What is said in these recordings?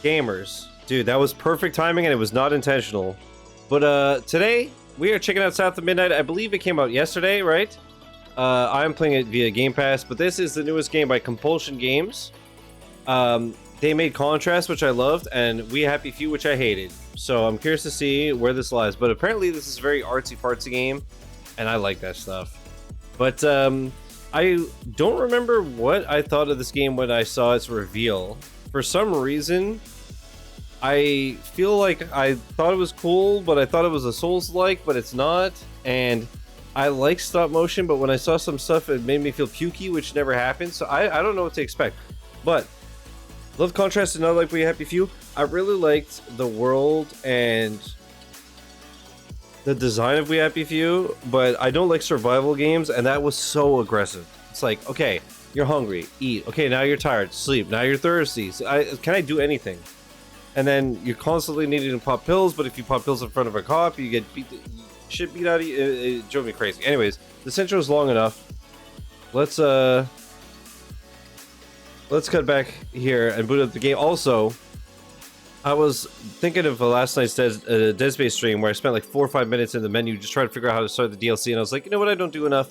Gamers. Dude, that was perfect timing and it was not intentional. But today, we are checking out South of Midnight. I believe it came out yesterday, right? I'm playing it via Game Pass, but this is the newest game by Compulsion Games. They made Contrast, which I loved, and We Happy Few, which I hated. So I'm curious to see where this lies. But apparently this is a very artsy-fartsy game, and I like that stuff. But I don't remember what I thought of this game when I saw its reveal. For some reason, I feel like I thought it was cool, but I thought it was a Souls-like, but it's not. And I like stop motion, but when I saw some stuff, it made me feel pukey, which never happened. So I don't know what to expect. But love Contrast and not like We Happy Few. I really liked the world and the design of We Happy Few, but I don't like survival games, and that was so aggressive. It's like, okay, you're hungry, eat. Okay, now you're tired, sleep. Now you're thirsty. So can I do anything? And then you're constantly needing to pop pills, but if you pop pills in front of a cop, you get shit beat out of you. It drove me crazy. Anyways, this intro is long enough. Let's cut back here and boot up the game. Also, I was thinking of last night's Dead Space stream where I spent like 4 or 5 minutes in the menu just trying to figure out how to start the DLC, and I was like, you know what, I don't do enough.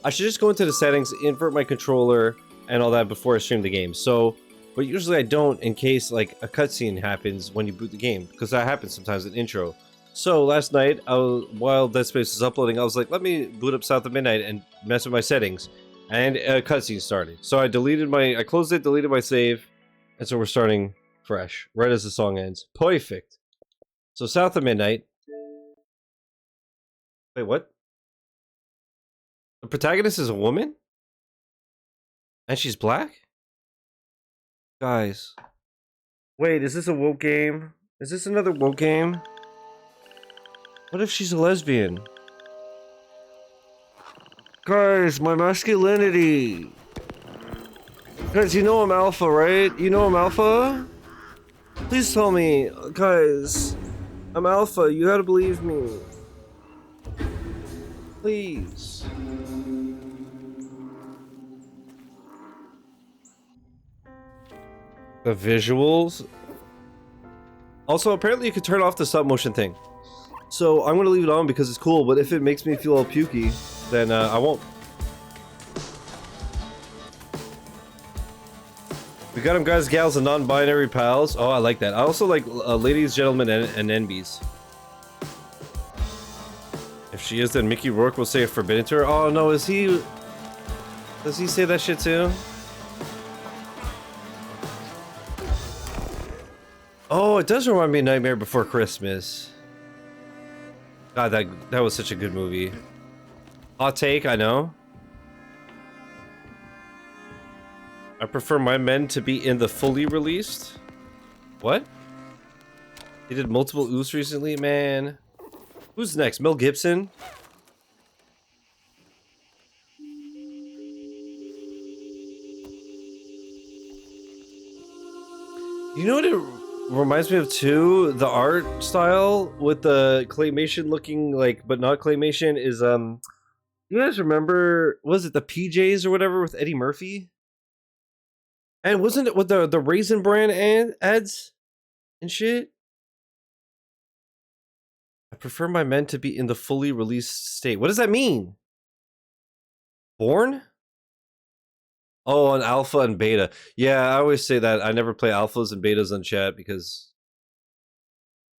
I should just go into the settings, invert my controller, and all that before I stream the game. So, but usually I don't in case like a cutscene happens when you boot the game, because that happens sometimes in intro. So last night, while Dead Space was uploading, I was like, let me boot up South of Midnight and mess with my settings. And a cutscene started. So I closed it, deleted my save, and so we're starting fresh, right as the song ends. Perfect. So South of Midnight. Wait, what? The protagonist is a woman? And she's black? Guys. Wait, is this a woke game? Is this another woke game? What if she's a lesbian? Guys, my masculinity. Guys, you know I'm alpha, right? You know I'm alpha? Please tell me. Guys, I'm alpha. You gotta believe me. Please. The visuals. Also, apparently you could turn off the stop motion thing. So I'm gonna leave it on because it's cool, but if it makes me feel all pukey, then I won't. We got them, guys, gals, and non-binary pals. Oh, I like that. I also like ladies, gentlemen, and NBs. If she is, then Mickey Rourke will say it forbidden to her. Oh no, is he? Does he say that shit too? Oh, it does remind me of Nightmare Before Christmas. God, that was such a good movie. Hot take, I know. I prefer my men to be in the fully released. What? He did multiple oofs recently, man. Who's next? Mel Gibson? You know what it reminds me of too? The art style with the claymation looking like, but not claymation is you guys remember, was it the PJs or whatever with Eddie Murphy? And wasn't it with the Raisin Bran ads and shit? I prefer my men to be in the fully released state. What does that mean? Born? Oh, on alpha and beta. Yeah, I always say that. I never play alphas and betas on chat because...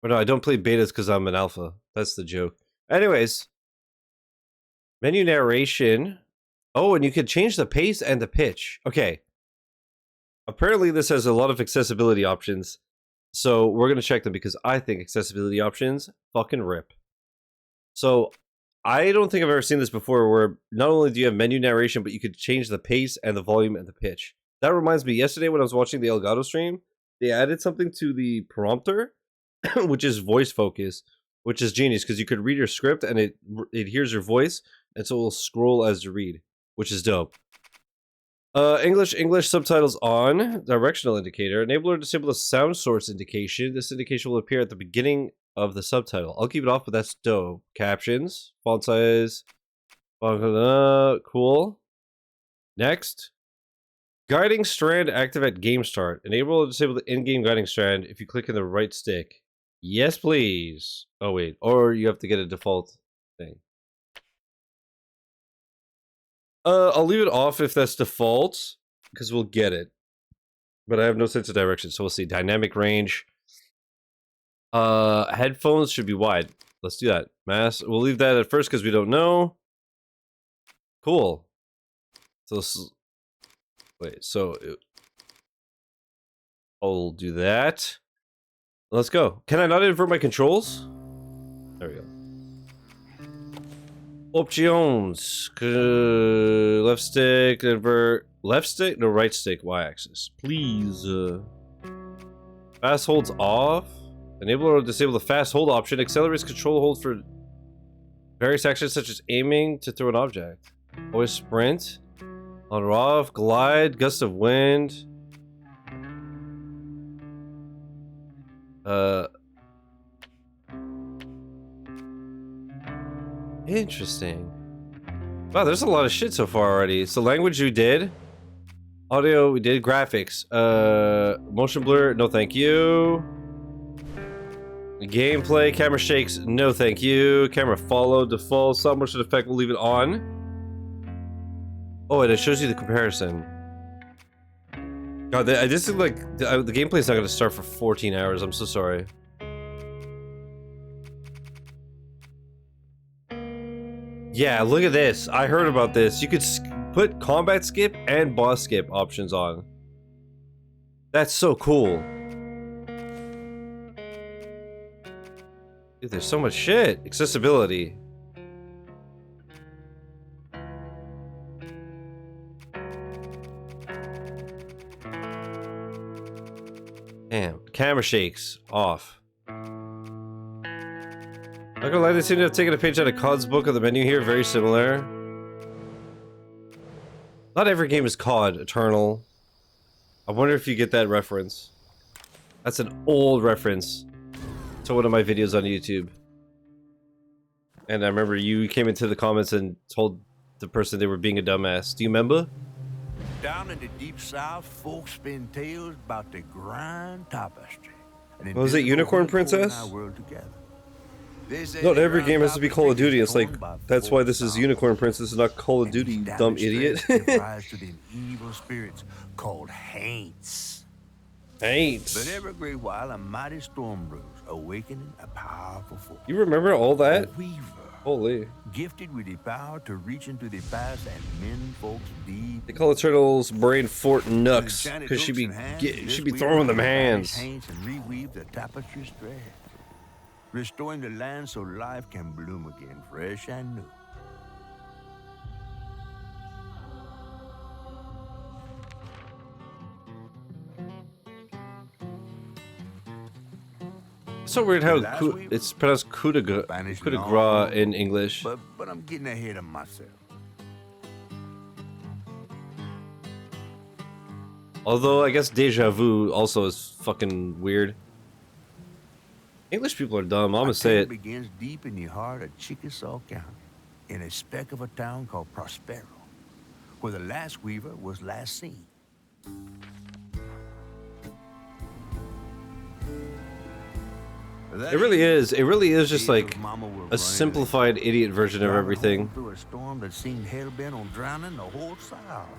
Or no, I don't play betas because I'm an alpha. That's the joke. Anyways. Menu narration. Oh, and you can change the pace and the pitch. Okay. Apparently this has a lot of accessibility options. So we're going to check them because I think accessibility options fucking rip. So I don't think I've ever seen this before where not only do you have menu narration, but you could change the pace and the volume and the pitch. That reminds me, yesterday when I was watching the Elgato stream, they added something to the prompter, which is voice focus, which is genius because you could read your script and it hears your voice, and so it will scroll as you read, which is dope. English subtitles on. Directional indicator. Enable or disable the sound source indication. This indication will appear at the beginning of the subtitle. I'll keep it off, but that's dope. Captions. Font size. Cool. Next. Guiding strand active at game start. Enable or disable the in-game guiding strand if you click in the right stick. Yes, please. Oh, wait. Or you have to get a default thing. I'll leave it off if that's default, because we'll get it. But I have no sense of direction, so we'll see. Dynamic range. Headphones should be wide. Let's do that. Mass. We'll leave that at first because we don't know. Cool. So, wait. So, I'll do that. Let's go. Can I not invert my controls? There we go. Options. Left stick, invert. Left stick? No, right stick, y-axis. Please. Fast holds off. Enable or disable the fast hold option. Accelerates control hold for various actions such as aiming to throw an object. Always sprint. On or off. Glide. Gust of wind. Interesting. Wow, there's a lot of shit so far already. So language we did. Audio we did. Graphics. Motion blur, no thank you. Gameplay, camera shakes, no thank you. Camera follow, default, stop motion effect, we'll leave it on. Oh, and it shows you the comparison. God, this is like, the gameplay is not going to start for 14 hours, I'm so sorry. Yeah, look at this. I heard about this. You could put combat skip and boss skip options on. That's so cool. Dude, there's so much shit. Accessibility. Damn. Camera shakes. Off. Not gonna lie, they seem to have taken a page out of COD's book of the menu here. Very similar. Not every game is COD Eternal. I wonder if you get that reference. That's an old reference to one of my videos on YouTube. And I remember you came into the comments and told the person they were being a dumbass. Do you remember? Down in the deep south, folks spin tales about the grand tapestry. What was it, Unicorn Princess? Not every game has to be Call of Duty. It's like, that's why this is Unicorn Princess and not Call of Duty, you dumb idiot. Rise to the evil spirits called Haints. Haints. But every great while, a mighty storm brews, awakening a powerful force. You remember all that? A weaver. Holy. Gifted with the power to reach into the past and mend folks deep. They call the turtle's brain Fort Nux because she be throwing them hands. And reweave the tapestry thread, restoring the land so life can bloom again, fresh and new. It's so weird how it's pronounced coup de grace in English. But I'm getting ahead of myself. Although I guess deja vu also is fucking weird. English people are dumb. I'm gonna say it. Begins deep in the heart of Chickasaw County, in a speck of a town called Prospero, where the last weaver was last seen. It really is. It really is just like a simplified idiot version of everything. Through a storm that seemed hell-bent on drowning the whole South.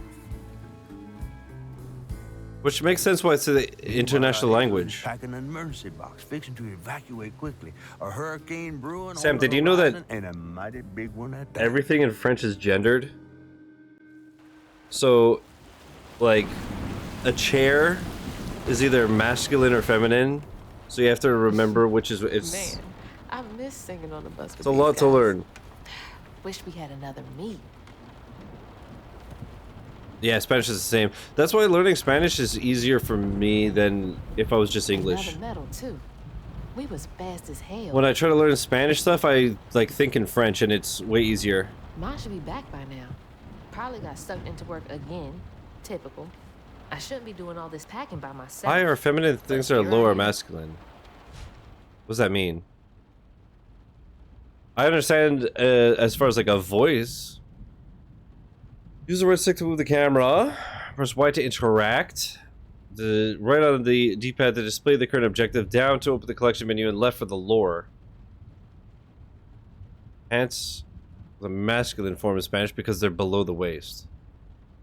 Which makes sense why it's an international language. Packing an emergency box, fixing to evacuate quickly. A hurricane brewing. Sam, did you know that and a mighty big one at that. Everything in French is gendered? So, like, a chair is either masculine or feminine. So you have to remember which is it's. Man, I miss singing on the bus. It's a lot to learn. Wish we had another meet. Yeah, Spanish is the same. That's why learning Spanish is easier for me than if I was just English. Another medal too. We was fast as hell. When I try to learn Spanish stuff, I like think in French, and it's way easier. Mine should be back by now. Probably got sucked into work again. Typical. I shouldn't be doing all this packing by myself. Higher or feminine things are lower masculine. What does that mean? I understand as far as like a voice. Use the right stick to move the camera. Press Y to interact. The right on the D-pad to display the current objective, down to open the collection menu, and left for the lore. Pants, the masculine form in Spanish because they're below the waist.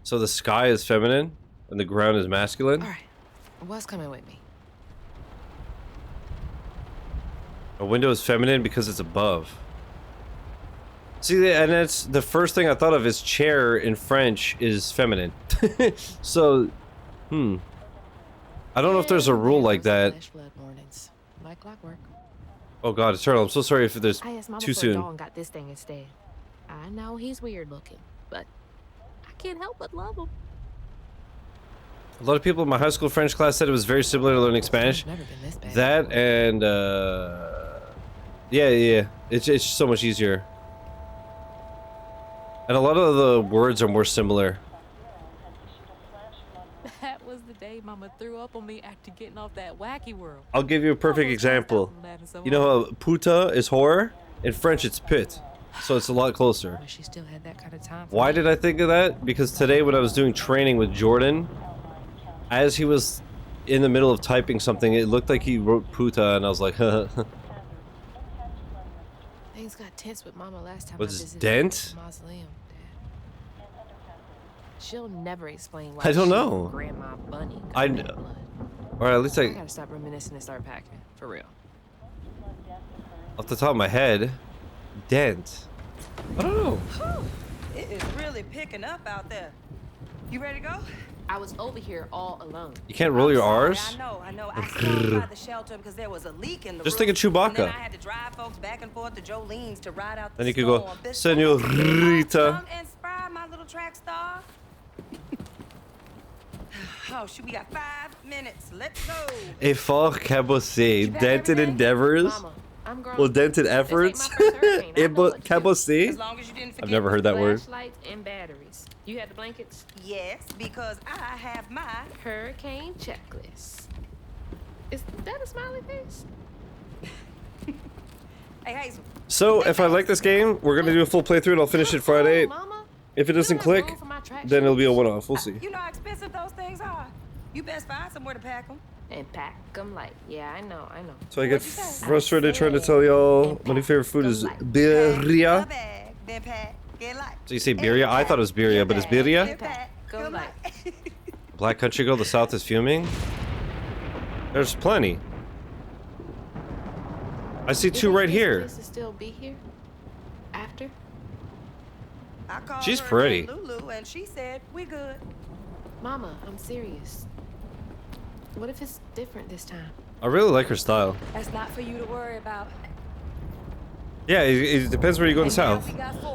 So the sky is feminine and the ground is masculine. All right, what's coming with me? A window is feminine because it's above. See, and that's the first thing I thought of is chair in French is feminine. So, I don't know if there's a rule like that. Like clockwork. Oh God, Eternal, I'm so sorry if there's I asked Mama too for a soon. doll and got this thing instead. I know he's weird looking, but I can't help but love him. A lot of people in my high school French class said it was very similar to learning Spanish. Never been this bad That before. and yeah, it's so much easier. And a lot of the words are more similar. That was the day Mama threw up on me after getting off that wacky world. I'll give you a perfect example. You know how puta is whore? In French it's pit. So it's a lot closer. She still had that kind of time. Why did I think of that? Because today when I was doing training with Jordan, as he was in the middle of typing something, it looked like he wrote puta, and I was like, Things got tense with Mama last time. What's I this, visited dent? the mausoleum, Dad. She'll never explain why. I don't she know. and Grandma Bunny got I that kn- blood. or at least I I, gotta stop reminiscing and start packing for real. off the top of my head, dent. I don't know. Whew, it is really picking up out there. You ready to go? I was over here all alone. You can't roll your Sorry, R's? I know. I stopped by the shelter because there was a leak in the Just roof. think of Chewbacca. And then I had to drive folks back and forth to Jolene's to ride out the Then you could go, storm. This Senorita. Come inspire my little track star. Oh, shoot, we got 5 minutes. Let's go. Effort cabossé. You back Dented every day? endeavors? Mama, I'm grown. Well, dented This ain't efforts? my first hurricane. I know what to do. Cabossé? As long as you didn't forget. I've never heard that word. Flashlights and batteries. You had the blankets? Yes, because I have my. Hurricane checklist. Is that a smiley face? Hey, Hazel. So, if I like this game, we're gonna do a full playthrough and I'll finish it Friday. Mama, If it doesn't you don't have click, room for my track then it'll be a shoes. one-off. We'll see. You know how expensive those things are. You best find somewhere to pack them. And pack them light. Yeah, I know. So I get What'd you say? frustrated trying to tell y'all my new favorite food is birria. Bag, then pack, get light. So you say birria? I thought it was birria, but it's Then birria? pack, Go go light. Black Country Girl, the South is fuming? There's plenty. I see two right here. To still be here after? I called She's her pretty. Lulu, and she said we good. Mama, I'm serious. What if it's different this time? I really like her style. That's not for you to worry about. Yeah, it depends where you go in the South.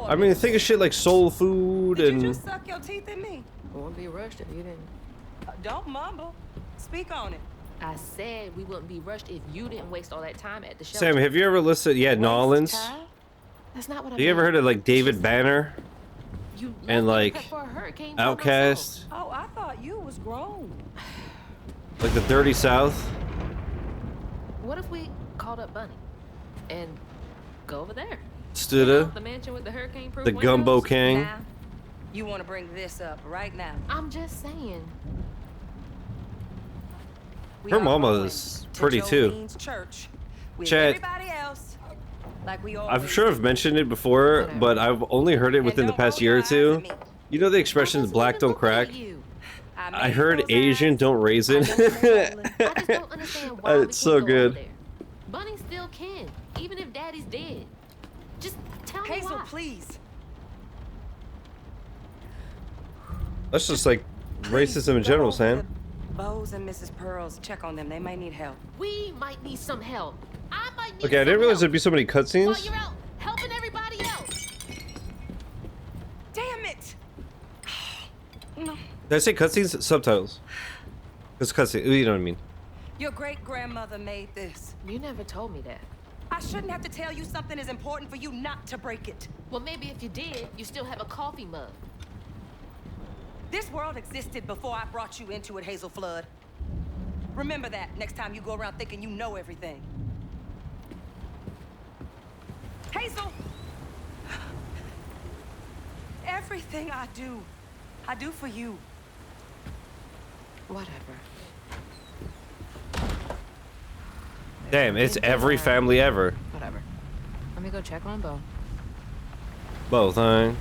I mean, think of shit like soul food Did you and... just suck your teeth in me? Won't be rushed if you didn't. Don't mumble. Speak on it. I said we wouldn't be rushed if you didn't waste all that time at the shelter. Sam, have you ever listened... Yeah, Nolans. Time? That's not what I Have you ever heard of, like, David Banner? You and, like, Outcast? Outkast? Oh, I thought you was grown. Like the Dirty South? What if we called up Bunny and go over there? Studa? The mansion with the hurricane-proof The Gumbo windows? King? Now, you want to bring this up right now. I'm just saying. We Her are mama going is to pretty, too. Jolene's church with Chad, everybody else, like we I'm always sure I've mentioned it before, but I've only heard it within the past year or two. You know the expression, black don't crack? I heard Asian don't raisin. I just don't understand why we It's so can't go over good. there. Bunny still can, even if Daddy's dead. Just tell me Hazel, why. please. That's just like racism in Go general, over Sam. to Bose and Mrs. Pearls, check on them. They may need help. We might need some help. I might need Okay, I some didn't realize help. there'd be so many While cutscenes. you're out helping everybody else. Damn it! No. Did I say cutscenes? Subtitles. It's cutscenes. You know what I mean. Your great-grandmother made this. You never told me that. I shouldn't have to tell you something is important for you not to break it. Well, maybe if you did, you still have a coffee mug. This world existed before I brought you into it, Hazel Flood. Remember that next time you go around thinking you know everything. Hazel! Everything I do for you. Whatever. Damn, it's Been every good, family ever. Whatever. Let me go check on Bo. Both, huh?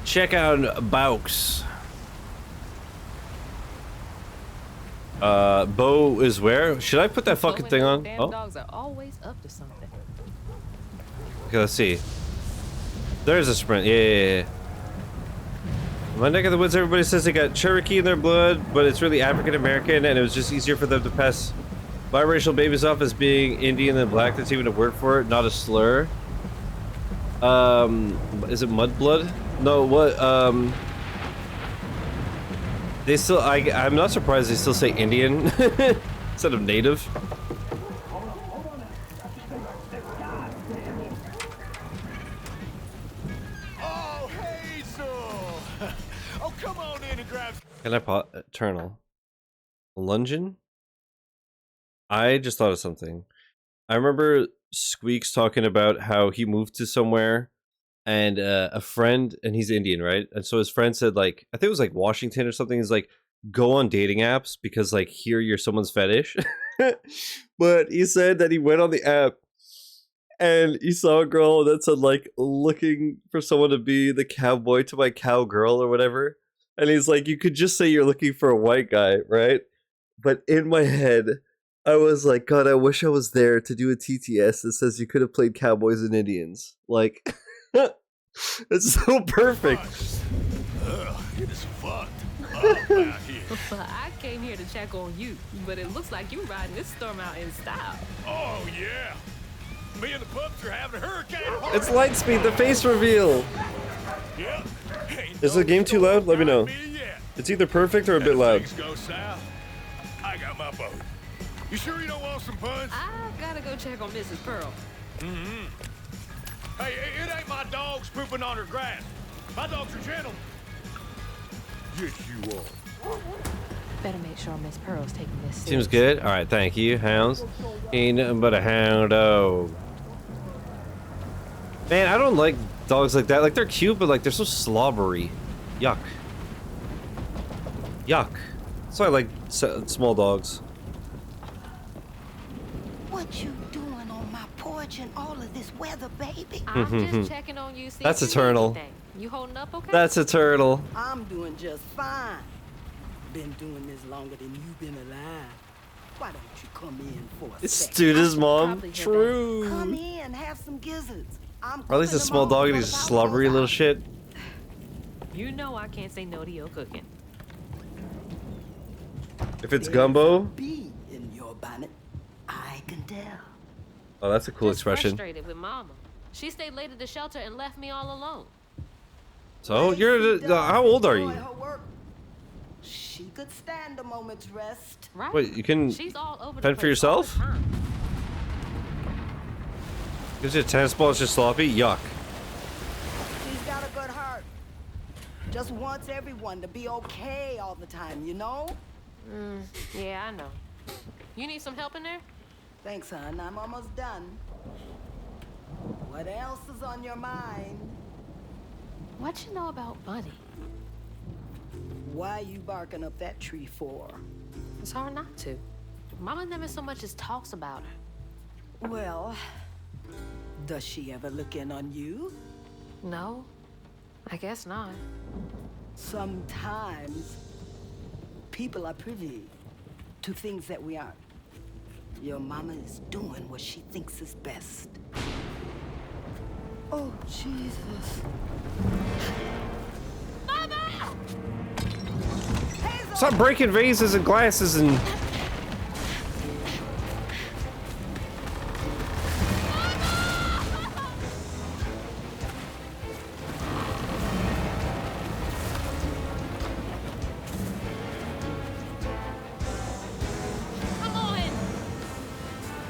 Check out Baux. Bo is where? Should I put that fucking thing on? Damn Oh, dogs are always up to something. okay, let's see. There's a sprint. Yeah. My neck of the woods, everybody says they got Cherokee in their blood, but it's really African American, and it was just easier for them to pass biracial babies off as being Indian than black. That's even a word for it, not a slur. Is it mudblood? No, what? They still. I'm not surprised they still say Indian instead of native. Oh, Hazel! Oh, come on in and grab. Can I pot eternal? Lungeon? I just thought of something. I remember Squeaks talking about how he moved to somewhere and a friend, and he's Indian, right? And so his friend said, like, I think it was like Washington or something, is like, go on dating apps because like here you're someone's fetish. But he said that he went on the app and he saw a girl that said like looking for someone to be the cowboy to my cowgirl or whatever. And he's like, you could just say you're looking for a white guy, right? But in my head, I was like, God, I wish I was there to do a TTS that says you could have played cowboys and Indians. Like, it's so perfect. Ugh, it is fucked up out here. I came here to check on you, but it looks like you're riding this storm out in style. Oh, yeah. Me and the pups are having a hurricane party. It's Lightspeed, the face reveal. Yep. Is the game too loud? Let me know. It's either perfect or a bit loud. Things go south. I got my boat. You sure you don't want some punch? I gotta go check on Mrs. Pearl. Hey, it ain't my dogs pooping on her grass. My dogs are gentle. Yes, you are. Better make sure Miss Pearl's taking this Seems serious. good. All right, thank you. Hounds ain't nothing but a hound dog. Man, I don't like dogs like that. Like, they're cute, but like they're so slobbery. Yuck. Yuck. That's why I like small dogs. What you doing on my porch in all of this weather, baby? I'm just checking on you. See That's if you need eternal. anything. You holding up okay? That's a turtle. I'm doing just fine. Been doing this longer than you've been alive. Why don't you come in for a It's sec? Studa's mom. probably hear that. Come True. in, have some gizzards. I'm Or at least a cooking small them all dog and he's a before the slobbery power little goes shit. You know I can't say no to your cooking. If it's out. gumbo. There's a bee in your bonnet. I can tell. Oh, that's a cool Just expression. frustrated with Mama. She stayed late at the shelter and left me all alone. So, you're how old are you? Enjoy her work. She could stand a moment's rest. Right? Wait, you can She's all over the fend for place all the yourself? time. Gives you a tennis ball, it's just sloppy? Yuck. She's got a good heart. Just wants everyone to be okay all the time, you know? Yeah, I know. You need some help in there? Thanks, hon. I'm almost done. What else is on your mind? What you know about Bunny? Why you barking up that tree for? It's hard not to. Mama never so much as talks about her. Well, does she ever look in on you? No, I guess not. Sometimes people are privy to things that we aren't. Your mama is doing what she thinks is best. Oh, Jesus. Stop breaking vases and glasses and... Come on!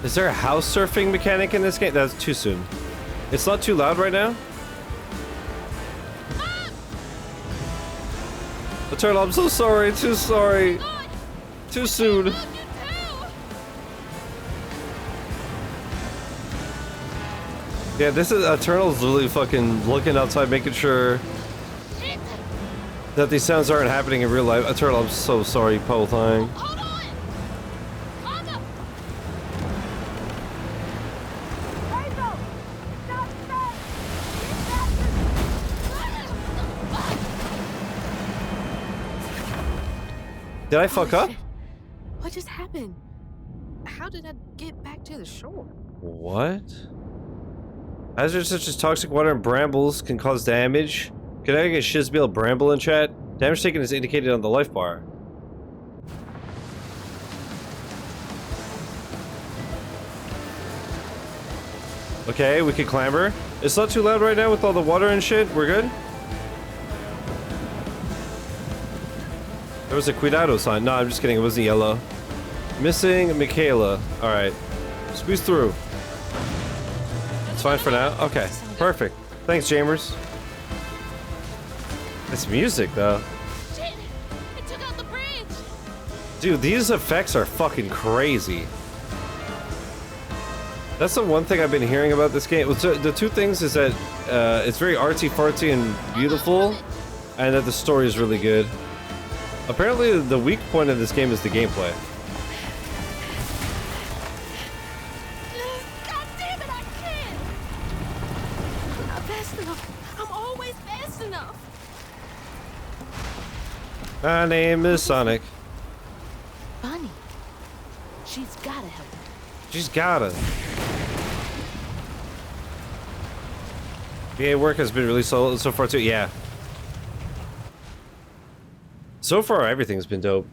Is there a house surfing mechanic in this game? That's too soon. It's not too loud right now? The turtle, I'm so sorry, too sorry. Too soon. Yeah, this is Eternal's literally fucking looking outside, making sure that these sounds aren't happening in real life. Turtle, I'm so sorry, Poe thing. Hold on! Hold up! Hazel! Stop that! Did I fuck up? Shit. What just happened? How did I get back to the shore? What? Hazards such as toxic water and brambles can cause damage. Can I get Shizzy bramble in chat? Damage taken is indicated on the life bar. Okay, we can clamber. It's not too loud right now with all the water and shit. We're good? There was a cuidado sign. No, I'm just kidding. It wasn't yellow. Missing Michaela. Alright. Squeeze through. It's fine for now. Okay. Perfect. Thanks, Chambers. It's music, though. Shit! It took out the bridge! Dude, these effects are fucking crazy. That's the one thing I've been hearing about this game. Well, the two things is that it's very artsy-fartsy and beautiful, and that the story is really good. Apparently, the weak point of this game is the gameplay. God damn it, I can't! I'm not fast enough. I'm always fast enough. My name is Sonic. Bunny. She's gotta help. She's gotta. VA work has been really solid so far too. Yeah. So far, everything's been dope.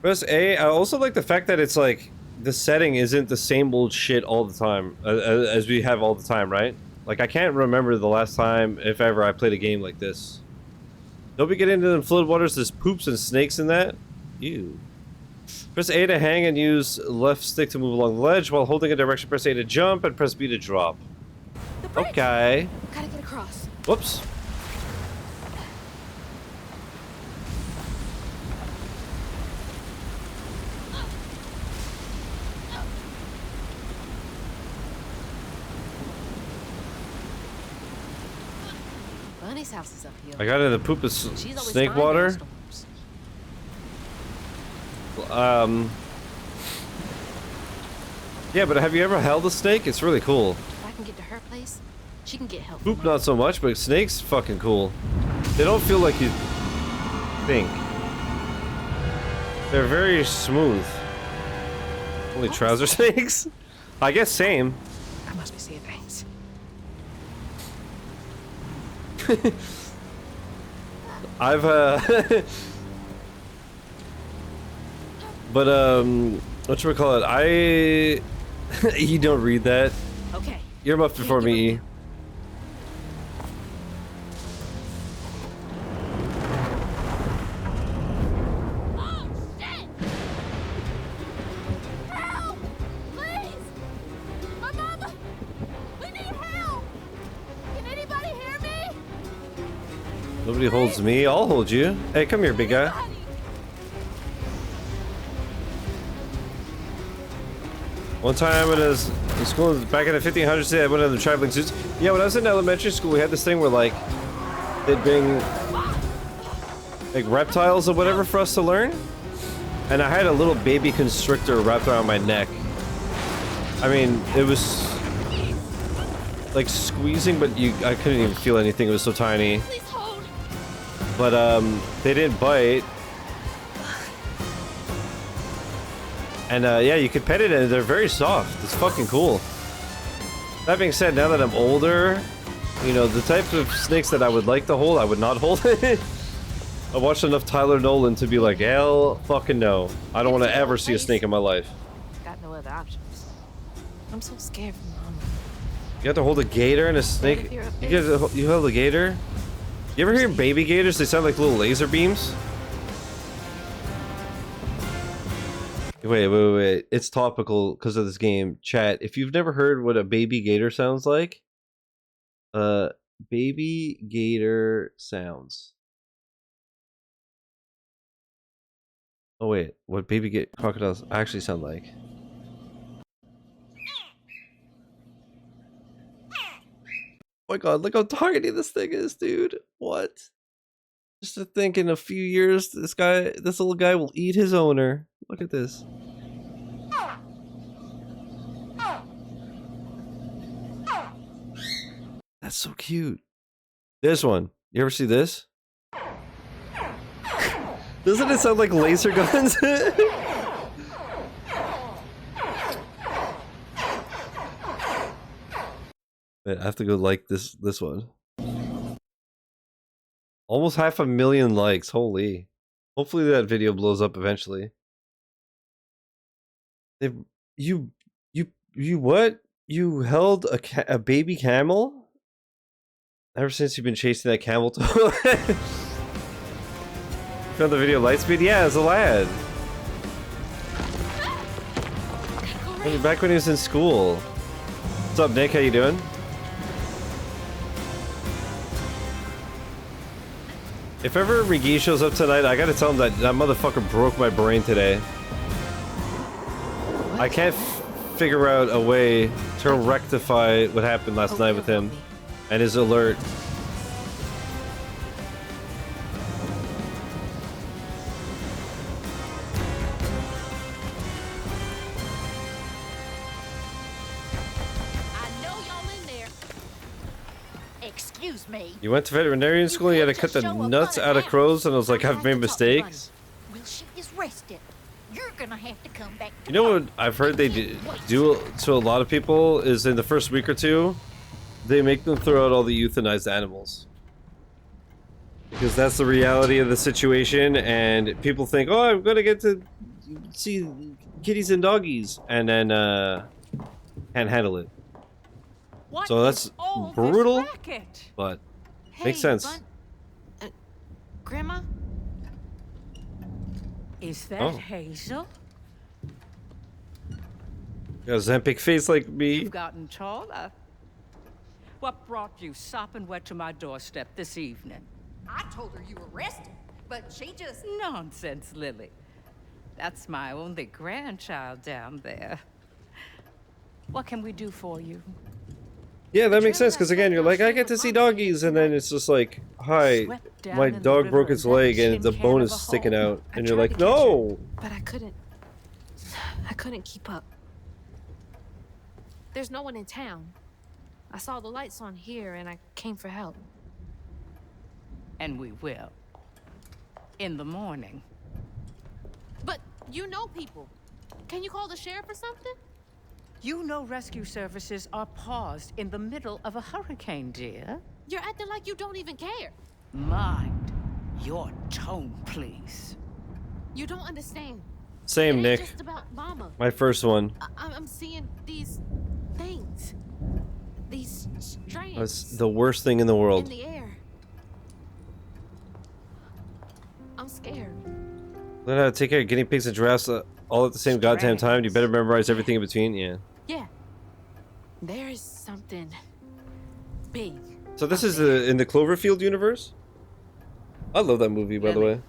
Press A. I also like the fact that it's like the setting isn't the same old shit all the time as we have all the time, right? Like I can't remember the last time, if ever, I played a game like this. Don't we get into them flood waters? There's poops and snakes in that. Ew. Press A to hang and use left stick to move along the ledge. While holding a direction, press A to jump and press B to drop. The bridge. Okay. Gotta get across. Whoops. Bunny's house is up here. I got in the poop of She's always snake fine in water. storms. Yeah, but have you ever held a snake? It's really cool. If I can get to her place, she can get help. Poop not so much, but snakes fucking cool. They don't feel like you think. They're very smooth. Only trouser snakes? I guess same. I must be seeing things. I've but what should we call it? You don't read that. Okay. You're muffed before me, E. Oh shit! Help! Please! My mama! We need help! Can anybody hear me? Nobody holds me. I'll hold you. Hey, come here, big guy. Anybody? One time in school back in the 1500s, I went in the traveling suits. Yeah, when I was in elementary school, we had this thing where like they'd bring like reptiles or whatever for us to learn, and I had a little baby constrictor wrapped around my neck. I mean, it was like squeezing, but I couldn't even feel anything. It was so tiny. Please hold. But they didn't bite. And yeah, you could pet it and they're very soft. It's fucking cool. That being said, now that I'm older, you know, the type of snakes that I would like to hold, I would not hold it. I watched enough Tyler Nolan to be like, hell fucking no. I don't want to ever see a snake in my life. Got no other options. I'm so scared for Mama. You have to hold a gator and a snake. You held a gator? You ever hear baby gators? They sound like little laser beams. Wait. It's topical because of this game. Chat, if you've never heard what a baby gator sounds like, baby gator sounds. Oh wait, what baby crocodiles actually sound like? Oh my god, look how tiny this thing is, dude. What? Just to think in a few years, this little guy will eat his owner. Look at this. That's so cute. This one. You ever see this? Doesn't it sound like laser guns? Wait, I have to go like this one. Almost 500,000 likes. Holy. Hopefully that video blows up eventually. You what? You held a baby camel? Ever since you've been chasing that camel to found the video Lightspeed? Yeah, as a lad. Back when he was in school. What's up, Nick? How you doing? If ever Rigi shows up tonight, I gotta tell him that motherfucker broke my brain today. What? I can't figure out a way to rectify what happened last night with him and his alert. Me. You went to veterinarian school, you had to cut the nuts out of crows, and I was like, I've made mistakes. Well, she is rested. You're gonna have to come back. You know what I've heard they do to a lot of people is in the first week or two, they make them throw out all the euthanized animals. Because that's the reality of the situation, and people think, oh, I'm gonna get to see kitties and doggies, and then can't handle it. What so that's brutal, but Hey, makes sense. Grandma? Is that Hazel? Got a Zempic face like me. You've gotten taller. What brought you sopping wet to my doorstep this evening? I told her you were rested, but she just... Nonsense, Lily. That's my only grandchild down there. What can we do for you? Yeah, that makes sense, because again, you're like, I get to see doggies, and then it's just like, hi, my dog broke its leg and the bone is sticking out, and you're like, no! But I couldn't keep up. There's no one in town. I saw the lights on here and I came for help. And we will. In the morning. But you know people. Can you call the sheriff or something? You know rescue services are paused in the middle of a hurricane, dear. You're acting like you don't even care. Mind your tone, please. You don't understand. Same, It ain't Nick. just about Mama. My first one. I'm seeing these things. These strands. That's the worst thing in the In world. the air. I'm scared. Learn how to take care of guinea pigs and giraffes all at the same goddamn time. You better memorize everything in between. Yeah. Yeah. There is something big. So this is in the Cloverfield universe? I love that movie, by the way.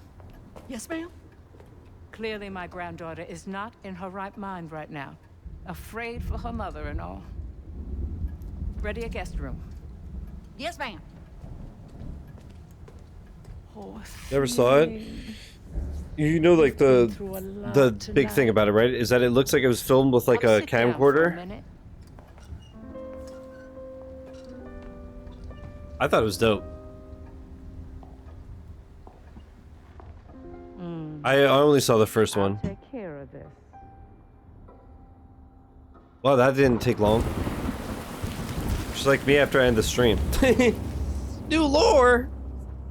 Yes, ma'am? Clearly my granddaughter is not in her right mind right now. Afraid for her mother and all. Ready a guest room. Yes, ma'am. Never saw it? You know, like the big thing about it, right? Is that it looks like it was filmed with like a camcorder. I thought it was dope. I only saw the first one. Take care of this. Well, that didn't take long. Just like me after I end the stream. New lore!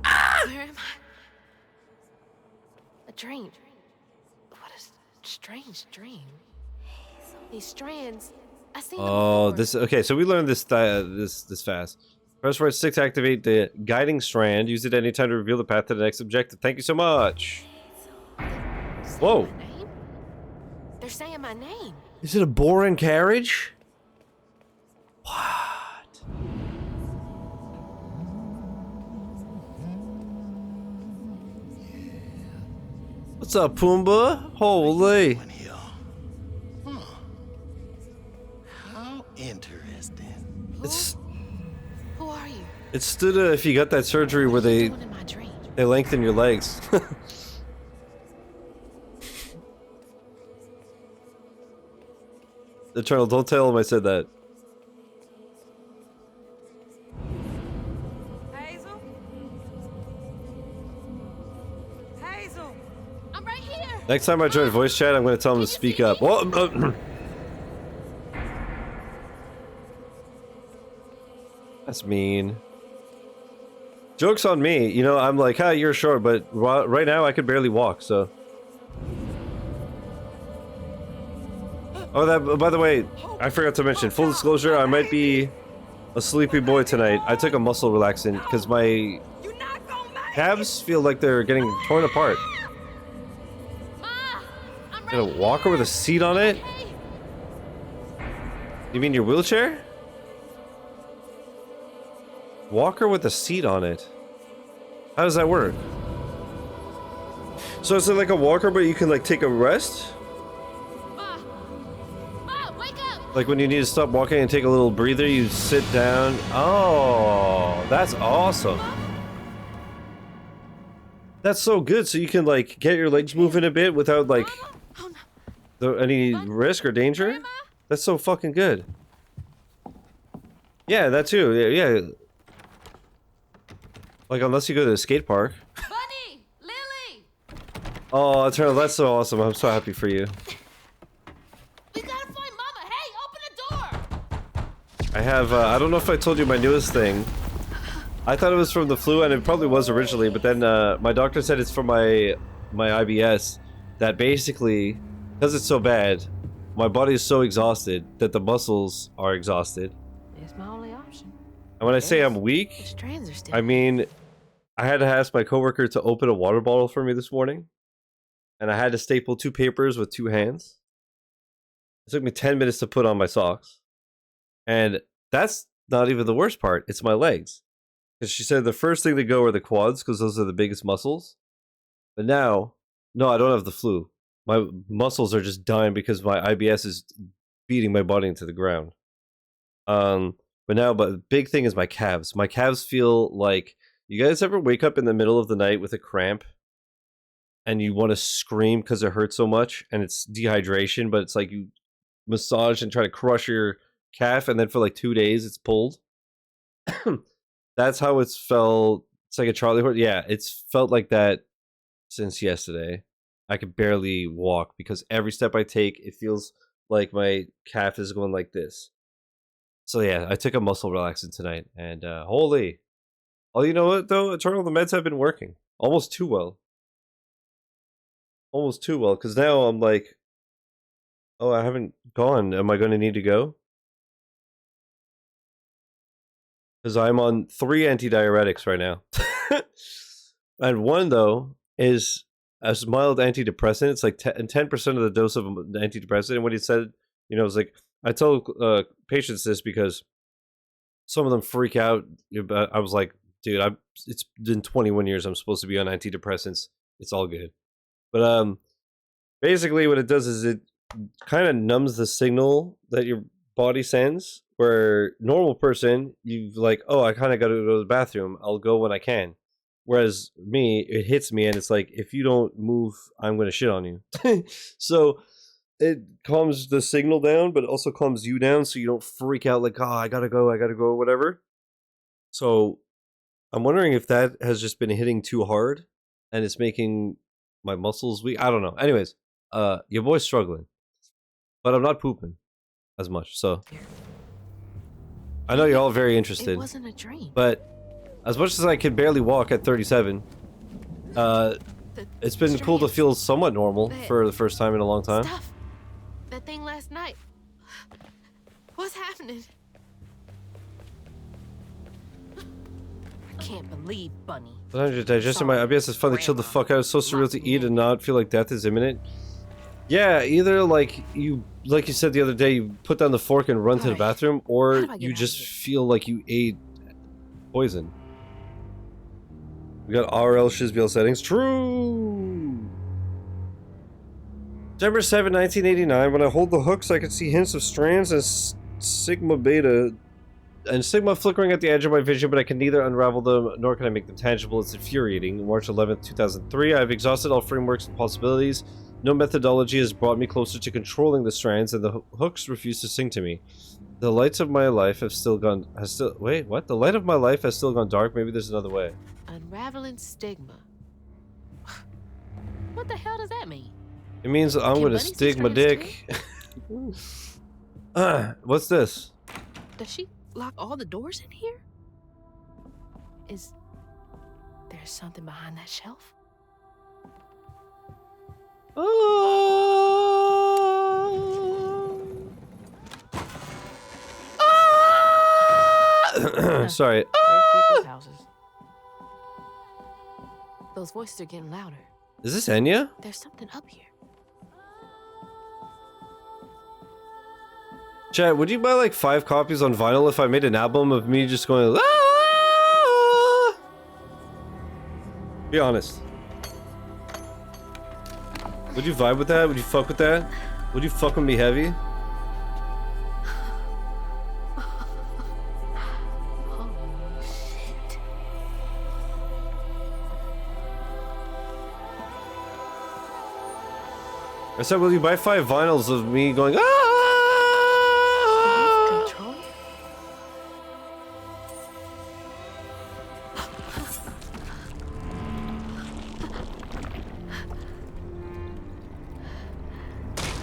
Where am I? A dream. What a strange dream. These strands. I seen them Oh, before. this okay. So we learned this this fast. Press word 6 to activate the guiding strand. Use it anytime to reveal the path to the next objective. Thank you so much. Whoa! My name? They're saying my name. Is it a boring carriage? What? What's up, Pumbaa? Holy! How interesting. It's Who are you? it stood if you got that surgery where What are you they doing in my dream? They lengthen your legs. Eternal, don't tell him I said that. Hazel? Hazel! I'm right here. Next time I join voice chat, I'm going to tell him to speak up. Well, that's mean. Joke's on me. You know, I'm like, ah, you're short, but right now I could barely walk, so. Oh, that, by the way, I forgot to mention, full disclosure, I might be a sleepy boy tonight. I took a muscle relaxant because my calves feel like they're getting torn apart. Ma, I'm right In a walker with a seat on it? here. You mean your wheelchair? Walker with a seat on it. How does that work? So is it like a walker, but you can like take a rest? Ma, wake up. Like when you need to stop walking and take a little breather, you sit down. Oh, that's awesome. That's so good. So you can like get your legs moving a bit without like Oh, no. any risk or danger. Grandma? That's so fucking good. Yeah, that too. Yeah. Like unless you go to the skate park. Bunny, Lily. Oh, Eternal, that's so awesome. I'm so happy for you. We gotta find Mama. Hey, open the door. I have, I don't know if I told you my newest thing. I thought it was from the flu, and it probably was originally, but then my doctor said it's from my IBS, that basically, because it's so bad, my body is so exhausted that the muscles are exhausted. It's my only option. And when I say I'm weak, The strands are still. I mean, I had to ask my coworker to open a water bottle for me this morning, and I had to staple 2 papers with 2 hands. It took me 10 minutes to put on my socks. And that's not even the worst part. It's my legs. Because she said the first thing to go are the quads, because those are the biggest muscles. But now, no, I don't have the flu. My muscles are just dying because my IBS is beating my body into the ground. But the big thing is my calves. My calves feel like, you guys ever wake up in the middle of the night with a cramp and you want to scream because it hurts so much and it's dehydration, but it's like you massage and try to crush your calf and then for like 2 days it's pulled? That's how it's felt. It's like a Charlie horse. Yeah, it's felt like that since yesterday. I could barely walk because every step I take, it feels like my calf is going like this. So yeah, I took a muscle relaxant tonight, and holy. Oh, you know what though? Eternal, the meds have been working. Almost too well. Almost too well, because now I'm like, oh, I haven't gone. Am I going to need to go? Because I'm on 3 antidiuretics right now. And one, though, is a mild antidepressant. It's like 10% of the dose of an antidepressant. And what he said, you know, it's like, I tell patients this because some of them freak out. I was like, dude, it's been 21 years. I'm supposed to be on antidepressants. It's all good. But basically what it does is it kind of numbs the signal that your body sends, where normal person, you like, oh, I kind of got to go to the bathroom. I'll go when I can. Whereas me, it hits me and it's like, if you don't move, I'm going to shit on you. So it calms the signal down, but it also calms you down so you don't freak out like, oh, I gotta go, whatever. So I'm wondering if that has just been hitting too hard and it's making my muscles weak. I don't know. Anyways, your boy's struggling, but I'm not pooping as much. So I know you're all very interested. It wasn't a dream. But as much as I can barely walk at 37, it's been cool to feel somewhat normal for the first time in a long time. Stuff. That thing last night. What's happening? I can't believe Bunny. Sometimes you're digesting my IBS is fun to chill the fuck out. It's so surreal to eat and not feel like death is imminent. Yeah, either like you said the other day, you put down the fork and run to the bathroom, or you just feel like you ate poison. We got RL Shizzy settings. True! December 7, 1989. When I hold the hooks, I can see hints of strands and sigma beta and stigma flickering at the edge of my vision, but I can neither unravel them nor can I make them tangible. It's infuriating. March 11th, 2003. I've exhausted all frameworks and possibilities. No methodology has brought me closer to controlling the strands, and the hooks refuse to sing to me. The lights of my life have still gone. Wait, what? The light of my life has still gone dark. Maybe there's another way. Unraveling stigma. What the hell does that mean? It means I'm Can gonna Bunny stick my see dick. What's this? Does she lock all the doors in here? Is there something behind that shelf? Sorry. Great people's houses. Those voices are getting louder. Is this Enya? There's something up here. Chat, would you buy like 5 copies on vinyl if I made an album of me just going ah! Be honest. Would you vibe with that? Would you fuck with that? Would you fuck with me heavy? Holy shit. I said, will you buy 5 vinyls of me going ah? Control?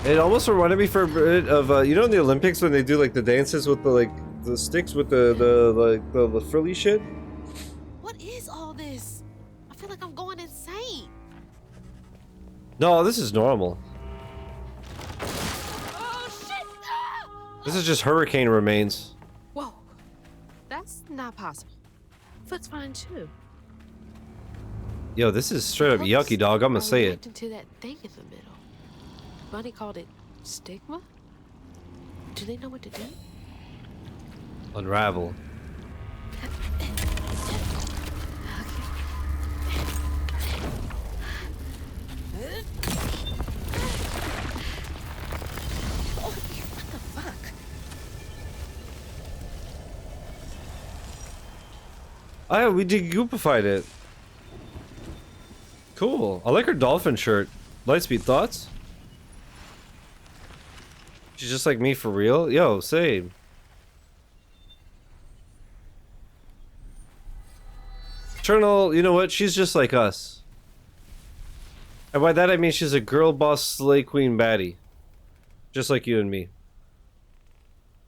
It almost reminded me for a bit of you know in the Olympics when they do like the dances with the like the sticks with the frilly shit. What is all this? I feel like I'm going insane. No, this is normal. Oh shit! Ah! This is just hurricane remains. Whoa, that's not possible. Foot's fine too. Yo, this is straight up Hooks yucky, dog. I'm gonna are say it. reacting to that thing in the middle. Bunny called it stigma? Do they know what to do? Unravel. What the fuck? Oh, yeah, we de-goopified it. Cool. I like her dolphin shirt. Lightspeed, thoughts? She's just like me for real? Yo, same. Eternal, you know what? She's just like us. And by that I mean she's a girl boss slay queen baddie. Just like you and me.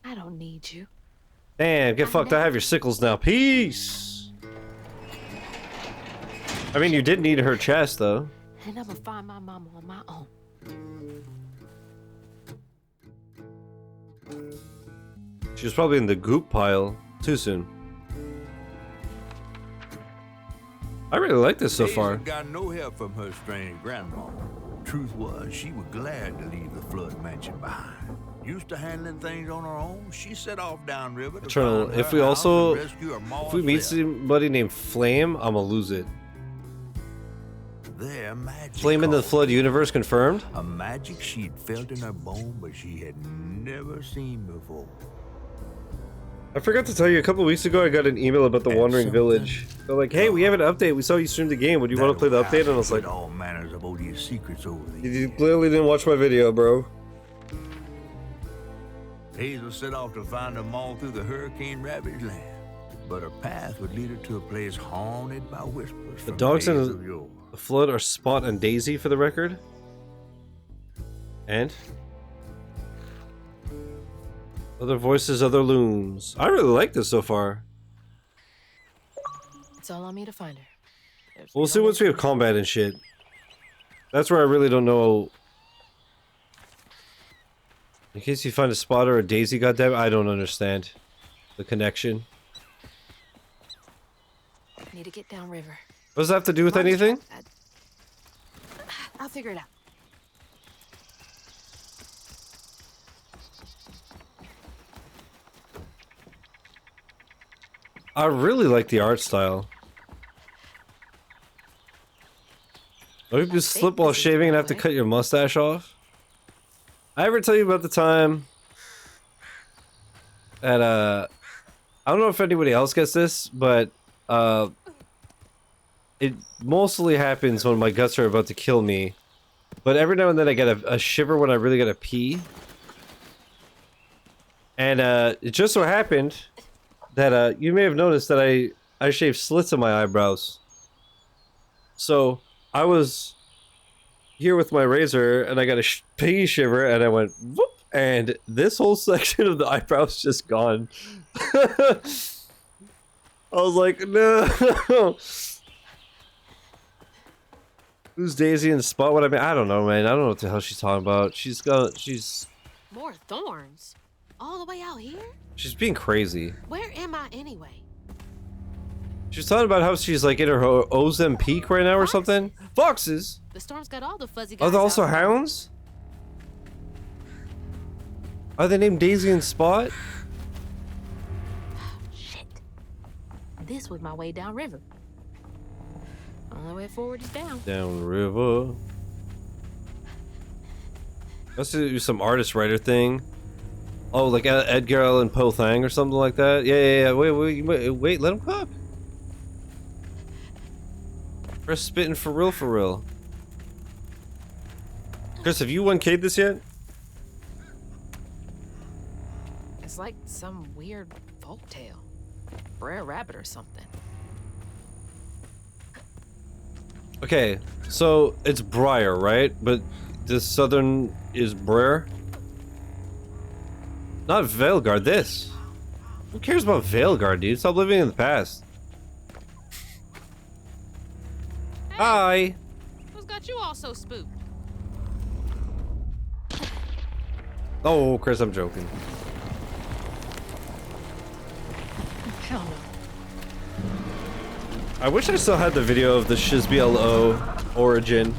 I don't need you. Damn, get fucked. I have your sickles now. Peace! I mean, you did need her chest, though. And I'm gonna find my mama on my own. She was probably in the goop pile. Too soon. I really like this so Hazel far. got no help from her strange grandma. Truth was, she was glad to leave the flood mansion behind. Used to handling things on her own, she set off downriver to Eternal, find if her we house also, and rescue her ma's if we meet death. somebody named Flame, I'ma lose it. They're magic. Flame in the calls. Flood universe confirmed? A magic she'd felt in her bone, but she had never seen before. I forgot to tell you, a couple weeks ago I got an email about the And Wandering something Village. They're like, hey, we have an update. We saw you stream the game. Would you want to play the update? And I was like, all manners of odious secrets over the you years. clearly didn't watch my video, bro. Hazel set off to find them all through the hurricane-ravaged land, but her path would lead her to a place haunted by whispers The from dogs days in of yore. the Flood are Spot and Daisy for the record. And? Other voices, other looms. I really like this so far. It's all on me to find her. There's We'll see no once we have combat and shit. That's where I really don't know. In case you find a Spot or a Daisy, goddamn, I don't understand the connection. Need to get downriver. What does that have to do with Mom's anything? trapped. I'll figure it out. I really like the art style. What if you slip while shaving and have to cut your mustache off? I ever tell you about the time at I don't know if anybody else gets this, but it mostly happens when my guts are about to kill me. But every now and then I get a shiver when I really gotta pee. And it just so happened that you may have noticed that I shaved slits on my eyebrows. So I was here with my razor and I got a pee shiver and I went whoop, and this whole section of the eyebrows just gone. I was like, no. Who's Daisy in Spot? What I mean? I don't know, man. I don't know what the hell she's talking about. She's More thorns? All the way out here? she's being crazy. Where am I anyway? She's talking about how she's like in her Ozem peak right now or something. Foxes? The storm's got all the fuzzy guys. Are there also out. hounds? Are they named Daisy and Spot? Shit. This was my way downriver. Only way forward is down. Downriver. Let's do some artist writer thing. Oh, like Edgar Allan Poe thing or something like that. Yeah. Wait. Let him cook. Chris spitting for real. Chris, have you 1K'd this yet? It's like some weird folktale. Brer Rabbit or something. Okay, so it's Briar, right? But the southern is Brer? Not Veilguard, this. Who cares about Veilguard, dude? Stop living in the past. Hi! Who's got you all so spooked? Oh, Chris, I'm joking. Hell no. I wish I still had the video of the Shizzy LO origin.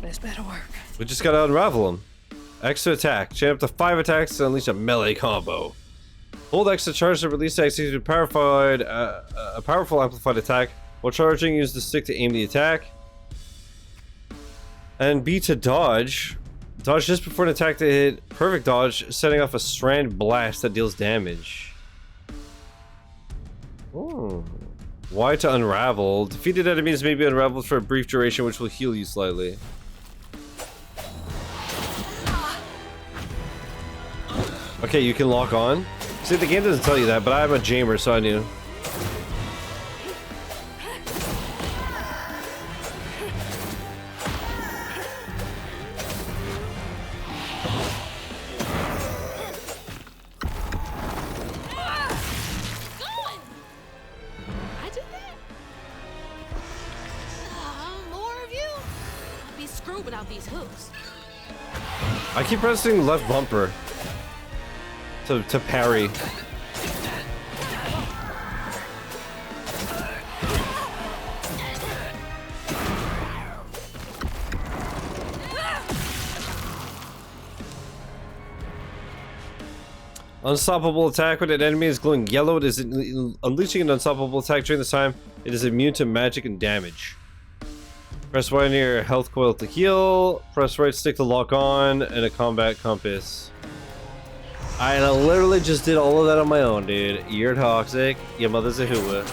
This better work. We just gotta unravel them. X to attack. Chain up to 5 attacks to unleash a melee combo. Hold X to charge to release to execute a powerful amplified attack. While charging, use the stick to aim the attack. And B to dodge. Dodge just before an attack to hit. Perfect dodge, setting off a strand blast that deals damage. Ooh. Y to unravel. Defeated enemies may be unraveled for a brief duration, which will heal you slightly. Okay, you can lock on. See, the game doesn't tell you that, but I'm a jamer, so I knew. I did that? More of you? I'd be screwed without these hooks. I keep pressing left bumper to parry. Unstoppable attack. When an enemy is glowing yellow, it is unleashing an unstoppable attack during this time. It is immune to magic and damage. Press Y near your health coil to heal. Press right stick to lock on, and a combat compass. I literally just did all of that on my own, dude. You're toxic. Your mother's a hooah.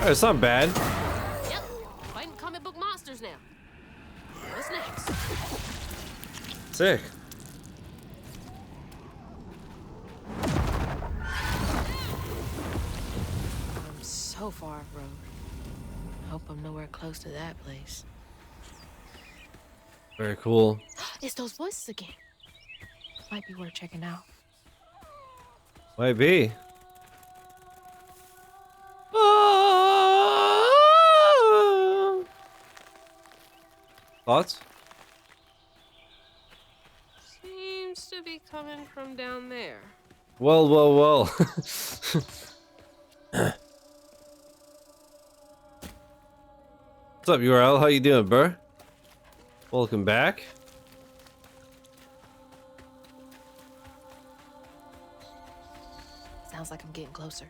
It's not bad. Yep, fighting comic book monsters now. What's next? Sick. I'm so far off road. Hope I'm nowhere close to that place. Very cool. It's those voices again. Might be worth checking out. Might be. Thoughts? Seems to be coming from down there. Well, well, well. What's up, URL? How you doing, bro? Welcome back. Sounds like I'm getting closer.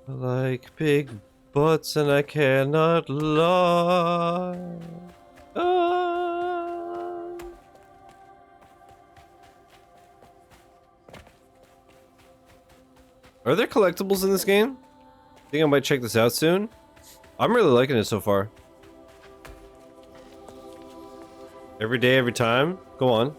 I like big butts and I cannot lie. Ah. Are there collectibles in this game? Think I might check this out soon. I'm really liking it so far. Every day, every time. Go on.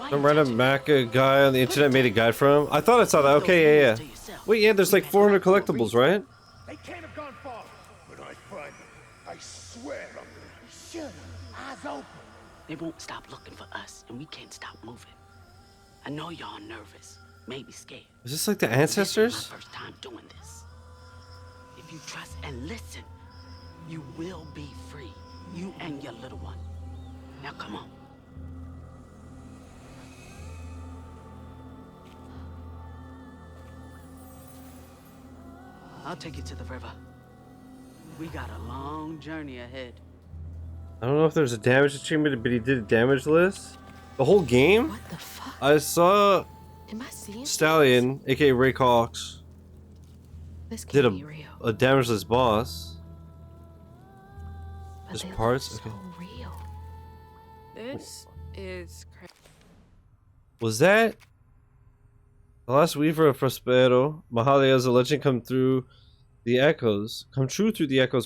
Some random Mac guy on the internet made a guide for him. I thought I saw that. Okay, yeah. Wait, yeah, there's like 400 collectibles, right? They can't have gone far. When I find them, I swear I'm gonna Should eyes open. They won't stop looking for us, and we can't stop moving. I know y'all nervous, maybe scared. Is this like the ancestors? This is my first time doing this. If you trust and listen, you will be free. You and your little one. Now come on. I'll take you to the river. We got a long journey ahead. I don't know if there's a damage achievement, but he did a damage list. The whole game? What the fuck? I saw Am I seeing Stallion, aka Ray Cox, this can't did be real. a damage list boss. But Just they look parts? so Okay. real. This is crazy. Was that the last weaver of Prospero? Mahalia's a legend come true through the echoes.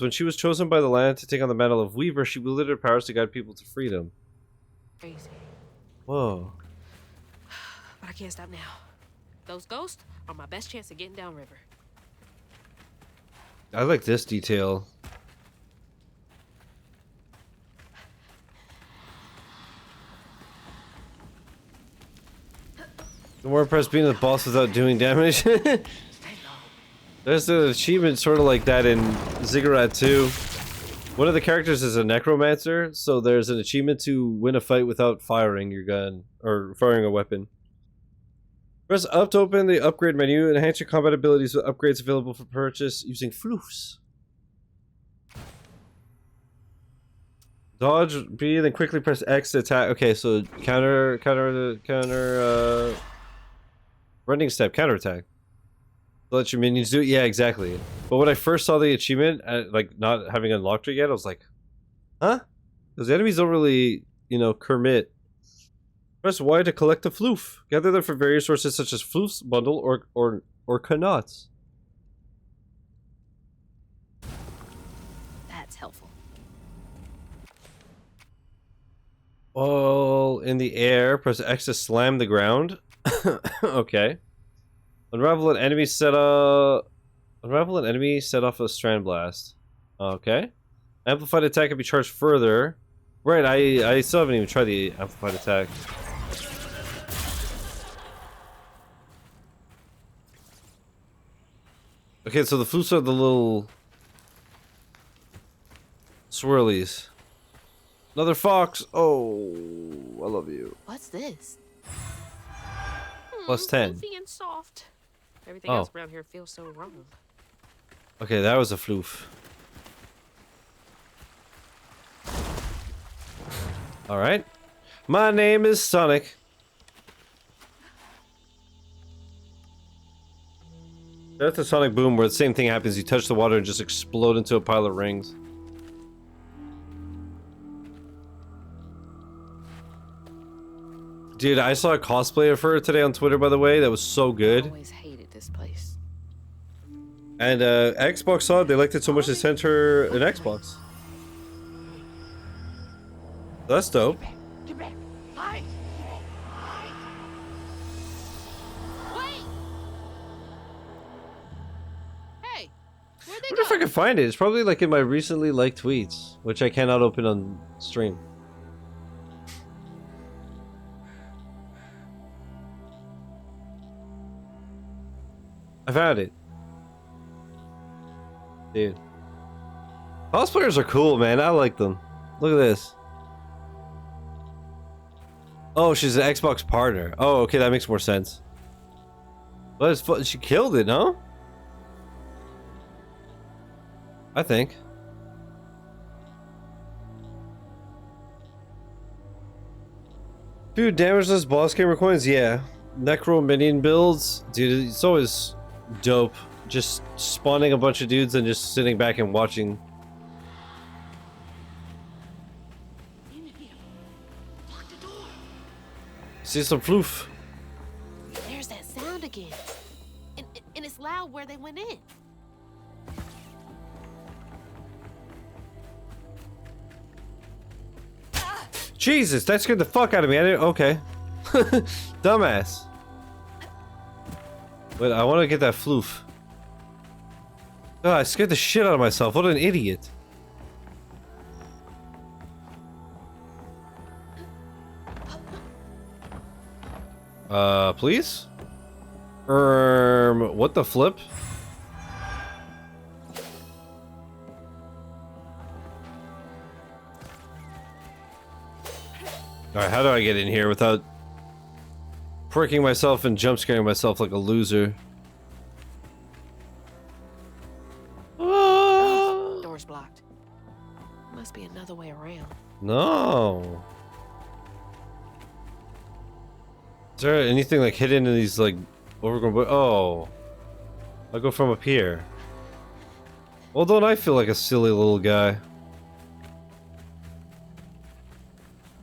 When she was chosen by the land to take on the mantle of weaver, she wielded her powers to guide people to freedom. Crazy. Whoa. But I can't stop now. Those ghosts are my best chance of getting downriver. I like this detail. The more impressed being the boss without doing damage. There's an achievement sort of like that in Ziggurat 2. One of the characters is a necromancer, so there's an achievement to win a fight without firing your gun or firing a weapon. Press up to open the upgrade menu and enhance your combat abilities with upgrades available for purchase using floofs. Dodge B, then quickly press X to attack. Okay, so counter, running step, counterattack. Let your minions do it. Yeah, exactly. But when I first saw the achievement, like not having unlocked it yet, I was like, huh? Because the enemies don't really, you know, commit. Press Y to collect a floof. Gather them from various sources such as floofs, bundle, or knots. That's helpful. All in the air. Press X to slam the ground. Okay. Unravel an enemy set off a strand blast. Okay. Amplified attack can be charged further. Right, I still haven't even tried the amplified attack. Okay, so the flutes are the little swirlies. Another fox. Oh, I love you. What's this? Plus 10. Fluffy and soft. Everything Oh. else around here feels so wrong. Okay, that was a floof. Alright. My name is Sonic. That's a Sonic Boom where the same thing happens. You touch the water and just explode into a pile of rings. Dude, I saw a cosplay of her today on Twitter, by the way. That was so good. I always hated this place. And Xbox saw it. They liked it so much they sent her an Xbox. That's dope. Get back. Hide. Wait! Hey, where'd they I wonder if I go? can find it. It's probably like in my recently liked tweets, which I cannot open on stream. I found it. Dude. Cosplayers are cool, man. I like them. Look at this. Oh, she's an Xbox partner. Oh, okay, that makes more sense. But it's fun. She killed it, no? I think. Dude, damageless boss gamer coins? Yeah. Necro minion builds? Dude, it's always dope. Just spawning a bunch of dudes and just sitting back and watching. See some floof. There's that sound again. And it's loud where they went in. Jesus, that scared the fuck out of me. I didn't. Okay. Dumbass. Wait, I want to get that floof. Oh, I scared the shit out of myself. What an idiot. Please? What the flip? Alright, how do I get in here without pricking myself and jump scaring myself like a loser? Door's blocked. Must be another way around. No. Is there anything like hidden in these like overgrown? Oh, I'll go from up here. Well, don't I feel like a silly little guy?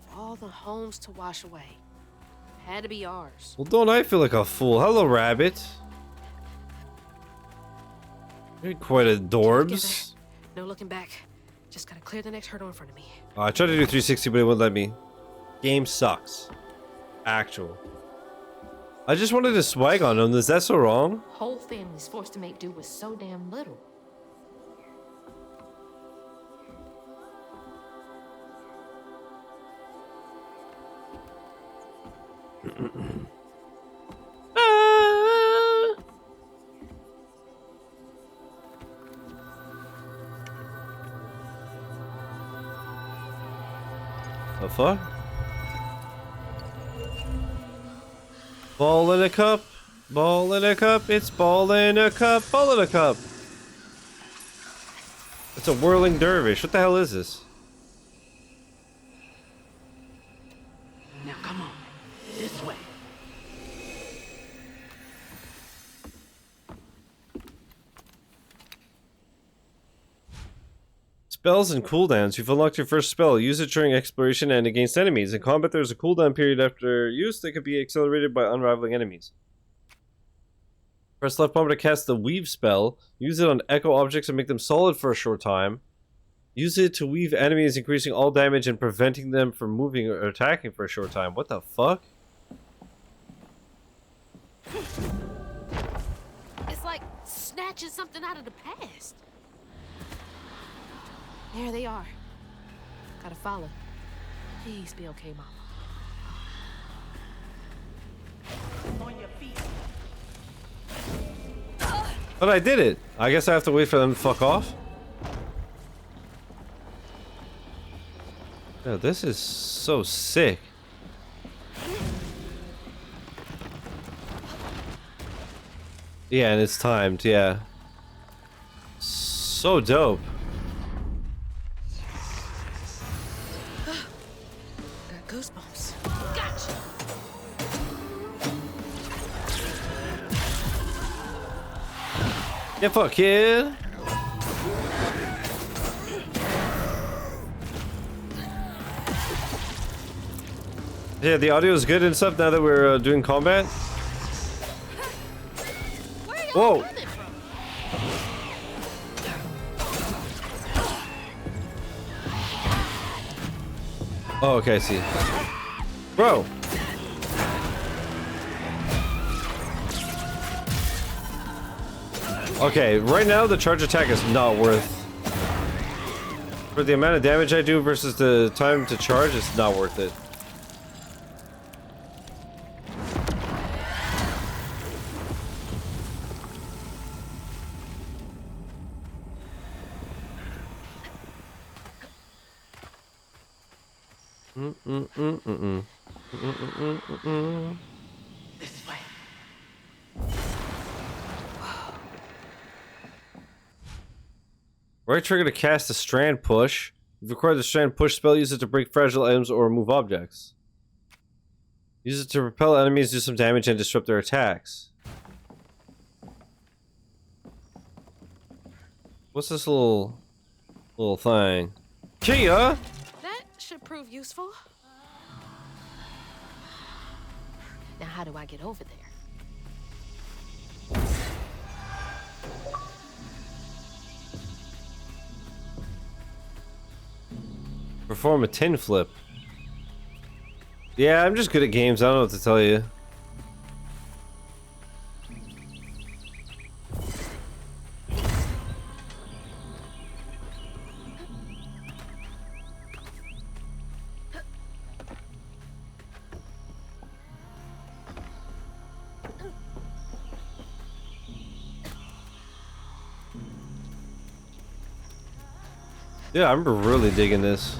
Of all the homes to wash away, had to be ours. Well, don't I feel like a fool? Hello, rabbit. You're quite adorbs. No looking back. Just gotta clear the next hurdle in front of me. I tried to do 360, but it wouldn't let me. Game sucks. Actual. I just wanted to swag on him. Is that so wrong? Whole family's forced to make do with so damn little. The fuck? Ball in a cup, ball in a cup, it's ball in a cup, ball in a cup. It's a whirling dervish. What the hell is this? Now come on. This way. Spells and cooldowns. You've unlocked your first spell. Use it during exploration and against enemies. In combat, there's a cooldown period after use that can be accelerated by unraveling enemies. Press left bumper to cast the weave spell. Use it on echo objects and make them solid for a short time. Use it to weave enemies, increasing all damage and preventing them from moving or attacking for a short time. What the fuck? It's like snatching something out of the past. There they are. Gotta follow. Please be okay, Mama. On your feet. But I did it. I guess I have to wait for them to fuck off. Yo, this is so sick. Yeah, and it's timed, yeah. So dope. Got goosebumps. Gotcha. Yeah, fuck, kid. Yeah, the audio is good and stuff now that we're doing combat. Whoa! Oh, okay, I see. Bro! Okay, right now the charge attack is not worth... For the amount of damage I do versus the time to charge, it's not worth it. This way. Right trigger to cast a strand push. If you require the strand push spell, use it to break fragile items or remove objects. Use it to repel enemies, do some damage, and disrupt their attacks. What's this little thing? Kia! That should prove useful. Now, how do I get over there? Perform a tin flip. Yeah, I'm just good at games. I don't know what to tell you. Yeah, I'm really digging this.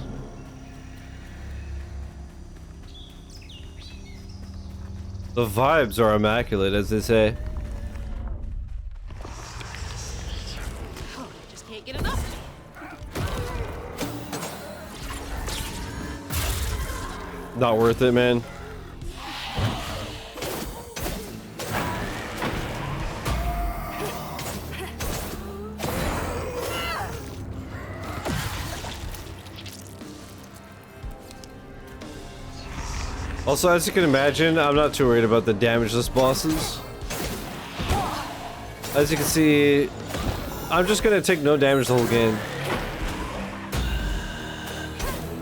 The vibes are immaculate, as they say. Oh, just can't get enough. Not worth it, man. Also, as you can imagine, I'm not too worried about the damageless bosses. As you can see, I'm just gonna take no damage the whole game.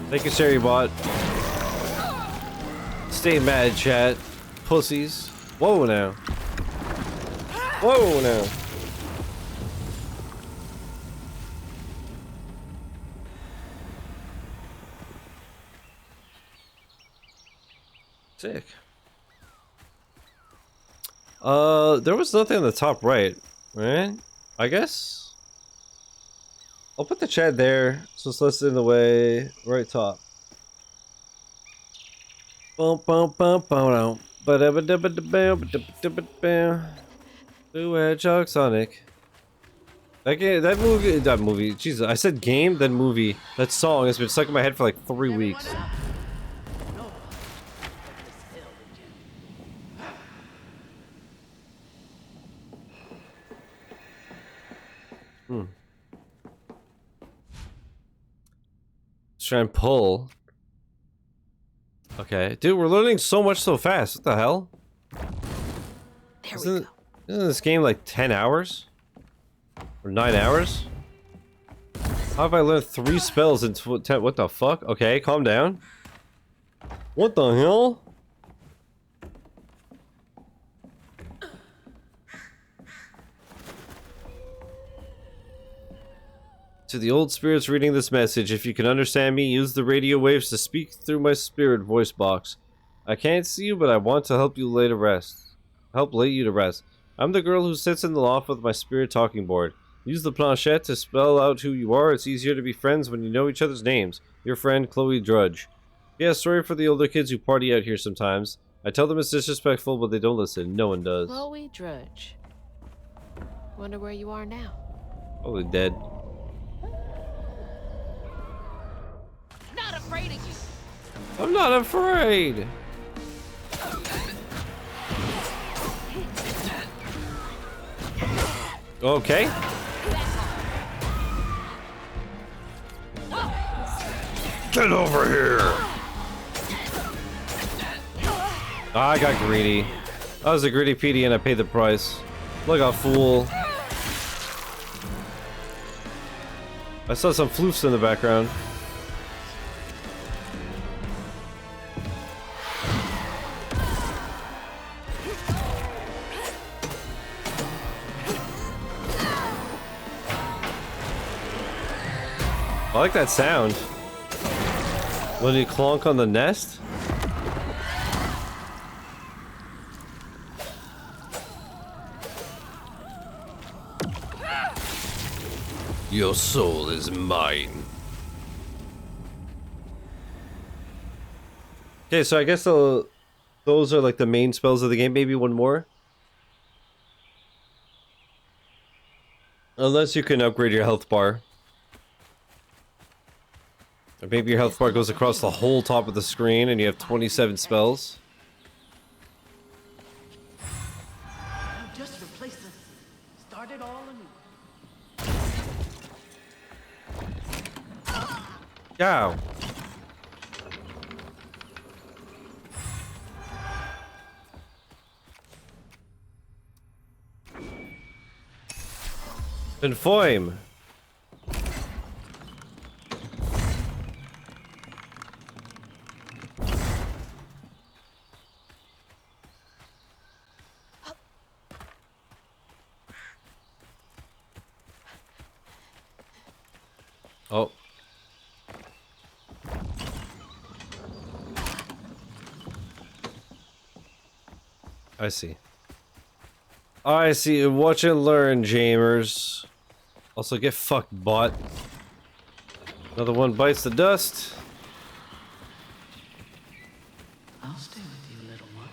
Thank you, Sherry Bot. Stay mad, chat. Pussies. Whoa now. Whoa now. Sick. There was nothing on the top right, right? I guess I'll put the chat there, so it's less in the way. Right top. Bum bum bum bum bum. Blue Hedgehog Sonic. That movie. Jesus, I said game, then movie. That song has been stuck in my head for like 3 weeks. Let's try and pull. Okay, dude, we're learning so much so fast. What the hell? Isn't this game like 10 hours? Or 9 hours? How have I learned 3 spells in 10? What the fuck? Okay, calm down. What the hell? To the old spirits reading this message, if you can understand me, use the radio waves to speak through my spirit voice box. I can't see you, but I want to help you lay to rest. Help lay you to rest. I'm the girl who sits in the loft with my spirit talking board. Use the planchette to spell out who you are. It's easier to be friends when you know each other's names. Your friend, Chloe Drudge. Yeah, sorry for the older kids who party out here sometimes. I tell them it's disrespectful, but they don't listen. No one does. Chloe Drudge. Wonder where you are now. Probably dead. Not afraid of you. I'm not afraid. Okay. Get over here. I got greedy. I was a greedy PD and I paid the price. Like a fool. I saw some floofs in the background. I like that sound. When you clonk on the nest? Your soul is mine. Okay, so I guess those are like the main spells of the game. Maybe one more. Unless you can upgrade your health bar. Or maybe your health bar goes across the whole top of the screen and you have 27 spells. Just replace it. Start it all anew. Yow. Conform. Oh. I see. I see. Watch and learn, Jamers. Also, get fucked, bot. Another one bites the dust. I'll stay with you, little one.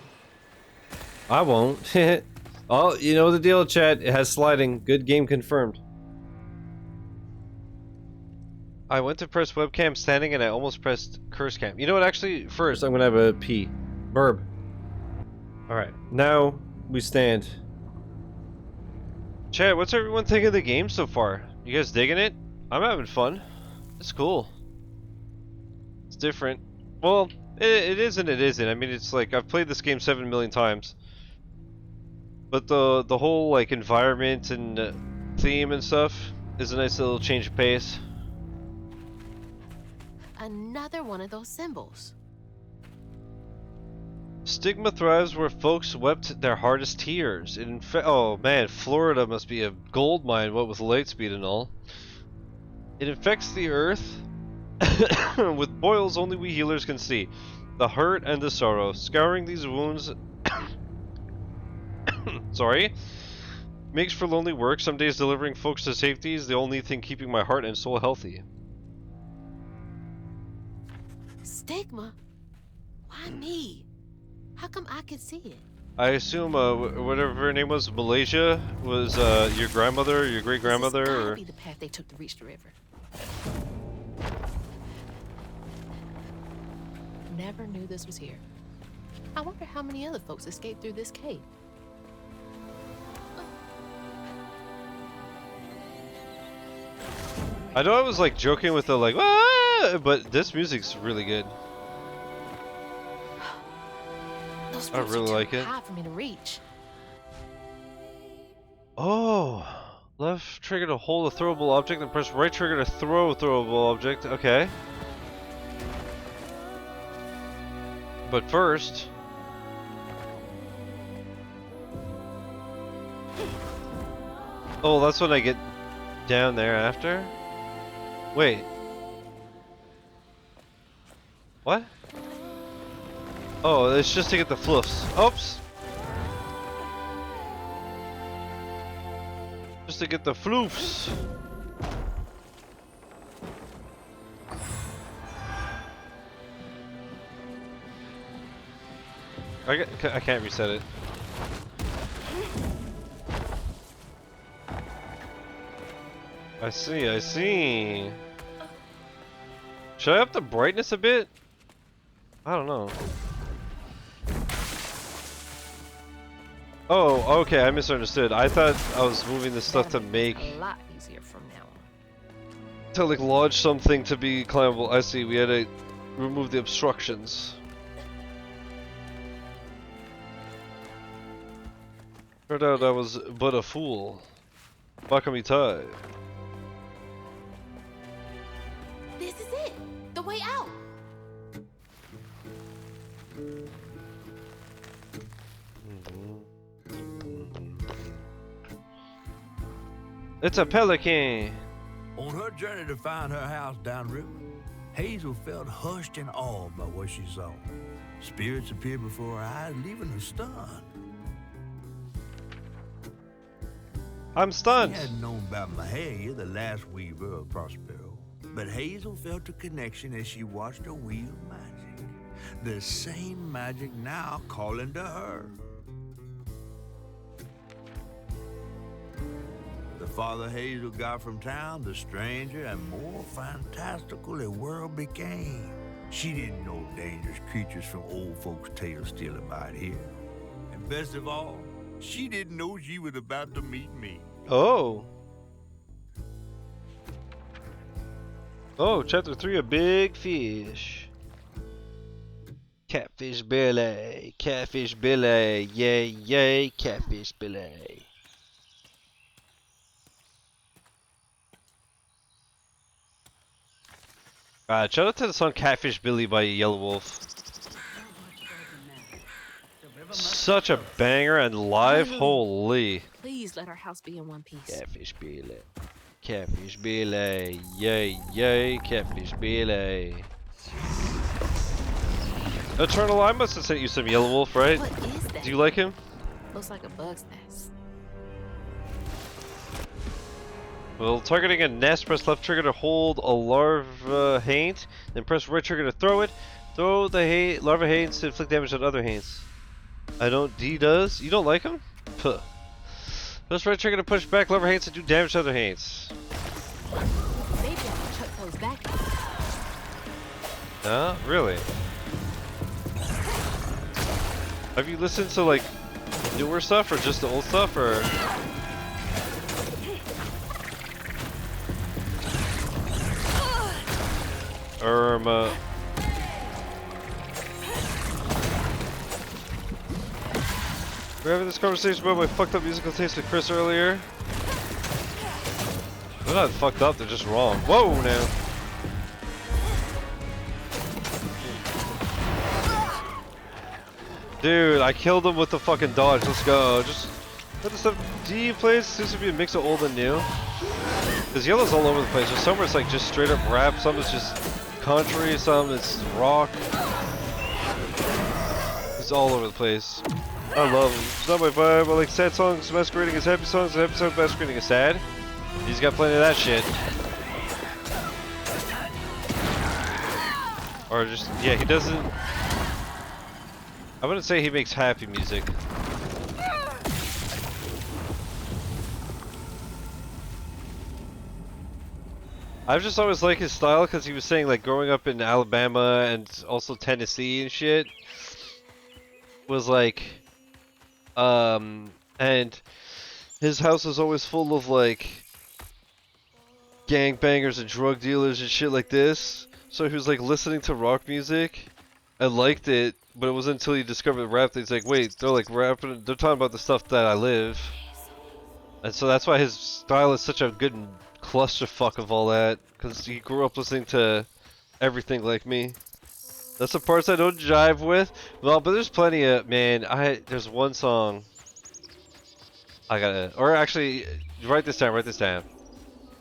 I won't. Oh, you know the deal, chat. It has sliding. Good game confirmed. I went to press webcam standing and I almost pressed curse cam. You know what? Actually, first I'm gonna have a pee. Burb. Alright, now we stand. Chat, what's everyone thinking of the game so far? You guys digging it? I'm having fun. It's cool. It's different. Well, it is and it isn't. I mean, it's like, I've played this game 7 million times. But the whole, like, environment and theme and stuff is a nice little change of pace. Another one of those symbols. Stigma thrives where folks wept their hardest tears. Oh man, Florida must be a gold mine, what with light speed and all. It infects the earth with boils only we healers can see. The hurt and the sorrow. Scouring these wounds sorry. Makes for lonely work. Some days delivering folks to safety is the only thing keeping my heart and soul healthy. Stigma? Why me? How come I could see it? I assume whatever her name was, Malaysia, was your grandmother, your great grandmother, This or gotta be the path they took to reach the river. Never knew this was here. I wonder how many other folks escaped through this cave. I know I was like joking with the like, ah! But this music's really good. Those I roots really are too like it. high for me to reach. Oh, left trigger to hold a throwable object and press right trigger to throw a throwable object. Okay. But first... Oh, that's when I get down there after? Wait. What? Oh, it's just to get the fluffs. Oops! Just to get the floofs. I can't reset it. I see, I see. Should I up the brightness a bit? I don't know. Oh, okay, I misunderstood. I thought I was moving this stuff to make... a lot easier from now on. to like lodge something to be climbable. I see, we had to remove the obstructions. Turned out I was but a fool. Bakamitai. This is it! The way out! It's a pelican! On her journey to find her house downriver, Hazel felt hushed and awed by what she saw. Spirits appeared before her eyes, leaving her stunned. I'm stunned. She hadn't known about Mahalia, the last weaver of Prospero, but Hazel felt a connection as she watched her wheel magic. The same magic now calling to her. The farther Hazel got from town, the stranger and more fantastical the world became. She didn't know dangerous creatures from old folks' tales still abide here. And best of all, she didn't know she was about to meet me. Oh. Oh, chapter 3, a big fish. Catfish Billy, yay, yay, catfish Billy. Shout out to the song Catfish Billy by Yellow Wolf. Such a banger and live, holy. Please let our house be in one piece. Catfish Billy. Catfish Billy. Yay, yay, Catfish Billy. Eternal, I must have sent you some Yellow Wolf, right? What is that? Do you like him? Looks like a bug's nest. Well, targeting a nest, press left trigger to hold a larva haint, then press right trigger to throw it. Throw the larva haints to inflict damage on other haints. I don't. He does? You don't like him? Puh. Press right trigger to push back larva haints and do damage to other haints. Maybe I can chuck those back. No? Really? Have you listened to like newer stuff or just the old stuff or? We're having this conversation about my fucked up musical taste with Chris earlier. They're not fucked up, they're just wrong. Whoa, now. Dude, I killed him with the fucking dodge. Let's go. Just what the stuff D plays seems to be a mix of old and new. Cause Yellow's all over the place. There's some where it's like just straight up rap, some is just country, some it's rock. It's all over the place. I love him. It's not my vibe. I like sad songs masquerading as happy songs and happy songs masquerading as sad. He's got plenty of that shit. Or just, yeah, he doesn't... I wouldn't say he makes happy music. I've just always liked his style because he was saying like growing up in Alabama and also Tennessee and shit was like and his house was always full of like gangbangers and drug dealers and shit like this, so he was like listening to rock music and liked it, but it wasn't until he discovered rap that he's like, wait, they're like rapping, they're talking about the stuff that I live. And so that's why his style is such a good clusterfuck of all that, because he grew up listening to everything like me. That's the parts I don't jive with. Well, but there's plenty of, man, there's one song I gotta, or actually, write this down.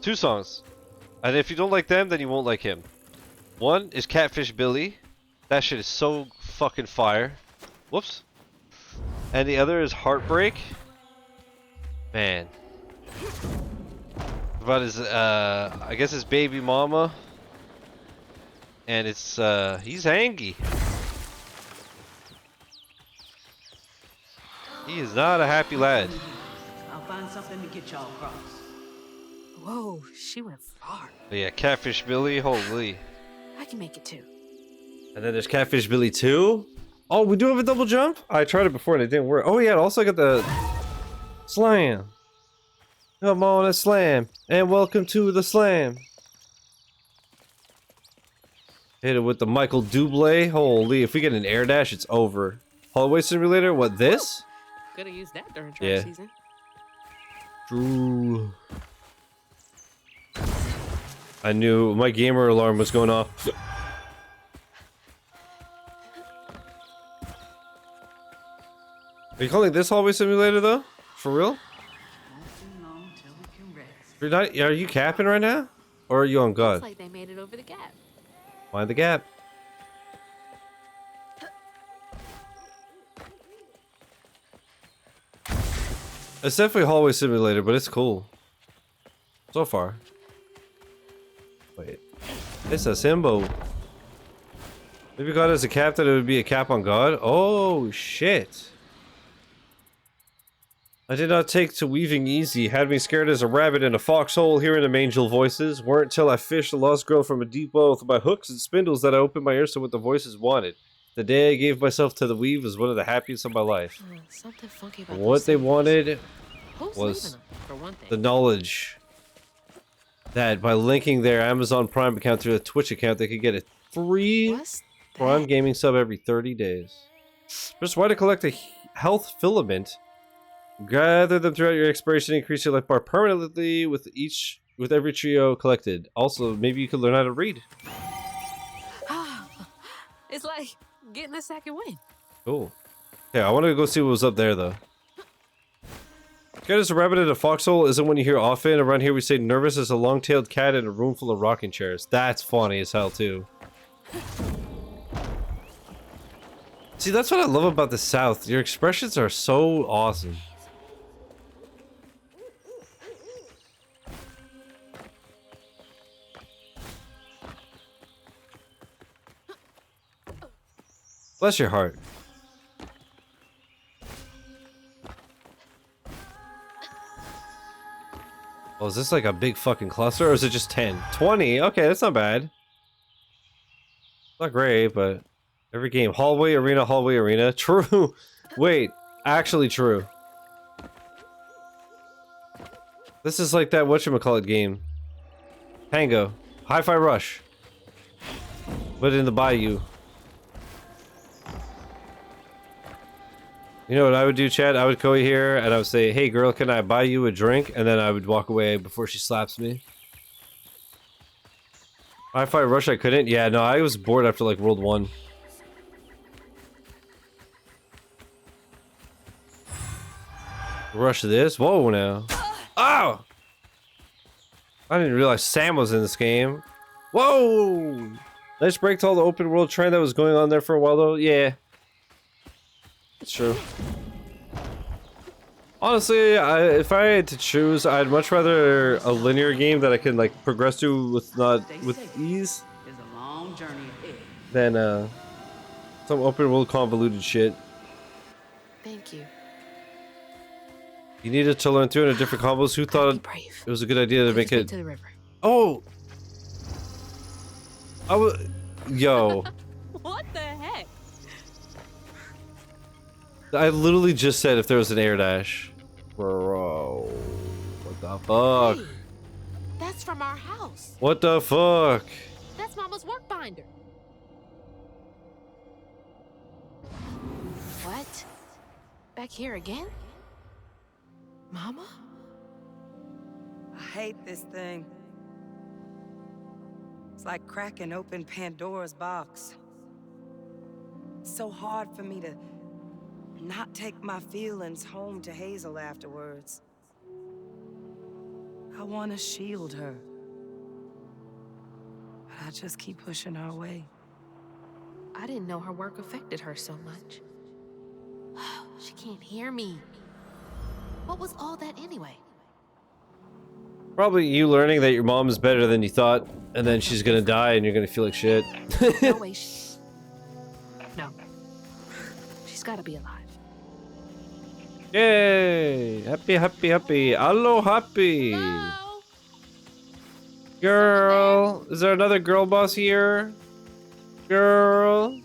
2 songs. And if you don't like them, then you won't like him. One is Catfish Billy. That shit is so fucking fire. Whoops. And the other is Heartbreak. Man. About his, I guess his baby mama. And it's, he's hangy. He is not a happy lad. I'll find something to get y'all across. Whoa, she went far. But yeah, Catfish Billy, holy. I can make it too. And then there's Catfish Billy 2. Oh, we do have a double jump? I tried it before and it didn't work. Oh yeah, also got the slam. Come on, a slam. And welcome to the slam. Hit it with the Michael Bublé. Holy, if we get an air dash, it's over. Hallway Simulator, what, this? Could have used that during track season. True. I knew my gamer alarm was going off. Are you calling this Hallway Simulator though? For real? You're not, are you capping right now? Or are you on Looks God? like they made it over the gap. Find the gap. It's definitely hallway simulator, but it's cool. So far. Wait. It's a symbol. Maybe God is a cap that it would be a cap on God? Oh, shit. I did not take to weaving easy. Had me scared as a rabbit in a foxhole, hearing them angel voices. Weren't till I fished a lost girl from a deep well with my hooks and spindles that I opened my ears to what the voices wanted. The day I gave myself to the weave was one of the happiest of my life. Something funky about What they wanted Who's was leaving them, for one thing? the knowledge that by linking their Amazon Prime account to a Twitch account, they could get a free Prime gaming sub every 30 days. Just why to collect a health filament, gather them throughout your expiration, increase your life bar permanently with every trio collected. Also, maybe you could learn how to read. It's like getting a second win. Cool. Okay, I want to go see what was up there though. Scared as a rabbit in a foxhole isn't one you hear often. Around here we say nervous as a long-tailed cat in a room full of rocking chairs. That's funny as hell too. See, that's what I love about the South. Your expressions are so awesome. Bless your heart. Oh, is this like a big fucking cluster or is it just 10? 20? Okay, that's not bad. Not great, but every game. Hallway, arena. True. Wait, actually true. This is like that whatchamacallit game. Tango. Hi-Fi Rush. But in the bayou. You know what I would do, Chad? I would go here and I would say, hey girl, can I buy you a drink? And then I would walk away before she slaps me. Hi-Fi Rush, I couldn't? Yeah, no, I was bored after like World 1. Rush this? Whoa, now. Oh! I didn't realize Sam was in this game. Whoa! Nice break to all the open world trend that was going on there for a while though. Yeah. It's true. Honestly, if I had to choose, I'd much rather a linear game that I can like progress to with ease There's a long journey ahead. than some open world convoluted shit. Thank you. You needed to learn 300 different combos. Who thought it was a good idea to make it? To the river. Oh, yo. What the heck? I literally just said if there was an air dash. Bro. What the fuck? Hey, that's from our house. What the fuck? That's Mama's work binder. What? Back here again? Mama? I hate this thing. It's like cracking open Pandora's box. It's so hard for me to not take my feelings home to Hazel afterwards. I want to shield her. But I just keep pushing her away. I didn't know her work affected her so much. She can't hear me. What was all that anyway? Probably you learning that your mom is better than you thought, and then she's gonna die and you're gonna feel like shit. No way. No. She's gotta be alive. Yay! Happy, happy, happy. Hello, happy. Hello? Girl. Is there another girl boss here? Girl.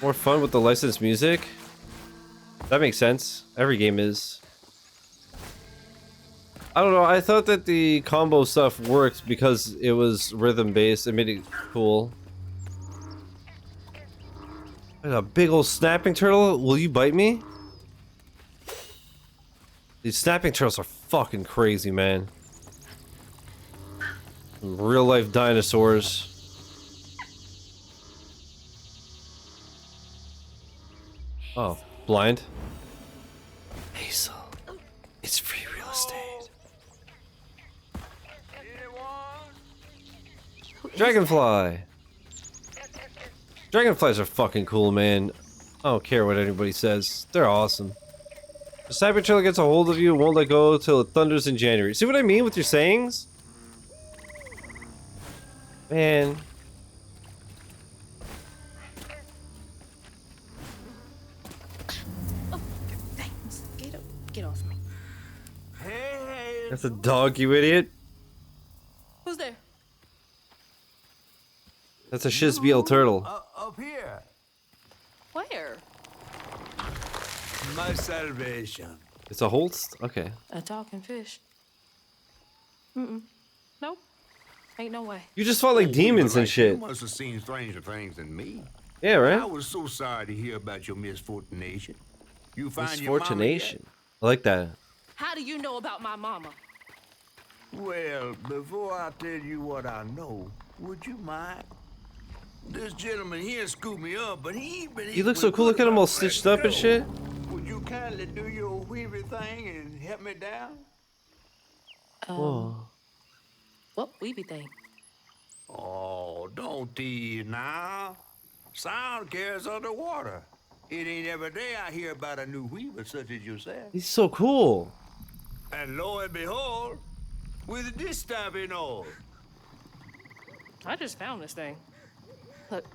More fun with the licensed music? That makes sense. Every game is. I don't know, I thought that the combo stuff worked because it was rhythm based. It made it cool. There's a big old snapping turtle. Will you bite me? These snapping turtles are fucking crazy, man. Real life dinosaurs. Oh, blind. Hazel. It's free real estate. Dragonfly. Dragonflies are fucking cool, man. I don't care what anybody says. They're awesome. The cyber trailer gets a hold of you and won't let go till it thunders in January. See what I mean with your sayings? Man. Oh, thanks. Get off me. Hey, That's a dog, you idiot. Who's there? That's a Shizzy turtle. up here. Where? My salvation. It's a Holst? Okay. A talking fish. Nope. Ain't no way. You just fought like demons and shit. You must have seen stranger things than me. Yeah, right? I was so sorry to hear about your misfortunation. You find your mama Misfortunation. I like that. How do you know about my mama? yet? Well, before I tell you what I know, would you mind? This gentleman here scooped me up, but he ain't been. You look so cool. Look at him all stitched up and shit. Would you kindly do your weavy thing and help me down? Whoa. What weeby thing? Oh, don't tease now. Sound carries underwater. It ain't every day I hear about a new weaver such as yourself. He's so cool. And lo and behold, with this stuff and all. I just found this thing. Look,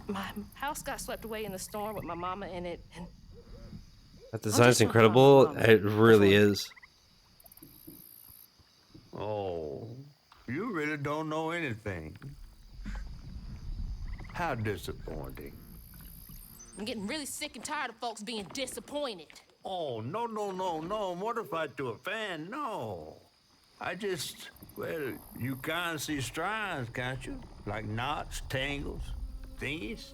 my house got swept away in the storm with my mama in it, and That design's incredible. It really is. Oh, you really don't know anything. How disappointing. I'm getting really sick and tired of folks being disappointed. Oh, no, no, no, no. Mortified to a fan, no. I just, well, you can't see strands, can't you? Like knots, tangles, thingies.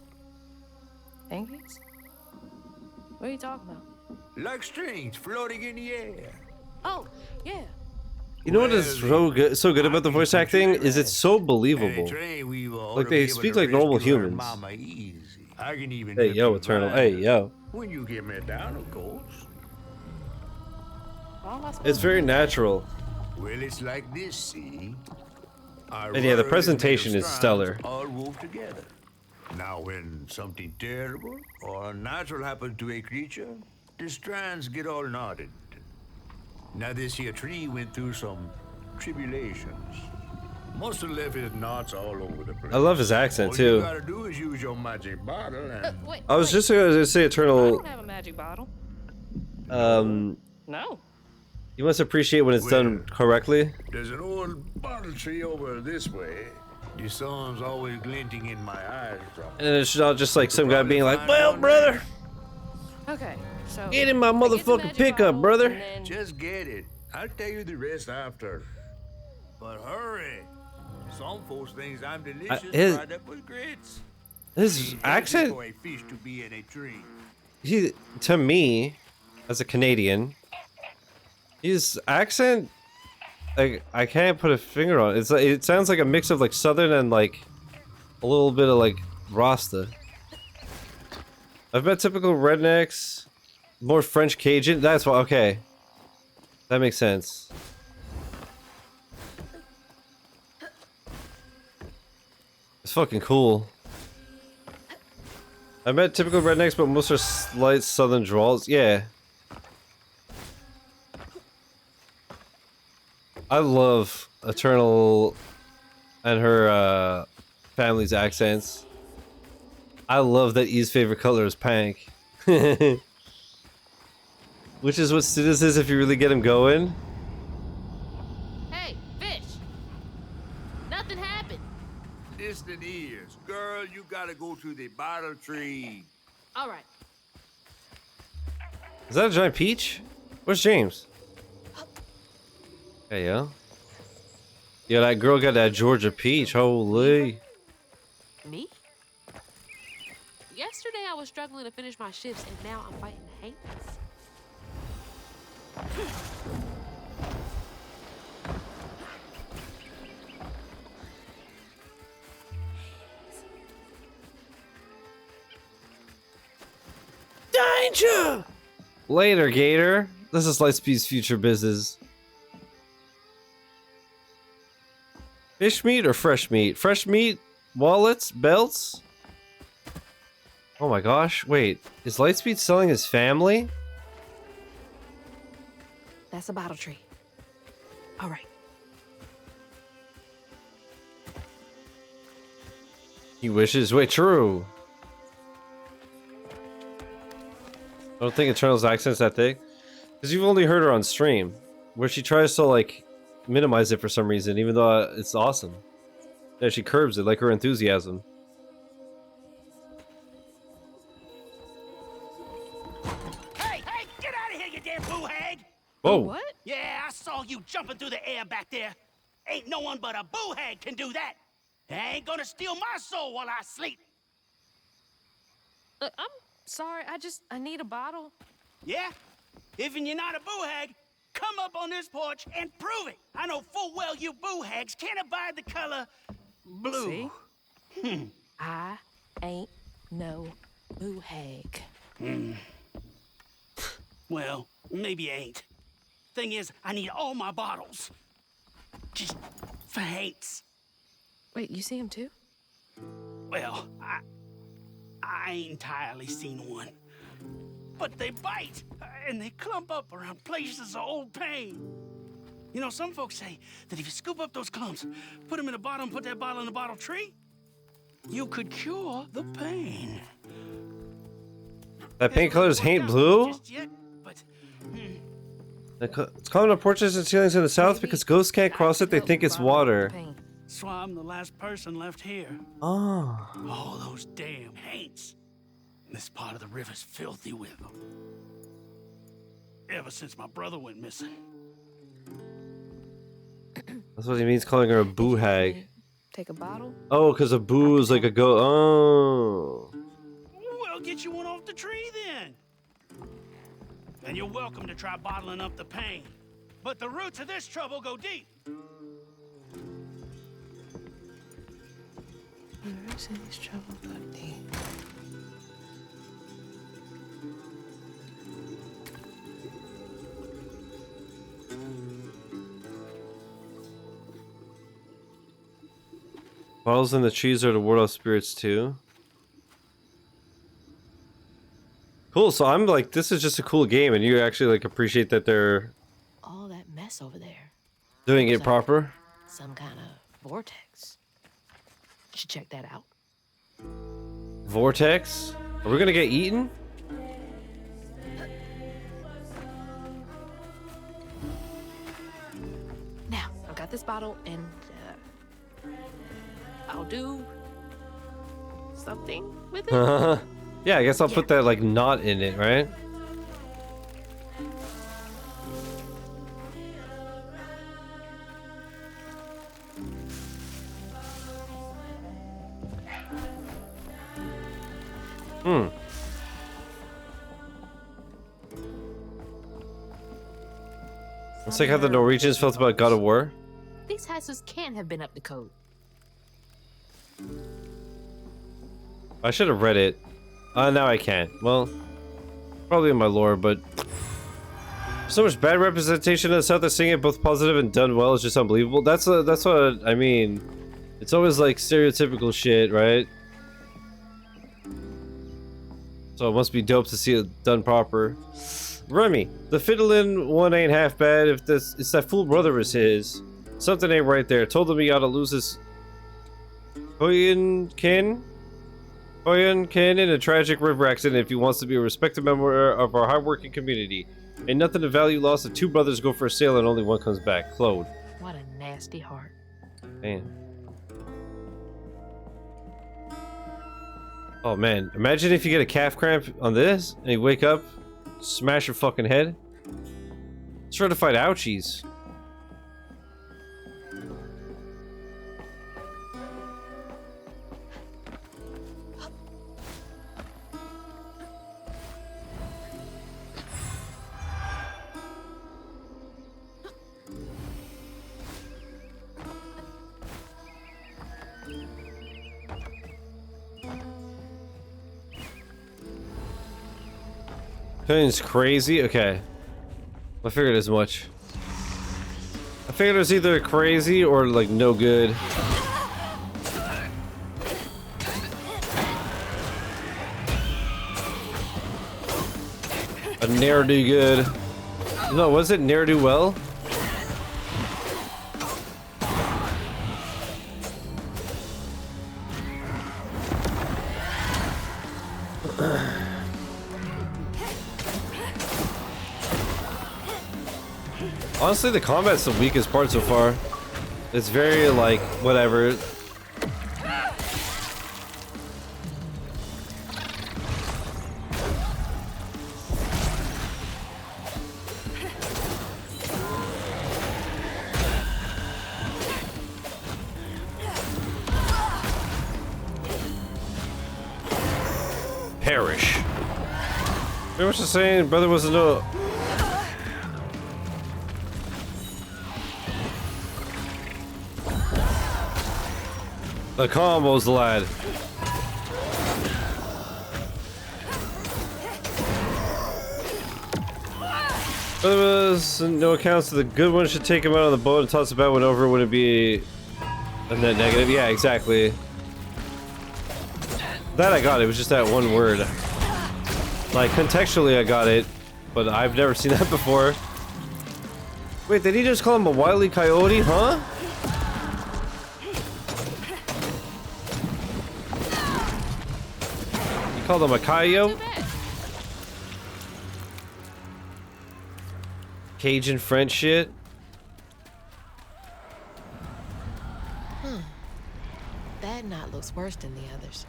Thingies? What are you talking about? Like strings floating in the air. Oh, yeah. You know what is so good about the voice acting is it's so believable. Like they speak like normal humans. I can even Hey yo, Eternal. Hey yo. When you get me down, of course. It's very natural. Well, it's like this, see? And yeah, the presentation is stellar. All wove together. Now, when something terrible or unnatural happens to a creature, the strands get all knotted. Now, this here tree went through some tribulations. Must have left his knots all over the place. I love his accent All too. you gotta do is use your magic bottle and... I was just gonna say I Eternal. don't have a magic bottle. No. You must appreciate when it's done correctly. There's an old bottle tree over this way. The sun's always glinting in my eyes. And it's not just like some guy being like, well, brother, Okay, so get in my I get the motherfucking magic pickup, bottle, brother. and then- Just get it. I'll tell you the rest after. But hurry. Some folks think I'm delicious fried up with grits. His accent, For a fish to be in a tree. to me, as a Canadian, his accent, like, I can't put a finger on it. It's like, it sounds like a mix of like Southern and like a little bit of like Rasta. I've met typical rednecks, more French Cajun. That's why. Okay, that makes sense. It's fucking cool. I met typical rednecks, but most are slight Southern drawls. Yeah. I love Eternal and her family's accents. I love that E's favorite color is pink. Which is what Studis is if you really get him going. Hey, fish! Nothing happened. Distant ears. Girl, you gotta go to the bottle tree. All right. Is that a giant peach? Where's James? Hey, yo. Yeah, that girl got that Georgia peach. Holy. Me? Yesterday I was struggling to finish my shifts, and now I'm fighting Hades. Danger! Later, Gator. This is Lightspeed's future business. Fish meat or fresh meat? Fresh meat, wallets, belts? Oh my gosh, wait. Is Lightspeed selling his family? That's a bottle tree. All right. He wishes. Wait, true. I don't think Eternal's accent's that thick. Because you've only heard her on stream, where she tries to, like, minimize it for some reason, even though it's awesome. Yeah, she curbs it, like her enthusiasm. Hey, get out of here, you damn boo hag! Whoa. What? Yeah, I saw you jumping through the air back there. Ain't no one but a boo hag can do that. They ain't gonna steal my soul while I sleep. I'm sorry. I need a bottle. Yeah? Even you're not a boo hag, come up on this porch and prove it. I know full well you boo hags can't abide the color blue. See? I ain't no boo hag. Well, maybe you ain't. Thing is, I need all my bottles. Just for hates. Wait, you see him too? Well, I ain't entirely seen one. But they bite, and they clump up around places of old pain. You know, some folks say that if you scoop up those clumps, put them in a bottle and put that bottle in a bottle tree, you could cure the pain. That paint color's paint blue? Just yet, but, It's common on porches and ceilings in the south because ghosts can't cross it, they think it's water. that's why I'm the last person left here. Oh. All those damn haints. This part of the river's filthy with them. Ever since my brother went missing. That's what he means calling her a boo hag. Take a bottle? Oh, because a boo is like a go. Oh. Well, get you one off the tree then. And you're welcome to try bottling up the pain. But the roots of this trouble go deep. Bottles in the trees are to ward off spirits too. Cool, so I'm like, this is just a cool game, and you actually like appreciate that they're All that mess over there. doing it Looks like proper. Some kind of vortex. Should check that out. Vortex? Are we gonna get eaten? Now, I've got this bottle, and I'll do something with it. Yeah, I guess I'll put that like knot in it, right? It's like how the Norwegians felt about God of War. These houses can't have been up to code. I should have read it. Now I can't. Well, probably in my lore, but so much bad representation of the South. They're seeing it both positive and done well. It's just unbelievable. That's what I mean. It's always like stereotypical shit, right? So it must be dope to see it done proper. Remy, the fiddling one ain't half bad. If this, it's that fool brother is his. Something ain't right there. Told him he ought to lose his Hoyen kin in a tragic river accident if he wants to be a respected member of our hardworking community. Ain't nothing to value loss if two brothers go for a sail and only one comes back. Claude. What a nasty heart. Man. Oh man, imagine if you get a calf cramp on this and you wake up, smash your fucking head. Certified ouchies. It's crazy. Okay, I figured as much. I figured it was either crazy or like no good. A ne'er-do-good. No, was it ne'er-do-well? Honestly, the combat's the weakest part so far. It's very, like, whatever. Perish. Pretty much the same. Brother wasn't no. The combos, lad. There was no accounts of the good one should take him out on the boat and toss the bad one over. Would it be a net negative? Yeah, exactly. That I got. It was just that one word. Like, contextually I got it, but I've never seen that before. Wait, did he just call him a wily coyote, huh? He called him a coyote? Cajun French shit? That knot looks worse than the others.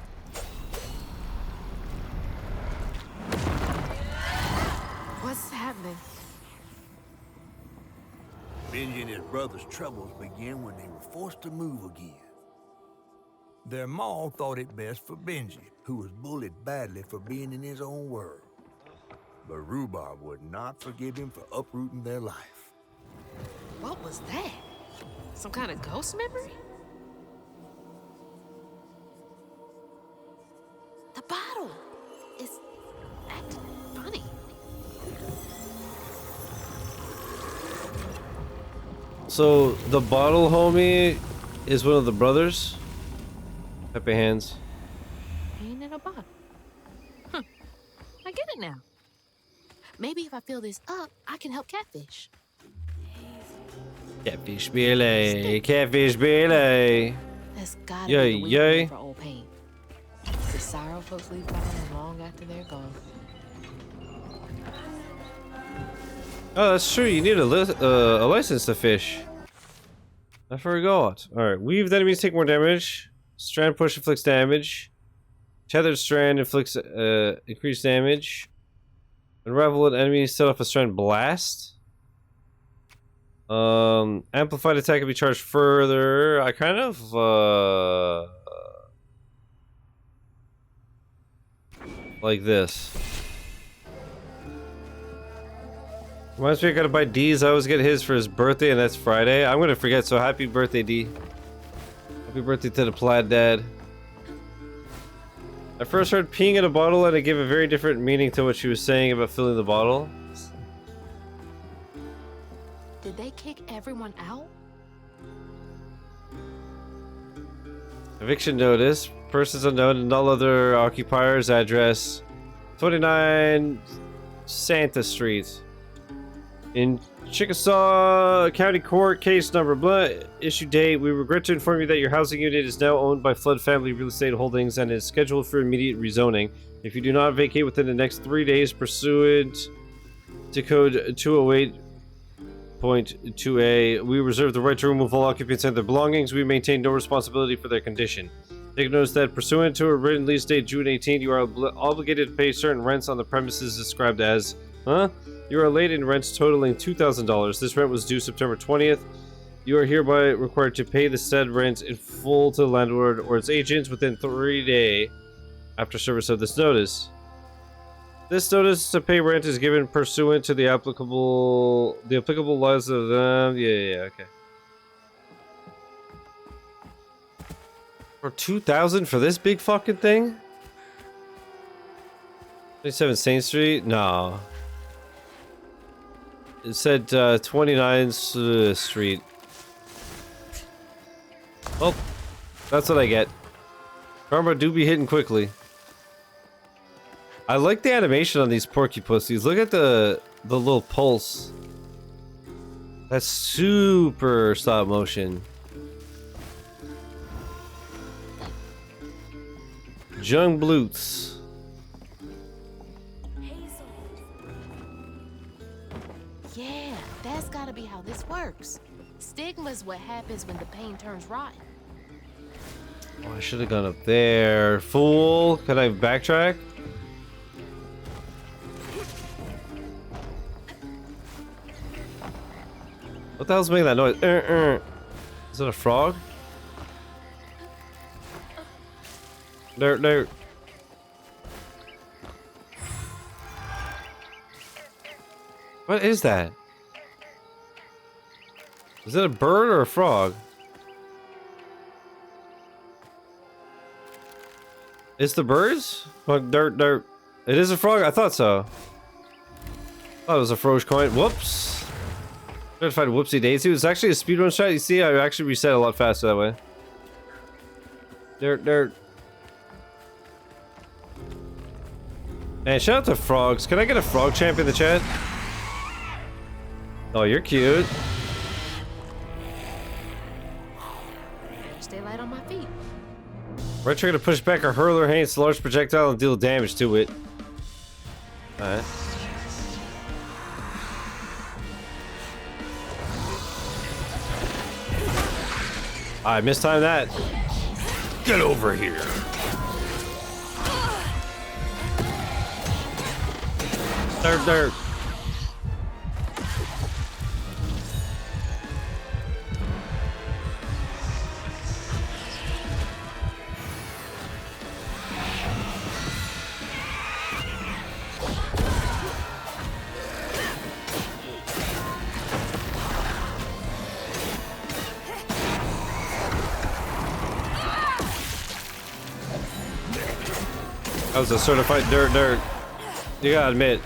What's happening? Benji and his brother's troubles began when they were forced to move again. Their maw thought it best for Benji, who was bullied badly for being in his own world. But Rhubarb would not forgive him for uprooting their life. What was that? Some kind of ghost memory? The bottle is acting funny. So the bottle homie is one of the brothers? Happy hands. Ain't in a bottle. Huh. I get it now. Maybe if I fill this up, I can help Catfish. Catfish Billy. Catfish Billy. That's gotta Yay, be the yay. weekend for old pain. The sorrow folks leave behind long after they're gone. Oh, that's true. You need a license to fish. I forgot. Alright. Weave the enemies take more damage. Strand push inflicts damage. Tethered strand inflicts increased damage. Unravel an enemy, set off a strand blast. Amplified attack can be charged further. I kind of like this. Reminds me I gotta buy D's. I always get his for his birthday, and that's Friday. I'm gonna forget, so happy birthday, D. Happy birthday to the plaid dad. I first heard peeing in a bottle, and it gave a very different meaning to what she was saying about filling the bottle. Did they kick everyone out? Eviction notice. Persons unknown and all other occupiers. Address 29 Santa Street. In Chickasaw County Court, case number blah, issue date. We regret to inform you that your housing unit is now owned by Flood Family Real Estate Holdings and is scheduled for immediate rezoning. If you do not vacate within the next 3 days pursuant to code 208.2a, we reserve the right to remove all occupants and their belongings. We maintain no responsibility for their condition. Take notice that pursuant to a written lease date June 18, you are obligated to pay certain rents on the premises described as, You are late in rents totaling $2,000. This rent was due September 20th. You are hereby required to pay the said rent in full to the landlord or its agents within 3 days after service of this notice. This notice to pay rent is given pursuant to the applicable laws of them. Yeah, okay. For $2,000 for this big fucking thing? 27 Saint Street? No. It said 29th Street. Oh, that's what I get. Karma do be hitting quickly. I like the animation on these porky pussies. Look at the little pulse. That's super stop motion. Jung Blutes. Hazel. Yeah, that's gotta be how this works. Stigma's what happens when the pain turns rotten. Oh, I should have gone up there. Fool. Can I backtrack? What the hell's making that noise? Is it a frog? Dirt. What is that? Is it a bird or a frog? It's the birds? Oh, dirt. It is a frog? I thought so. Thought it was a froge coin. Whoops. Tried to find whoopsie daisy. It was actually a speedrun shot. You see, I actually reset a lot faster that way. Dirt. Man, shout out to frogs. Can I get a frog champ in the chat? Oh, you're cute. Stay light on my feet. Right trigger to push back a hurler hands a large projectile and deal damage to it. Alright. I mistimed that. Get over here. Dirt. That was a certified dirt. You gotta admit.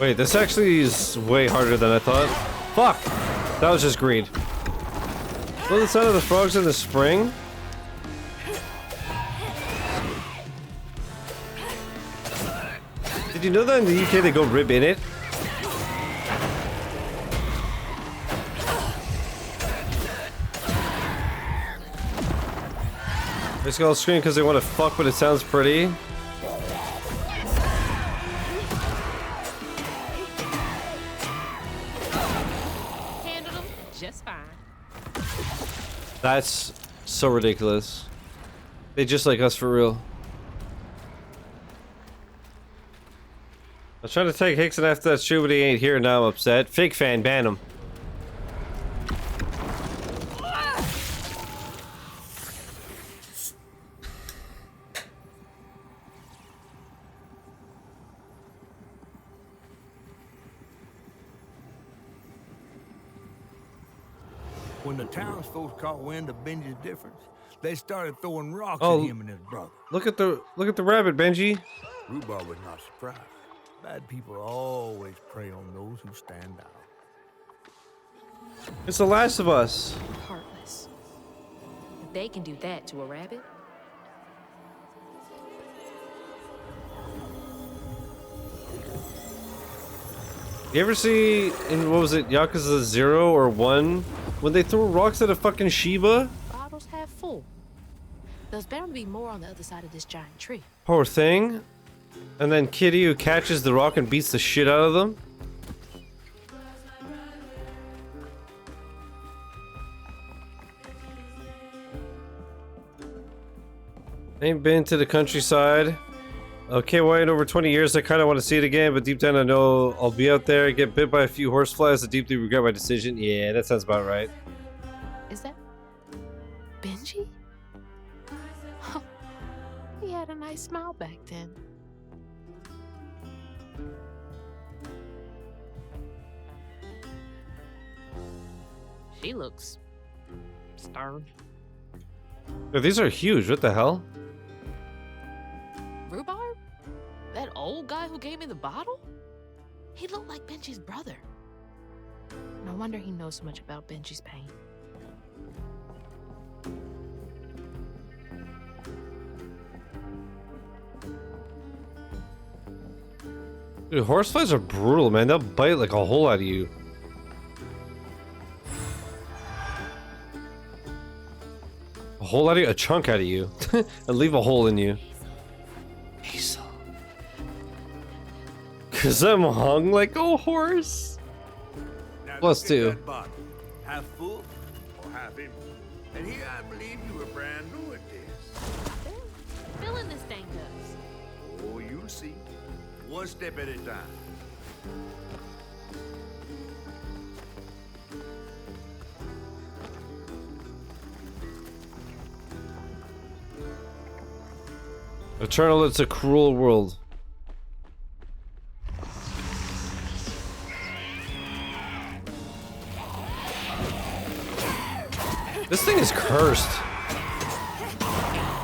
Wait, this actually is way harder than I thought. Fuck! That was just greed. Well, the sound of the frogs in the spring? Did you know that in the UK they go rib in it? They just go scream because they want to fuck, but it sounds pretty. Handled them just fine. That's so ridiculous. They just like us for real. I was trying to take Hickson after that shoe, but he ain't here. Now I'm upset. Fake fan, ban him. When the townsfolk caught wind of Benji's difference, they started throwing rocks Oh, at him and his brother. Look at the rabbit, Benji. Rhubarb was not surprised. Bad people always prey on those who stand out. It's The Last of Us. Heartless. If they can do that to a rabbit. You ever see in, what was it, Yakuza 0 or 1? When they throw rocks at a fucking Shiba? Bottles half full. There's bound to be more on the other side of this giant tree. Poor thing. And then Kitty who catches the rock and beats the shit out of them. Ain't been to the countryside. Okay, well, in over 20 years, I kind of want to see it again, but deep down I know I'll be out there, get bit by a few horseflies, and deeply regret my decision. Yeah, that sounds about right. Is that Benji? He had a nice smile back then. She looks stern. Yo, these are huge. What the hell? Rhubarb? That old guy who gave me the bottle? He looked like Benji's brother. No wonder he knows so much about Benji's pain. Dude, horseflies are brutal, man. They'll bite like a hole out of you. A hole out of you? A chunk out of you. And leave a hole in you. Hazel. Cause I'm hung like a horse. Now Plus look at 2. that bottle. Half full or half empty. And here I believe you were brand new at this. Filling this dang dust. Oh, you'll see. One step at a time. Eternal, it's a cruel world. This thing is cursed.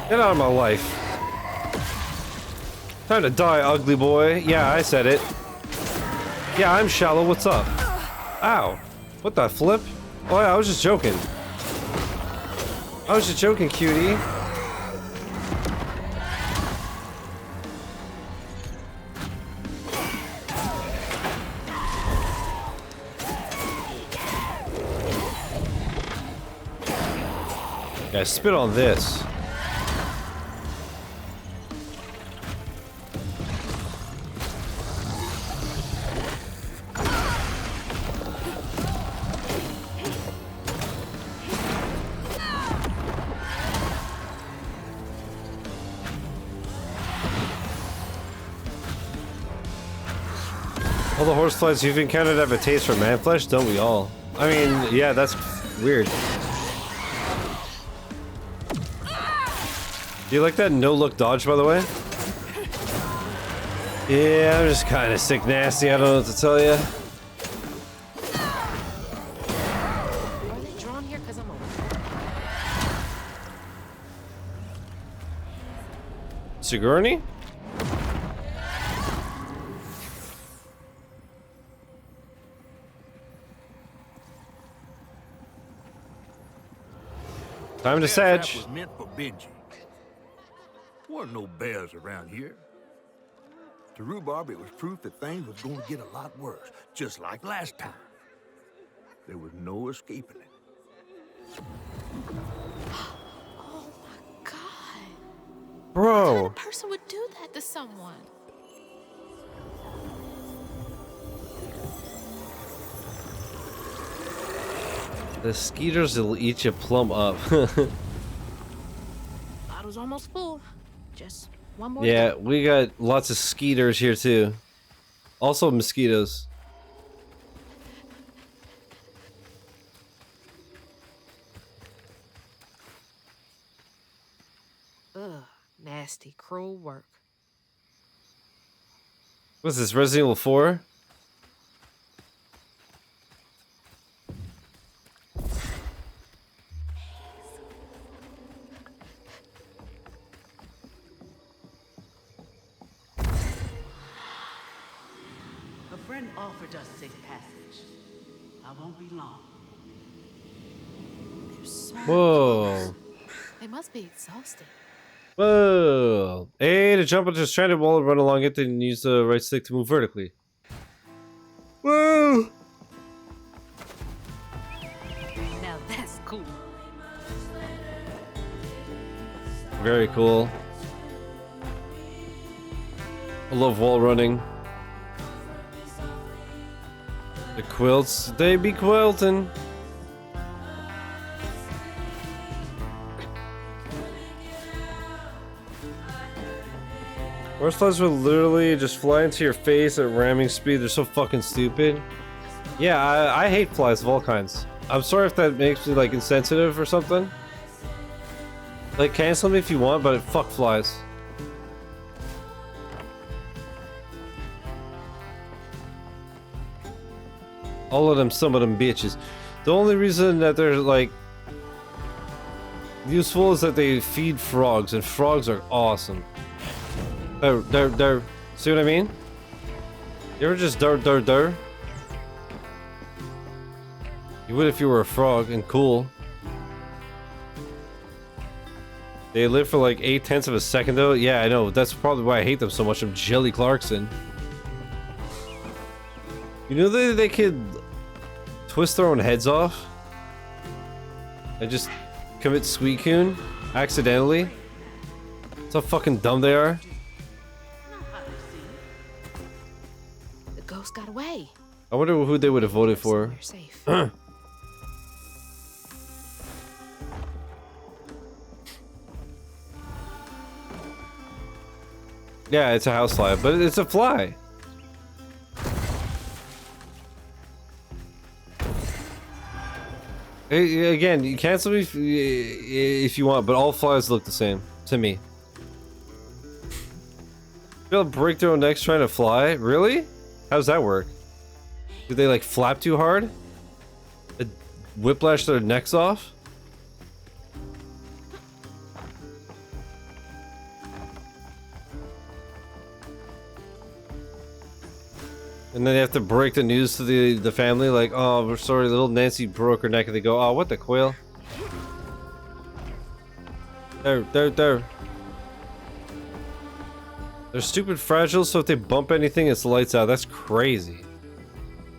Get out of my life. Time to die, ugly boy. Yeah, I said it. Yeah, I'm shallow. What's up? Ow. What the flip? Oh, yeah, I was just joking. I was just joking, cutie. Yeah, spit on this. All the horseflies you've encountered have a taste for man flesh, don't we all? I mean, yeah, that's weird. Do you like that no-look dodge, by the way? Yeah, I'm just kind of sick nasty, I don't know what to tell you. Are they drawn here because I'm a... Sigourney? Time to That trap sedge. was meant for Benji. Weren't no bears around here. To Rhubarb, it was proof that things was going to get a lot worse, just like last time. There was no escaping it. Oh my god. What Bro. kind of person would do that to someone? The skeeters will eat you plumb up. Bottle's almost full. Just one more. Yeah, down. we got lots of skeeters here too. Also mosquitoes. Ugh, nasty, cruel work. What's this, Resident Evil 4? A friend offered us safe passage. I won't be long. They're so Whoa. They must be exhausted. Whoa. A, to jump onto a stranded wall and run along it, then use the right stick to move vertically. Whoa. Now that's cool. Very cool. I love wall running. The quilts, they be quilting. Horseflies will literally just fly into your face at ramming speed. They're so fucking stupid. Yeah, I hate flies of all kinds. I'm sorry if that makes me like insensitive or something. Like, cancel me if you want, but fuck flies. All of them, some of them bitches. The only reason that they're like... useful is that they feed frogs, and frogs are awesome. They're. See what I mean? You ever just dar? You would if you were a frog and cool. They live for like 0.8 of a second though. Yeah, I know. That's probably why I hate them so much. I'm Jelly Clarkson. You know that they could twist their own heads off and just commit sweet coon accidentally. That's how fucking dumb they are. The ghost got away. I wonder who they would have voted for. You're safe. Yeah, it's a housefly, but it's a fly. Again, you cancel me if you want, but all flies look the same to me. They'll break their own necks trying to fly? Really? How does that work? Do they like flap too hard? They whiplash their necks off? And then they have to break the news to the family, like, oh, we're sorry, little Nancy broke her neck, and they go, oh, what the quail? There. They're stupid fragile, so if they bump anything, it's lights out. That's crazy.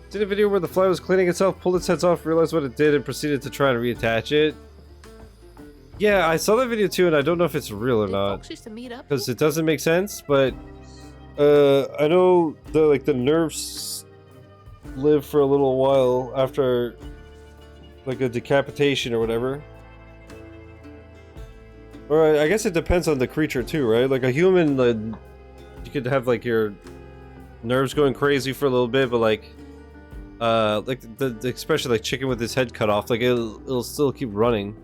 Seen a video where the fly was cleaning itself, pulled its heads off, realized what it did, and proceeded to try and reattach it. Yeah, I saw that video too, and I don't know if it's real or not. Folks used to meet up. Because it doesn't make sense, but I know the nerves live for a little while after like a decapitation or whatever. Or I guess it depends on the creature too, right? Like a human, you could have like your nerves going crazy for a little bit, but like especially like chicken with his head cut off, like it'll still keep running.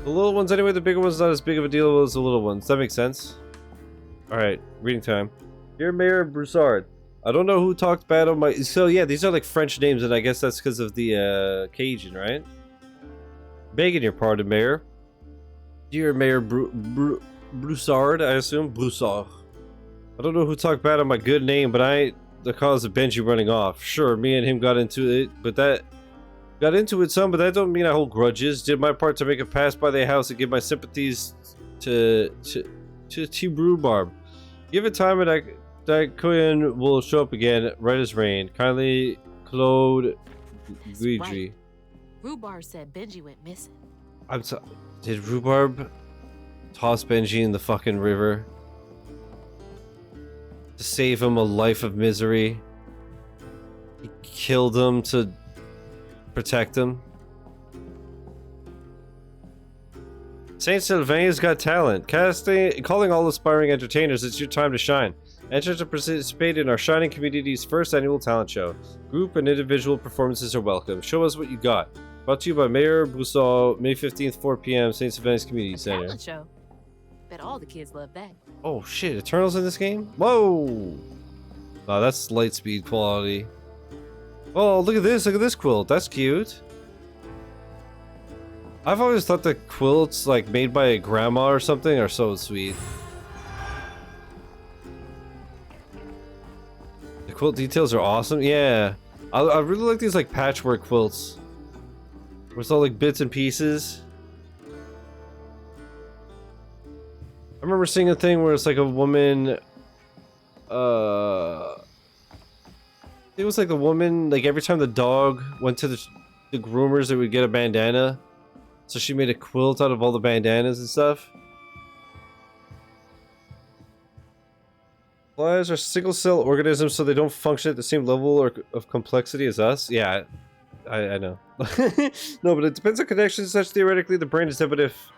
The little ones anyway, the bigger ones not as big of a deal as the little ones. That makes sense. Alright, reading time. Dear Mayor Broussard, I don't know who talked bad on my... So yeah, these are like French names, and I guess that's because of the Cajun, right? Begging your pardon, Mayor. Dear Mayor Broussard, I assume? Broussard. I don't know who talked bad on my good name, but I ain't the cause of Benji running off. Sure, me and him got into it, but that... Got into it some, but that don't mean I hold grudges. Did my part to make it pass by their house and give my sympathies to Rhubarb. Give it time and that Koyan will show up again, right as rain. Kindly, Claude Guidry. Right. Rhubarb said Benji went missing. Did Rhubarb toss Benji in the fucking river to save him a life of misery? He killed him to protect him. Saint Sylvain's got talent. Calling all aspiring entertainers, it's your time to shine. Enter to participate in our Shining Community's first annual talent show. Group and individual performances are welcome. Show us what you got. Brought to you by Mayor Boussard, May 15th, 4 p.m., St. Sylvain's Community Center. Talent show. Bet all the kids love that. Oh shit, Eternal's in this game? Whoa! Oh, that's light speed quality. Oh, look at this quilt. That's cute. I've always thought the quilts, like, made by a grandma or something are so sweet. The quilt details are awesome. Yeah. I really like these, like, patchwork quilts. Where it's all, like, bits and pieces. I remember seeing a thing where it's, like, a woman... It was, like, the woman, like, every time the dog went to the groomers, they would get a bandana. So she made a quilt out of all the bandanas and stuff. Flies are single-cell organisms, so they don't function at the same level of complexity as us. Yeah, I know. No, but it depends on connections. Such theoretically, the brain is dead, but if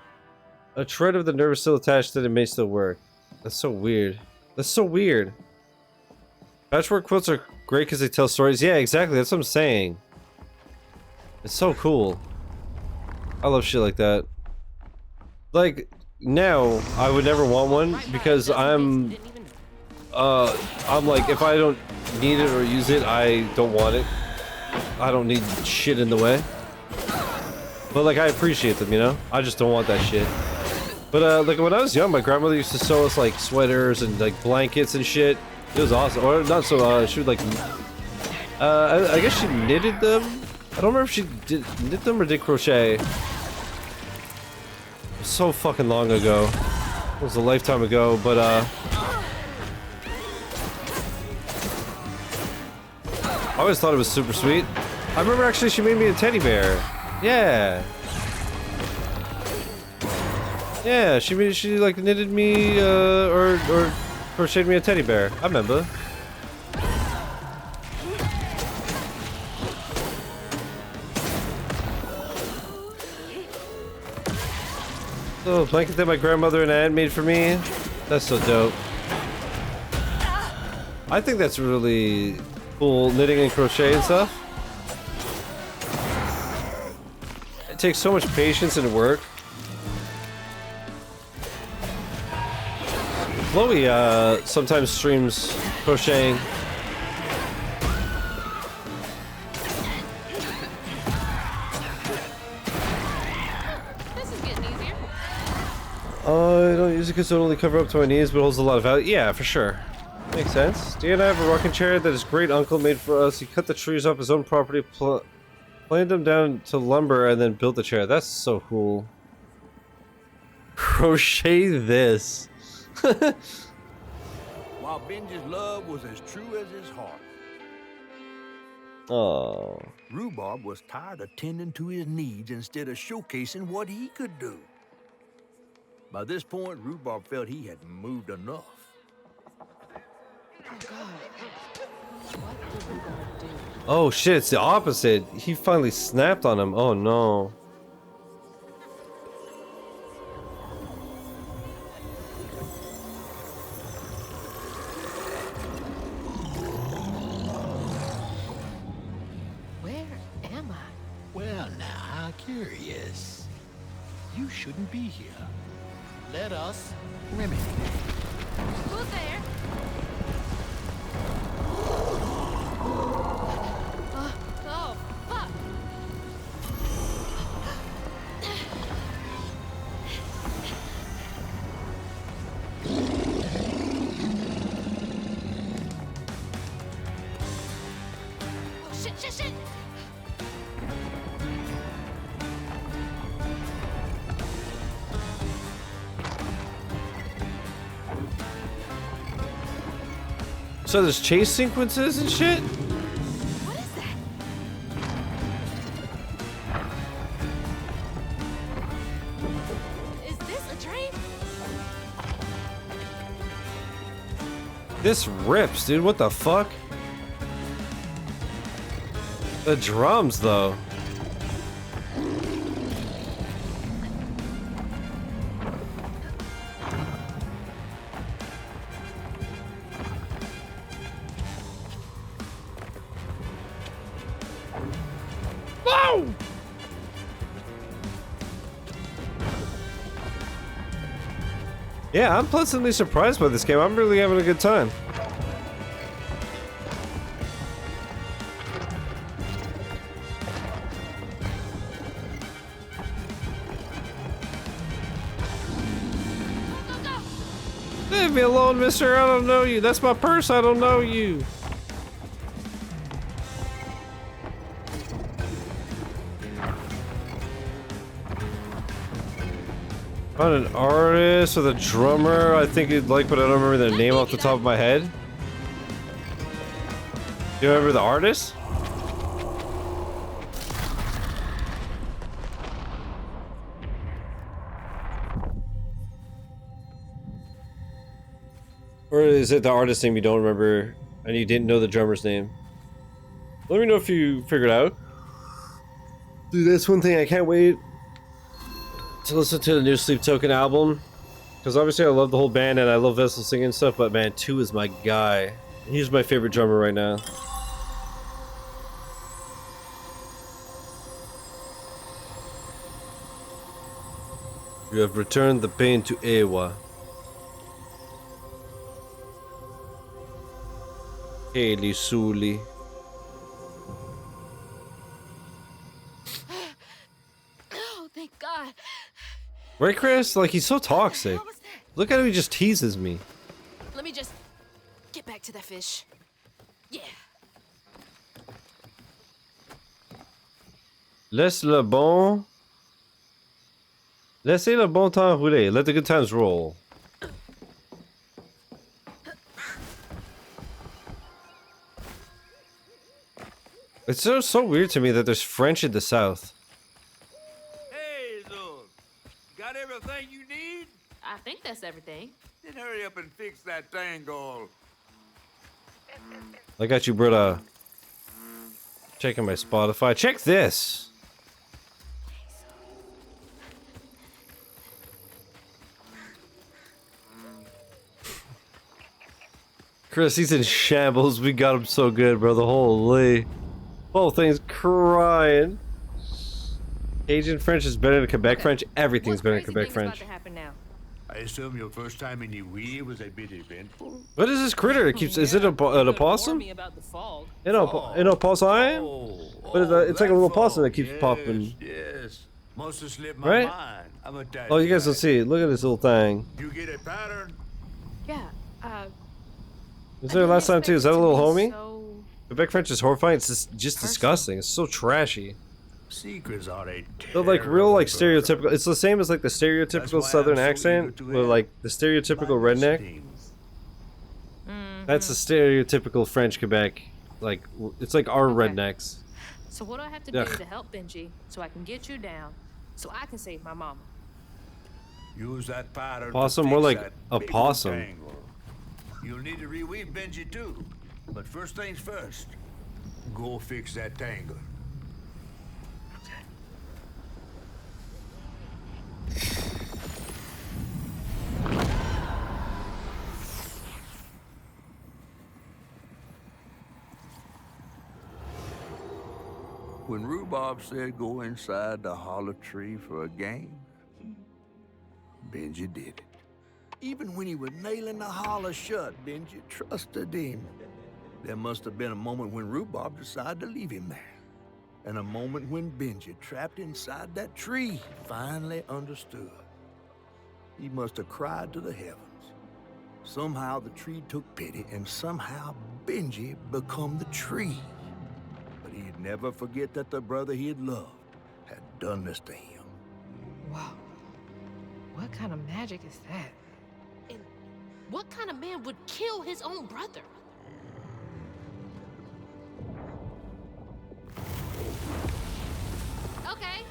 a shred of the nerve is still attached, then it may still work. That's so weird. That's so weird. Patchwork quilts are great because they tell stories. Yeah, exactly. That's what I'm saying. It's so cool. I love shit like that. Like, now, I would never want one because I'm like, if I don't need it or use it, I don't want it. I don't need shit in the way. But like I appreciate them, you know? I just don't want that shit. But like when I was young, my grandmother used to sew us like sweaters and like blankets and shit. It was awesome. Or not so she would like I guess she knitted them. I don't remember if she did knit them or did crochet. So fucking long ago. It was a lifetime ago, but I always thought it was super sweet. I remember actually she made me a teddy bear. Yeah. Yeah, she like knitted me or crocheted me a teddy bear. I remember. Oh, blanket that my grandmother and aunt made for me. That's so dope. I think that's really cool, knitting and crochet and stuff. It takes so much patience and work. Chloe sometimes streams crocheting. I don't use it because it only cover up to my knees, but holds a lot of value. Yeah, for sure. Makes sense. Dan and I have a rocking chair that his great uncle made for us. He cut the trees off his own property, planted them down to lumber, and then built the chair. That's so cool. Crochet this. While Benji's love was as true as his heart. Oh. Rhubarb was tired of tending to his needs instead of showcasing what he could do. By this point, Rhubarb felt he had moved enough. Oh shit, it's the opposite. He finally snapped on him. Oh no. Where am I? Well, now, how curious. You shouldn't be here. Let us remedy. Who's there? Oh, fuck! Oh, shit! So there's chase sequences and shit? What is that? Is this a train? This rips, dude. What the fuck? The drums, though. Whoa! Yeah, I'm pleasantly surprised by this game. I'm really having a good time. Leave me alone, mister. I don't know you. That's my purse. I don't know you. Found an artist with a drummer. I think you'd like, but I don't remember their name off the top of my head. Do you remember the artist? Or is it the artist name you don't remember and you didn't know the drummer's name? Let me know if you figured out. Dude, that's one thing I can't wait to listen to the new Sleep Token album. Because obviously I love the whole band and I love Vessel singing and stuff, but man, 2 is my guy. He's my favorite drummer right now. You have returned the pain to Ewa. Haley Suli. Right, Chris? Like, he's so toxic. Look at how he just teases me. Let me just get back to that fish. Yeah. Laissez le bon temps rouler. Let the good times roll. It's so weird to me that there's French in the South. Hazel, got everything you need? I think that's everything. Then hurry up and fix that tangle. I got you, brother. Checking my Spotify. Check this. Chris, he's in shambles. We got him so good, brother. Holy. Whole thing's crying. Asian French is better than Quebec French. Everything's better than Quebec French. I assume your first time in the Wii was a bit eventful? What is this critter? It keeps. Is it an opossum? An opossum? But it's like a little possum that keeps popping. Yes. Must have slipped my Right? mind. I'm a Oh, you guys don't see it. Look at this little thing. You get a pattern? Yeah. Was there last time too? Is that a little homie? So Quebec French is horrifying. It's just disgusting. It's so trashy. Secrets are a They're like real like stereotypical. It's the same as like the stereotypical Southern accent with like the stereotypical redneck. That's the stereotypical French Quebec. Like it's like our rednecks. So what do I have to do to help Benji so I can get you down, so I can save my mama? Use that pattern. Possum, more like a possum. You'll need to reweave Benji too. But first things first, go fix that tangle. When Rhubarb said go inside the hollow tree for a game, Benji did it. Even when he was nailing the hollow shut, Benji trusted him. There must have been a moment when Rhubarb decided to leave him there. And a moment when Benji, trapped inside that tree, finally understood. He must have cried to the heavens. Somehow the tree took pity, and somehow Benji become the tree. But he'd never forget that the brother he had loved had done this to him. Wow. What kind of magic is that? And what kind of man would kill his own brother? Okay.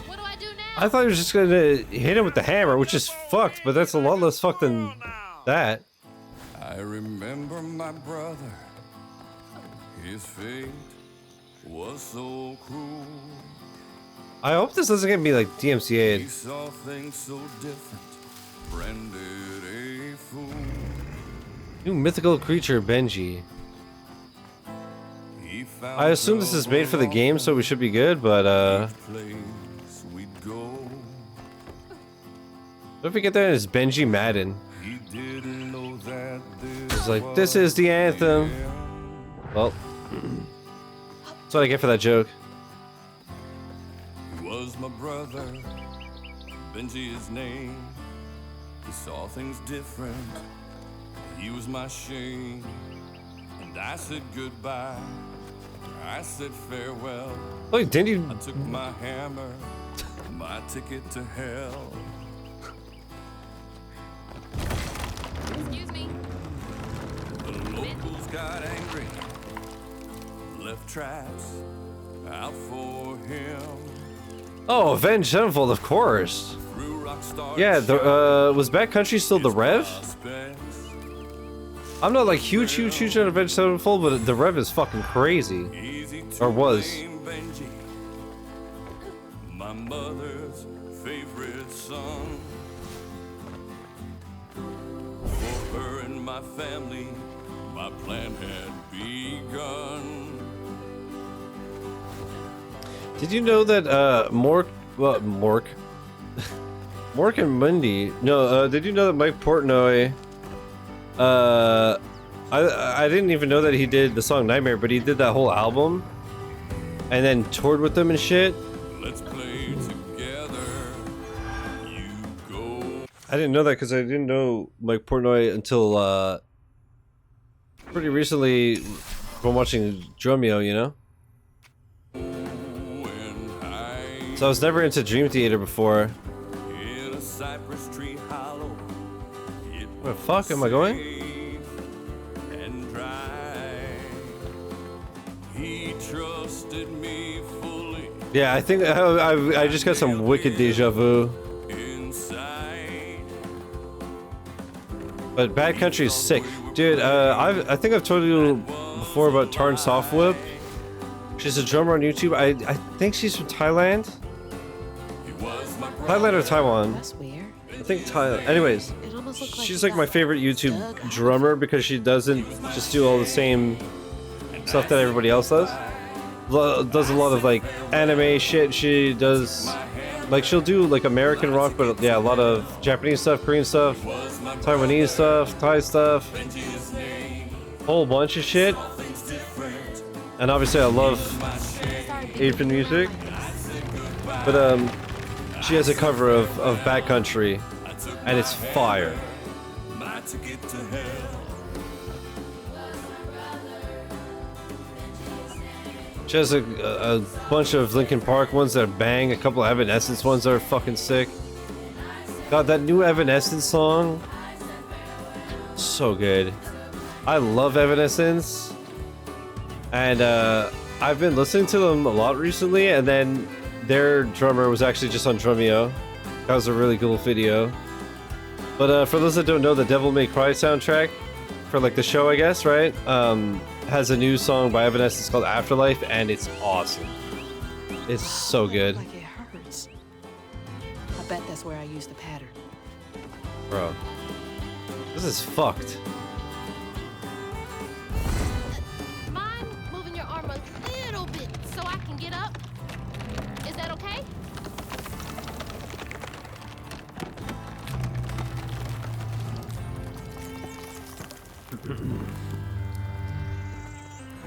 What do I do now? I thought he was just gonna hit him with the hammer, which is fucked, but that's a lot less fucked than that. I remember my brother. His fate was so cruel. I hope this doesn't get me like He DMCA'd. saw things so different. Branded a fool. New mythical creature, Benji. He found I assume this is made for the game, so we should be good, but place we'd go. what if we get there and it's Benji Madden? He didn't know that this It's like, this is the anthem. Well, that's what I get for that joke. He was my brother, Benji his name. He saw things different. He was my shame. And I said goodbye. I said farewell. Look, didn't you? I took my hammer, my ticket to hell. Excuse me. The locals got angry, left traps out for him. Oh, Avenged Sevenfold, of course. Through Rockstar Yeah, the was Backcountry still the Rev? I'm not like huge on Avenged Sevenfold, but the Rev is fucking crazy. Or was. Benji, my mother's favorite son. For her and my family, my plan had begun. Did you know that Mork and Mundy? No, did you know that Mike Portnoy? I didn't even know that he did the song Nightmare, but he did that whole album, and then toured with them and shit. Let's play together. You I didn't know that because I didn't know Mike Portnoy until pretty recently from watching Dromeo, you know? So I was never into Dream Theater before. Where the fuck am I going? Yeah, I think I just got some wicked deja vu. But Bad Country is sick, dude. I think I've told you before about Tarn Softwhip. She's a drummer on YouTube. I think she's from Thailand. Thailand or Taiwan? That's weird. I think Thailand. Anyways, she's like my favorite YouTube drummer because she doesn't just do all the same stuff that everybody else does. Does a lot of like anime shit. She does like she'll do like American rock, but yeah, a lot of Japanese stuff, Korean stuff, Taiwanese stuff, Thai stuff, whole bunch of shit. And obviously I love Asian music, but she has a cover of Bad Country, and it's fire. She has a bunch of Linkin Park ones that bang, a couple of Evanescence ones that are fucking sick. God, that new Evanescence song, so good. I love Evanescence, and I've been listening to them a lot recently, and then their drummer was actually just on Dromeo. That was a really cool video. But for those that don't know, the Devil May Cry soundtrack for like the show, I guess, right? Has a new song by Evanescence called Afterlife, and it's awesome. It's so good. Like it hurts. I bet that's where I used the pattern. Bro, this is fucked. Mind moving your arm a little bit so I can get up? Is that okay?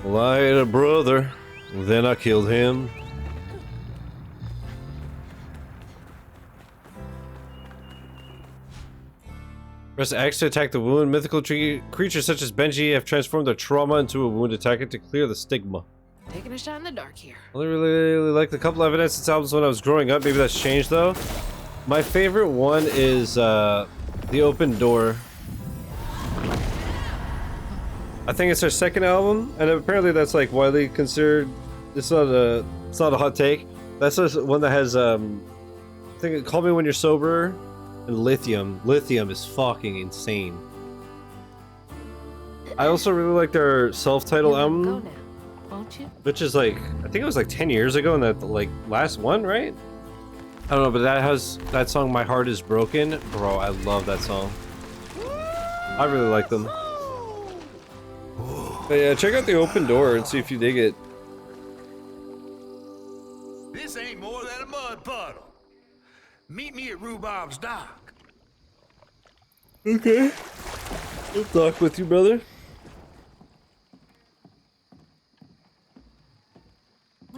Well, I had a brother, then I killed him. Press X to attack the wound. Mythical creatures such as Benji have transformed their trauma into a wound. Attack it to clear the stigma. Taking a shot in the dark here. I really liked a couple of Evanescence albums when I was growing up. Maybe that's changed though. My favorite one is The Open Door. I think it's their second album, and apparently that's like widely considered. It's not a hot take. That's just one that has I think Call Me When You're Sober and Lithium. Lithium is fucking insane. I also really like their self-titled album, Go now, won't you? which is like I think it was like 10 years ago, and that like last one, right? I don't know, but that has that song My Heart Is Broken. Bro, I love that song. I really like them. But yeah, check out The Open Door and see if you dig it. This ain't more than a mud puddle. Meet me at Rhubob's dock. Okay. I'll talk with you, brother.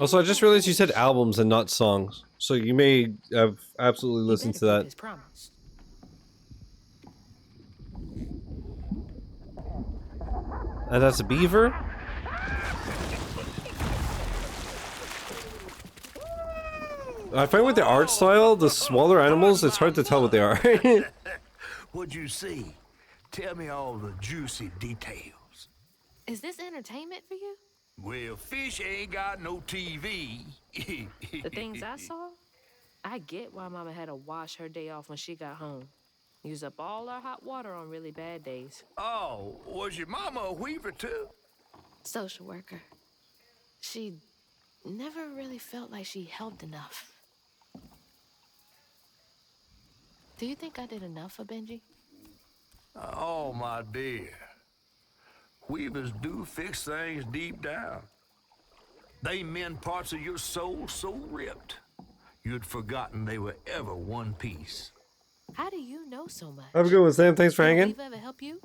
Also, I just realized you said albums and not songs. So you may have absolutely listened to that. And that's a beaver? I find with the art style, the smaller animals, it's hard to tell what they are. What'd you see? Tell me all the juicy details. Is this entertainment for you? Well, fish ain't got no TV. The things I saw? I get why Mama had to wash her day off when she got home. Use up all our hot water on really bad days. Oh, was your mama a weaver too? Social worker. She never really felt like she helped enough. Do you think I did enough for Benji? Oh, my dear. Weavers do fix things deep down. They mend parts of your soul so ripped, you'd forgotten they were ever one piece. How do you know so much? Have a good one, Sam. Thanks for hanging. Did ever help you?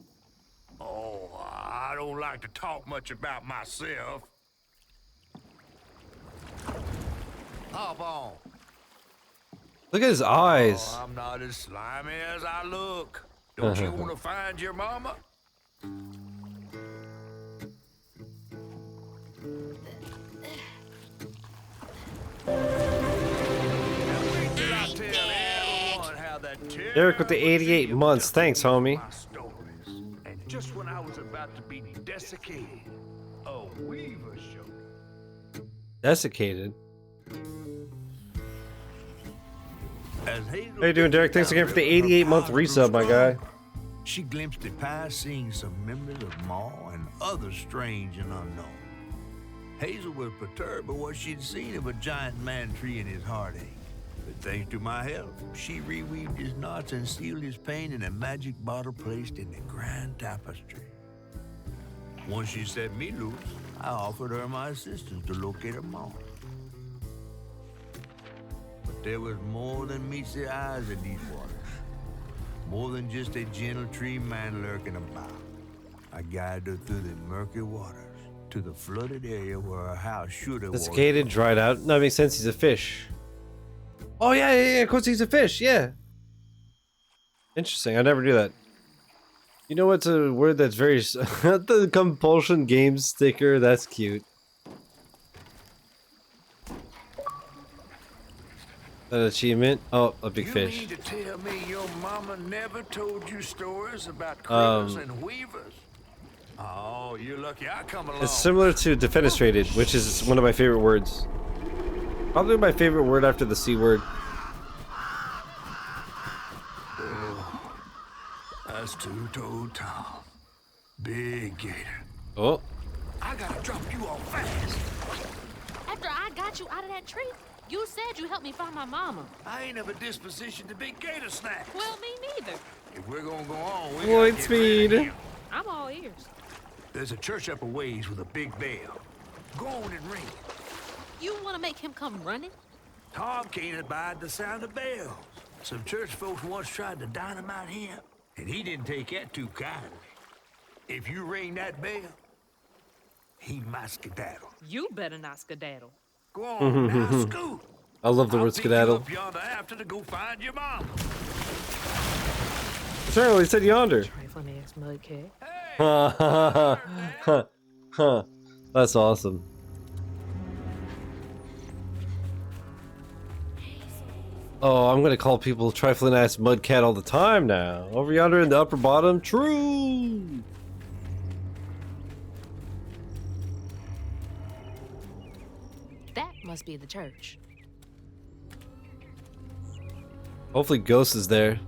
Oh, I don't like to talk much about myself. Hop on. Look at his eyes. Oh, I'm not as slimy as I look. Don't you want to find your mama? Eric with the 88 months. Thanks, homie. And just when I was about to be desiccated, a weaver showed. Desiccated. As Hazel How you doing, Derek? Thanks again for the 88-month resub, my guy. She glimpsed it past, seeing some members of Ma and others strange and unknown. Hazel was perturbed by what she'd seen of a giant man tree in his heartache. But thanks to my help, she reweaved his knots and sealed his pain in a magic bottle placed in the grand tapestry. Once she set me loose, I offered her my assistance to locate her mom. But there was more than meets the eyes in these waters. More than just a gentle tree man lurking about. I guided her through the murky waters to the flooded area where her house should have. Desiccated, dried out. That makes sense. He's a fish. Oh yeah. Of course he's a fish. Yeah. Interesting. I never knew that. You know what's a word that's very the Compulsion Games sticker. That's cute. That achievement. Oh, a big fish. You mean to tell me your mama never told you stories about critters and weavers? Oh, you're lucky I come along. It's similar to defenestrated, which is one of my favorite words. Probably my favorite word after the C word. Oh, that's two-toed Tom. Big gator. Oh. I gotta drop you off fast. After I got you out of that tree, you said you helped me find my mama. I ain't of a disposition to be gator snacks. Well, me neither. If we're gonna go on, we Light gotta get speed. ready. I'm all ears. There's a church up a ways with a big bell. Go on and ring it. You want to make him come running? Tom can't abide the sound of bells. Some church folks once tried to dynamite him, and he didn't take that too kindly. If you ring that bell, he might skedaddle. You better not skedaddle. Go on now, scoot. I love the word skedaddle. Up yonder after to go find your mom. Sure, he said yonder. Trifling ass mudcat. That's awesome. Oh, I'm gonna call people trifling ass mudcat all the time now. Over yonder in the upper bottom, true. That must be the church. Hopefully Ghost is there.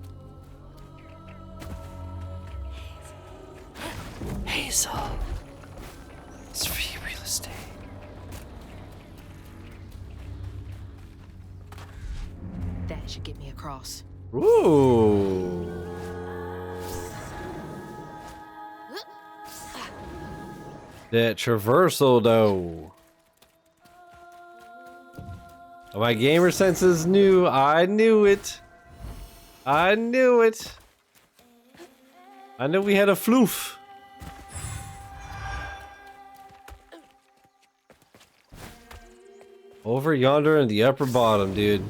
Hazel. It's free real estate. That should get me across. Ooh. That traversal though. My gamer senses knew. I knew it. I knew it. I knew we had a floof. Over yonder in the upper bottom, dude.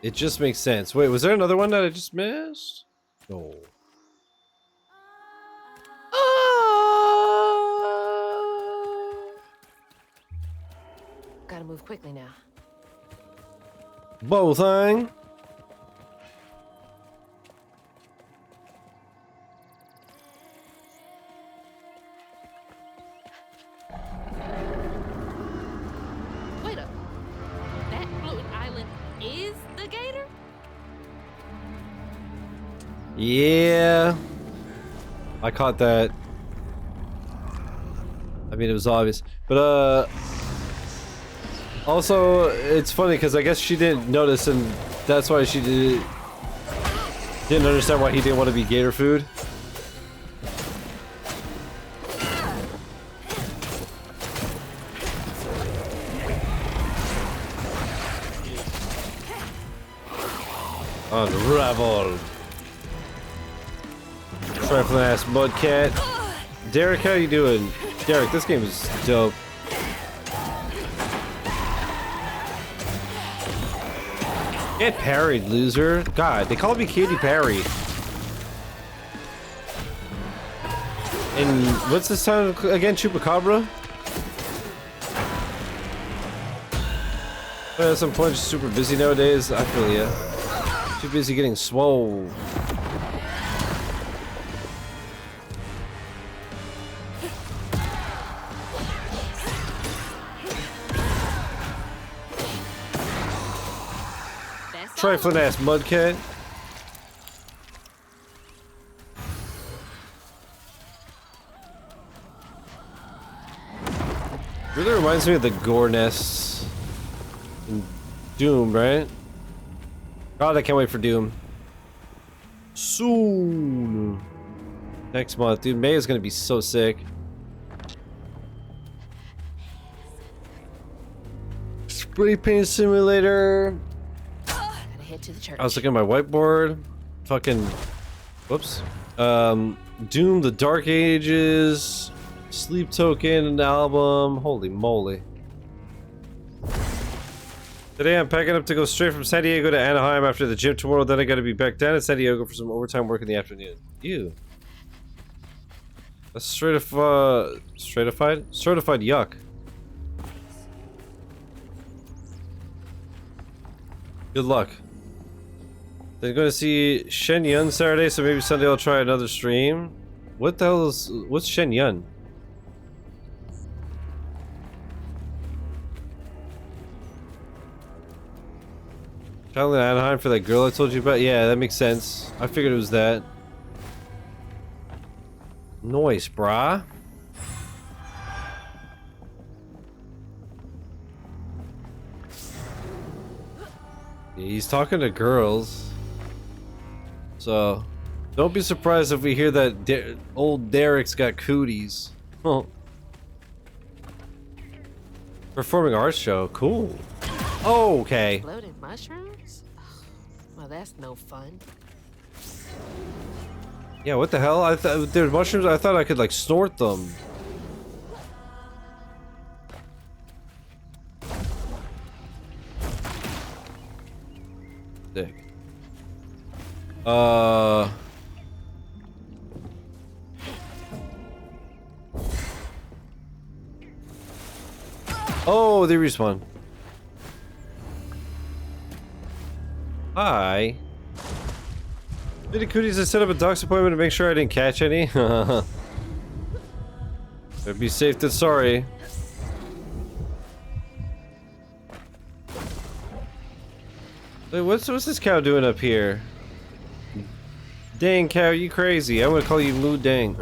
It just makes sense. Wait, was there another one that I just missed? No. Gotta move quickly now. Bow thing. Wait up. That floating island is the gator? Yeah. I caught that. I mean, it was obvious. But, also, it's funny because I guess she didn't notice, and that's why she didn't understand why he didn't want to be gator food. Unraveled. Trifling ass mudcat. Derek, how you doing? Derek, this game is dope. Get parried, loser. God, they call me Katy Perry. And what's this time again? Chupacabra? But at some point, just super busy nowadays. I feel ya. Too busy getting swole. Trifling ass mudcat. Really reminds me of the gore nests in Doom, right? God, I can't wait for Doom. Soon. Next month, dude. May is gonna be so sick. Spray paint simulator. To the church. I was looking at my whiteboard. Fucking. Whoops. Doom, The Dark Ages. Sleep Token album. Holy moly. Today I'm packing up to go straight from San Diego to Anaheim after the gym tomorrow. Then I gotta be back down in San Diego for some overtime work in the afternoon. Ew. That's certified yuck. Good luck. They're going to see Shen Yun Saturday, so maybe Sunday I'll try another stream. What the hell is... What's Shen Yun? Traveling to Anaheim for that girl I told you about? Yeah, that makes sense. I figured it was that. Noise, brah. Yeah, he's talking to girls. So, don't be surprised if we hear that old Derek's got cooties. Oh. Performing arts show, cool. Oh, okay. Exploded mushrooms? Well, that's no fun. Yeah, what the hell? I thought there were mushrooms. I thought I could like snort them. Dick. Oh, they respawn. Hi. Diddy Cooties, I set up a doc's appointment to make sure I didn't catch any. Better be safe than sorry. Wait, what's this cow doing up here? Dang cow, you crazy. I'm gonna call you Moo Dang.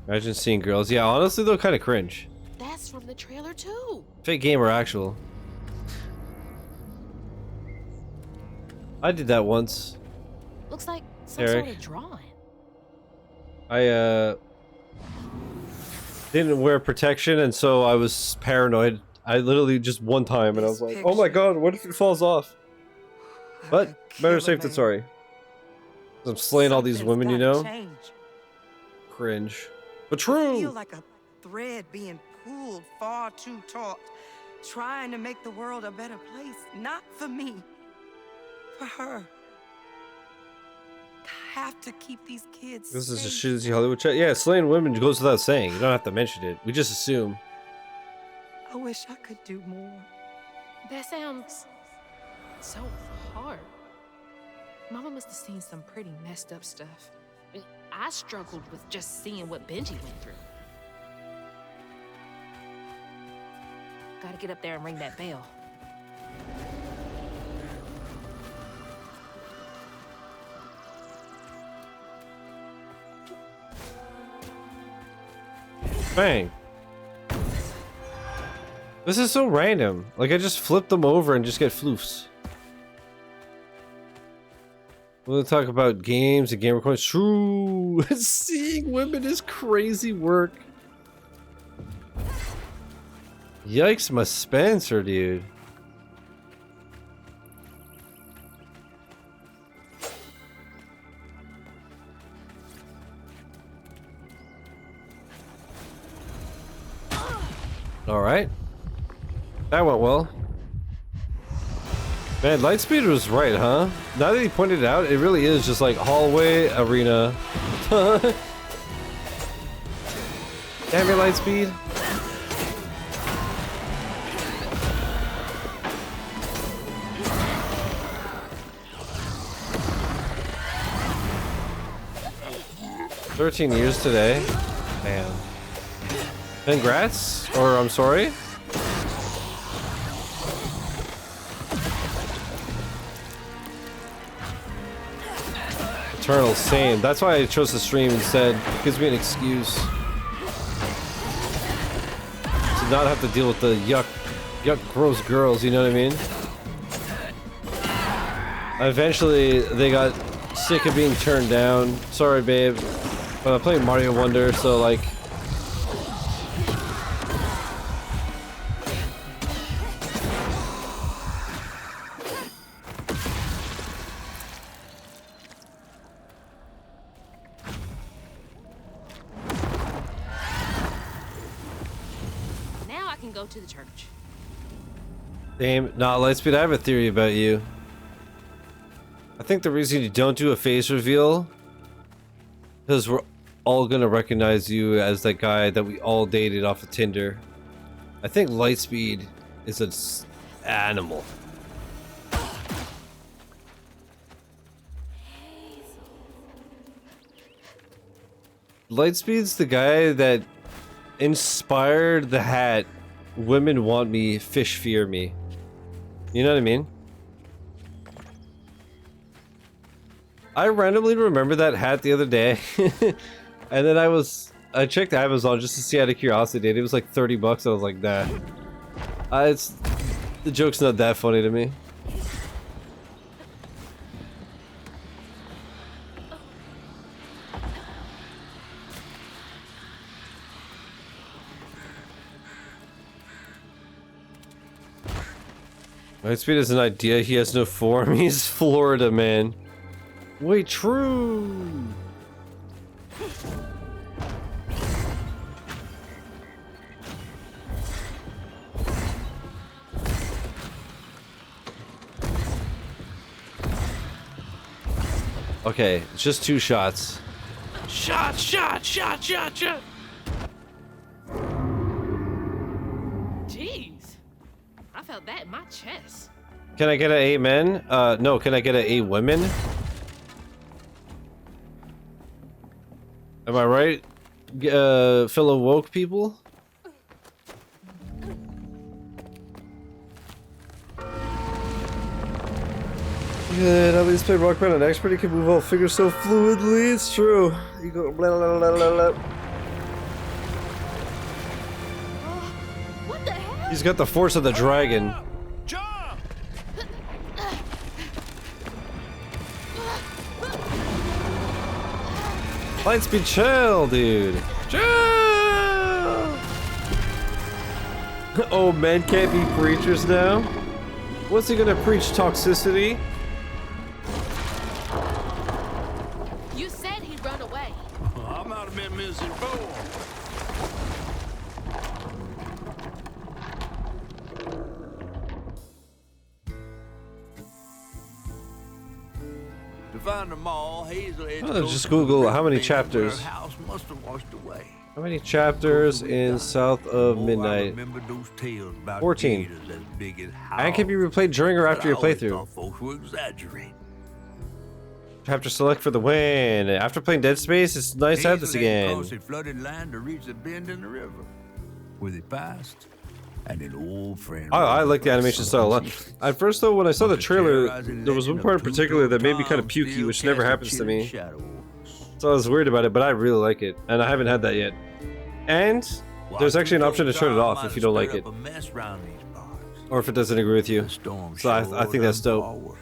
Imagine seeing girls. Yeah, honestly though, kind of cringe. That's from the trailer too. Fake game or actual? I did that once. Looks like some Eric. sort of drawing. I didn't wear protection, and so I was paranoid. I literally just one time, and I was like, "Oh my god, what if it falls off?" But better safe than sorry. I'm slaying all these women, you know. Cringe, but true. I feel like a thread being pulled far too taut, trying to make the world a better place. Not for me, for her. I have to keep these kids This is a safe. Shizzy Hollywood chat. Yeah, slaying women goes without saying. You don't have to mention it. We just assume. I wish I could do more. That sounds so hard. Mama must have seen some pretty messed up stuff. I mean, I struggled with just seeing what Benji went through. Gotta get up there and ring that bell. Bang. This is so random. Like, I just flip them over and just get floofs. We'll talk about games and game recordings. True. Seeing women is crazy work. Yikes, my Spencer, dude. All right. That went well. Man, Lightspeed was right, huh? Now that he pointed it out, it really is just like hallway, arena. Damn it, Lightspeed. $13 today. Man. Congrats, or I'm sorry. Eternal, same. That's why I chose to stream instead. It gives me an excuse to not have to deal with the yuck, gross girls, you know what I mean? Eventually, they got sick of being turned down. Sorry, babe. But I'm playing Mario Wonder, so like... Now I can go to the church. Damn, nah, Lightspeed, I have a theory about you. I think the reason you don't do a face reveal because we're all gonna recognize you as that guy that we all dated off of Tinder. I think Lightspeed is an animal. Lightspeed's the guy that inspired the hat "Women want me, fish fear me." You know what I mean? I randomly remembered that hat the other day, and then I checked Amazon just to see out of curiosity, and it was like $30. I was like, nah. The joke's not that funny to me. Lightspeed has an idea, he has no form, he's Florida, man. Wait, true! Okay, it's just 2 shots. Shot! Jeez. I felt that in my chest. Can I get an A men? No, can I get an A women? Am I right? Fellow woke people? Good, at least play Rock Band on expert, he can move all figures so fluidly, it's true. You go blah blah blah blah blah. What the hell? He's got the force of the dragon. Lightspeed, chill, dude. Chill! Oh, men can't be preachers now? What's he gonna preach? Toxicity? You said he'd run away. I might have been misinformed. To find them all, Hazel had to go Just to Google the how many river where chapters. her house must have washed away. How many chapters in South of Oh, I Midnight? remember those tales about 14. gators as big as And can be replayed during or after your But I always playthrough. thought folks were exaggerating. Chapter select for the win. After playing Dead Space, it's nice to have this Hazel had to again. cross a flooded land to reach a bend in the river, where they passed, and an old friend. I like the animation style a lot. At first, though, when I saw the trailer, there was one part in particular that made me kind of pukey, which never happens to me. So I was worried about it, but I really like it, and I haven't had that yet. And there's actually an option to turn it off if you don't like it, or if it doesn't agree with you. So I think that's dope.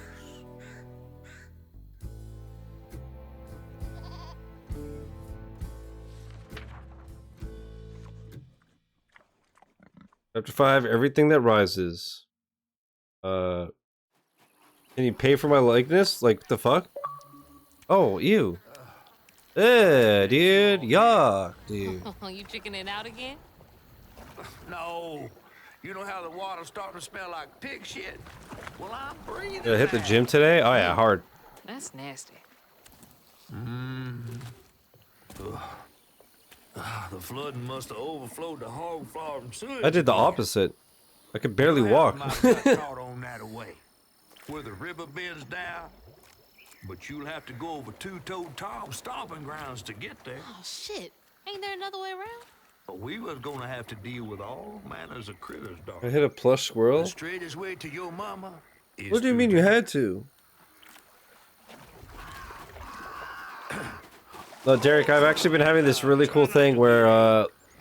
Chapter 5, everything that rises. Can you pay for my likeness? Like, what the fuck? Oh, ew. Dude. Yuck, dude. You chickening out again? No, You know how the water's starting to smell like pig shit? Well, I'm breathing. Did I hit the gym today? Oh yeah, hard. That's nasty. The flooding must have overflowed the hog farm sewage. I did the again. opposite. I could barely Well, walk. my gut caught on that away, where the river bends down. But you'll have to go over two-toed Tom's stomping grounds to get there. Oh, shit. Ain't there another way around? But we was gonna have to deal with all manners of critters, dog. I hit a plush squirrel. The straightest way to your mama is What do you through mean you the- had to? No, Derek, I've actually been having this really cool thing where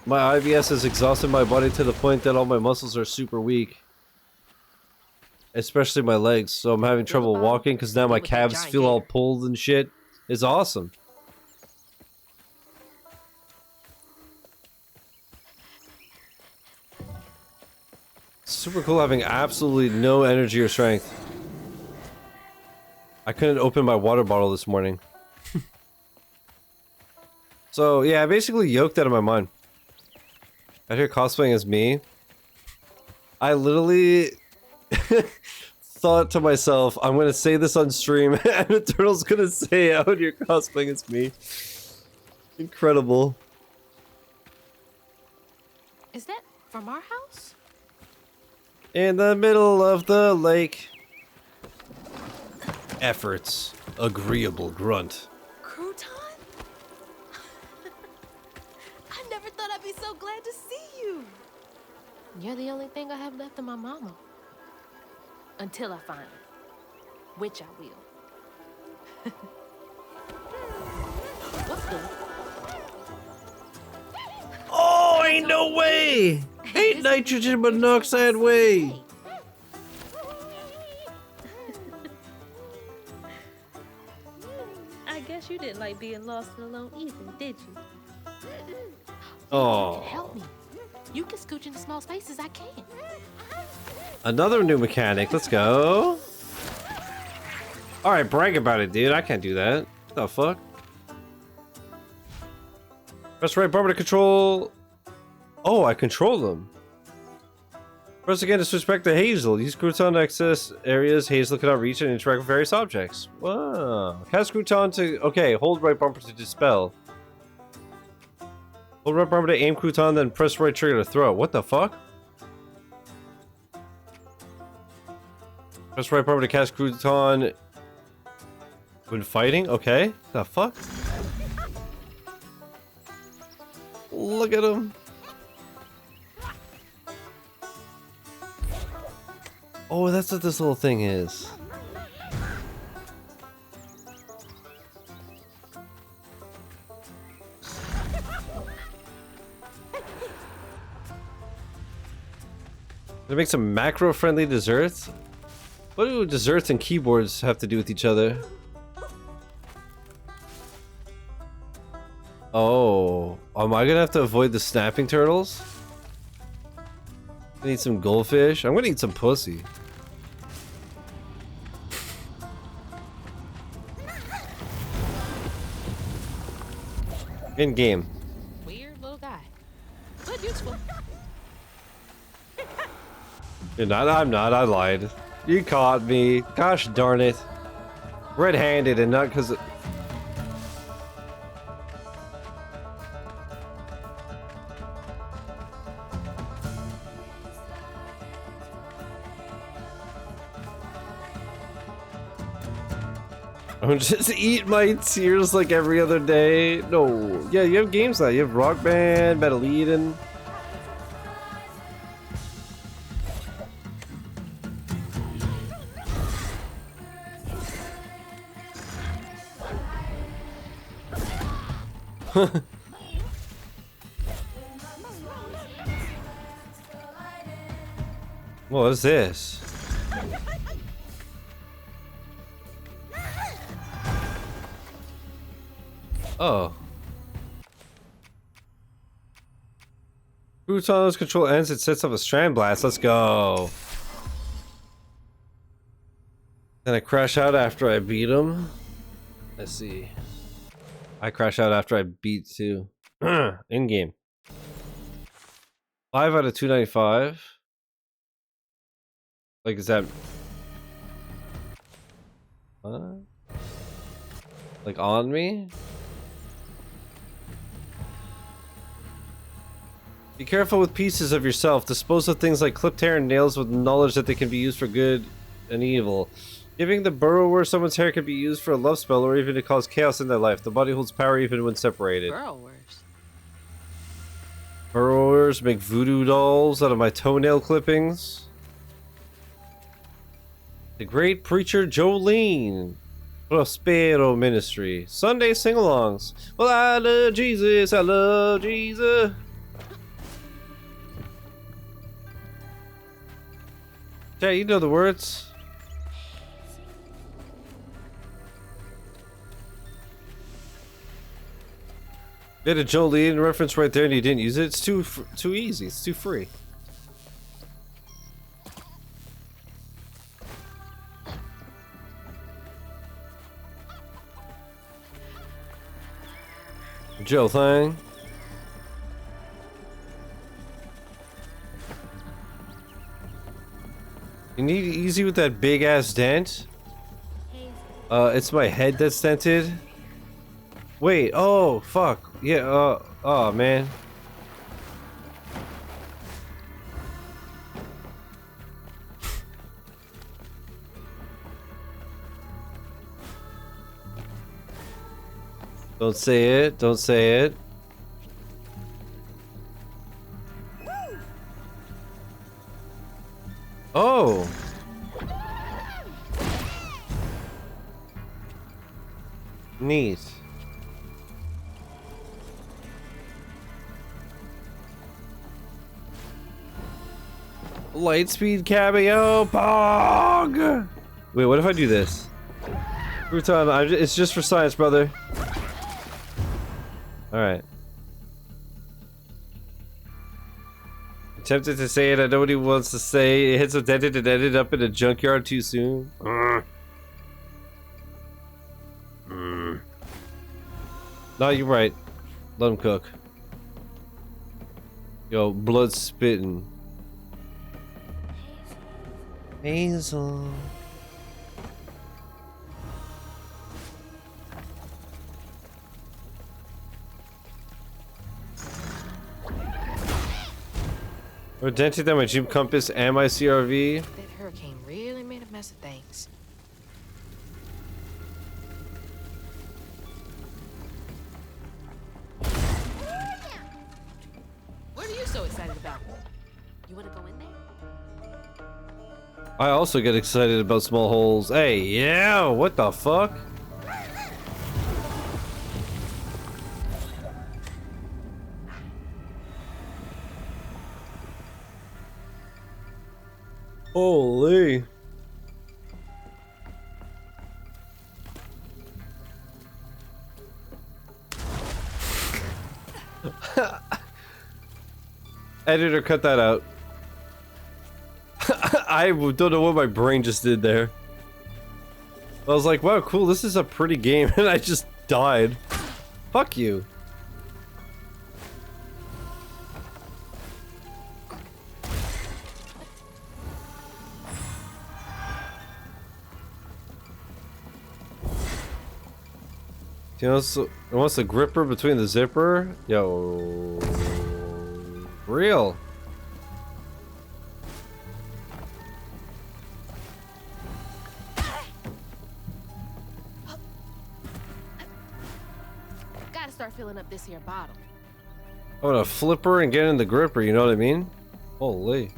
my IBS has exhausted my body to the point that all my muscles are super weak. Especially my legs, so I'm having trouble walking because now my calves feel all pulled and shit. It's awesome. Super cool having absolutely no energy or strength. I couldn't open my water bottle this morning. So, yeah, I basically yoked out of my mind. Out here cosplaying as me. I literally thought to myself, I'm gonna say this on stream, and the turtle's gonna say out here cosplaying as me. Incredible. Is that from our house? In the middle of the lake. Efforts. Agreeable grunt. Crouton? I never thought I'd be so glad to see you. You're the only thing I have left of my mama. Until I find her. Which I will. What's the... Oh, ain't no way! Ain't nitrogen monoxide way! I guess you didn't like being lost and alone either, did you? Oh. Help me. You can scooch into small spaces, I can't. Another new mechanic, let's go. Alright, brag about it, dude. I can't do that. What the fuck? Press right bumper to control... Oh, I control them. Press again to switch back to Hazel. Use Crouton to access areas Hazel cannot reach and interact with various objects. Wow. Cast Crouton to... Okay, hold right bumper to dispel. Hold right bumper to aim Crouton, then press right trigger to throw. What the fuck? Press right bumper to cast Crouton when fighting? Okay. The fuck? Look at him. Oh, that's what this little thing is. Gonna make some macro-friendly desserts? What do desserts and keyboards have to do with each other? Oh, am I gonna have to avoid the snapping turtles? I need some goldfish. I'm gonna eat some pussy. In game. Weird little guy. But useful. You're not, I'm not, I lied. You caught me. Gosh darn it. Red-handed and not because... I'm just eat my tears like every other day. No. Yeah, you have games now. You have Rock Band, Metal Eden. What is this? Oh. Crouton's control ends, it sets up a strand blast. Let's go. Then I crash out after I beat him. Let's see. I crash out after I beat 2. In game. 5 out of 295. Like, is that... Like, on me? Be careful with pieces of yourself. Dispose of things like clipped hair and nails with knowledge that they can be used for good and evil. Giving the burrower someone's hair can be used for a love spell or even to cause chaos in their life. The body holds power even when separated. Burrowers. Burrowers make voodoo dolls out of my toenail clippings. The great preacher Jolene. Prospero Ministry. Sunday sing-alongs. Well, I love Jesus. I love Jesus. Yeah, you know the words. You had a Jolene reference right there and you didn't use it. It's too easy. It's too free. Joe thing. You need easy with that big ass dent. It's my head that's dented. Wait, oh fuck. Yeah, oh man. Don't say it, don't say it. Oh. Neat. Lightspeed cameo, pog! Wait, what if I do this? Crouton, it's just for science, brother. Alright. Tempted to say it, I know what he wants to say. It hits a dented and ended up in a junkyard too soon. No, you're right. Let him cook. Yo, blood spitting. Hazel. We're dented on my Jeep Compass and my CRV. That hurricane really made a mess of things. What are you so excited about? You want to go in there? I also get excited about small holes. Hey, yeah, what the fuck? Holy. Editor, cut that out. I don't know what my brain just did there. I was like, wow, cool, this is a pretty game, and I just died. Fuck you. You know, so it wants the gripper between the zipper. Yo, real. Gotta start filling up this here bottle. I want to flip her and get in the gripper. You know what I mean? Holy.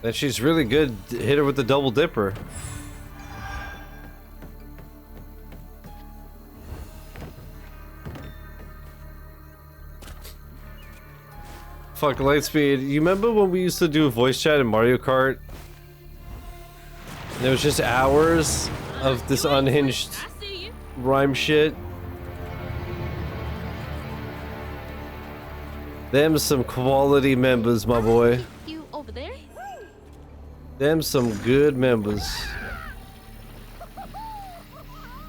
And she's really good. Hit her with the double dipper. Fuck, Lightspeed. You remember when we used to do voice chat in Mario Kart? There was just hours of this unhinged rhyme shit. Them some quality members, my boy. You over there? Them some good members.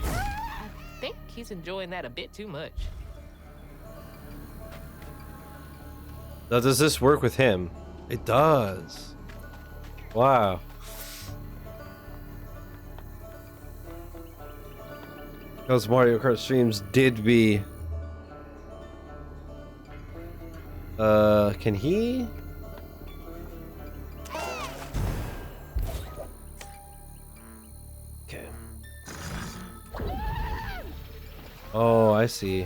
I think he's enjoying that a bit too much. Now, does this work with him? It does. Wow. Those Mario Kart streams did be. Can he? Okay. Oh, I see.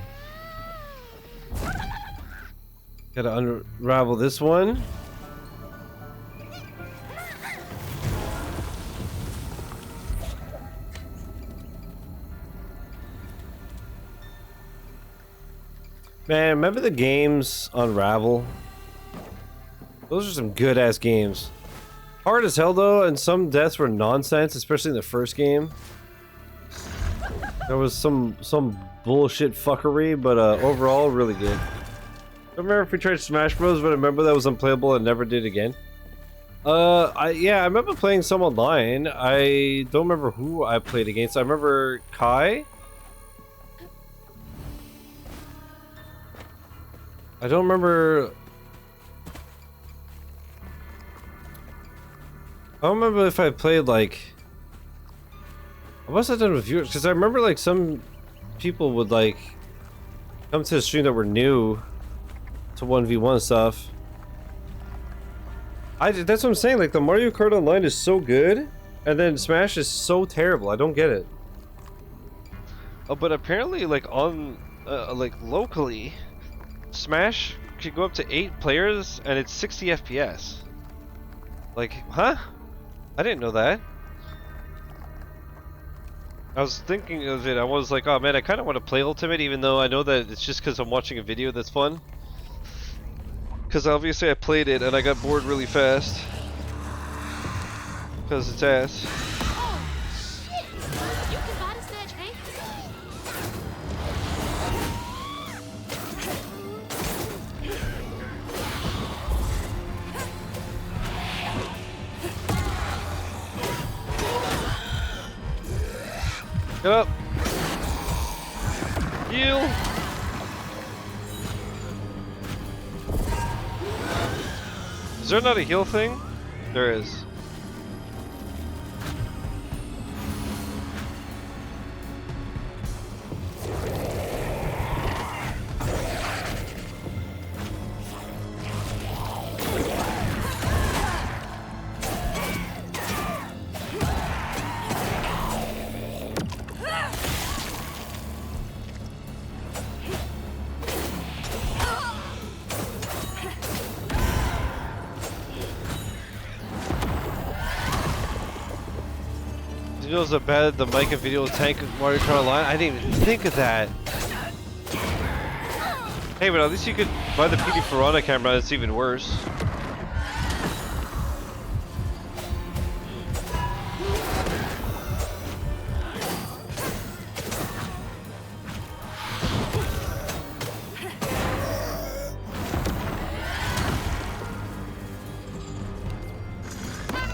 Gotta unravel this one. Man, remember the games on Ravel? Those are some good ass games. Hard as hell though, and some deaths were nonsense, especially in the first game. There was some bullshit fuckery, but overall really good. I don't remember if we tried Smash Bros, but I remember that was unplayable and never did again. Yeah, I remember playing some online. I don't remember who I played against. I remember Kai. I don't remember. I don't remember if I played like. I must have done with viewers because I remember like some people would like come to the stream that were new to 1v1 stuff. That's what I'm saying. Like the Mario Kart Online is so good, and then Smash is so terrible. I don't get it. Oh, but apparently, like on like locally. Smash could go up to 8 players and it's 60 FPS. Like, huh? I didn't know that. I was thinking of it, I was like, oh man, I kind of want to play Ultimate even though I know that it's just because I'm watching a video that's fun. Because obviously I played it and I got bored really fast. Because it's ass. Oh, shit! You can body snatch, Hank. Get up! Heal! Is there not a heal thing? There is. Videos are bad. The mic and video tank Mario Kart Online. I didn't even think of that. Hey, but at least you could buy the PD Piranha camera. It's even worse.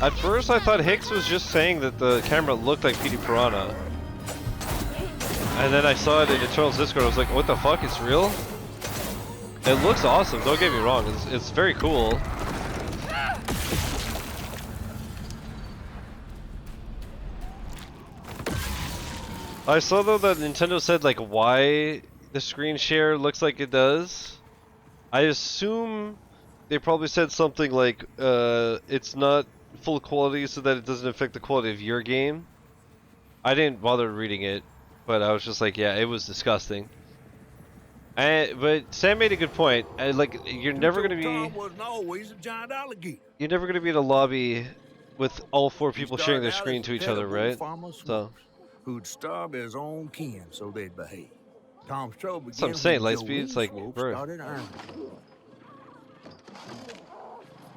At first I thought Hicks was just saying that the camera looked like PD Piranha. And then I saw it in Eternal's Discord, I was like, what the fuck, it's real? It looks awesome, don't get me wrong, it's very cool. I saw though that Nintendo said like why the screen share looks like it does. I assume they probably said something like it's not full quality so that it doesn't affect the quality of your game. I didn't bother reading it, but I was just like, yeah, it was disgusting. But Sam made a good point. Like, you're never gonna be. Wasn't always a giant alligator. You're never gonna be in a lobby with all 4 people sharing their screen to each other, right? So. Who'd starve his own kin so they'd behave. Tom's trouble That's what I'm saying. Lightspeed's like, bro.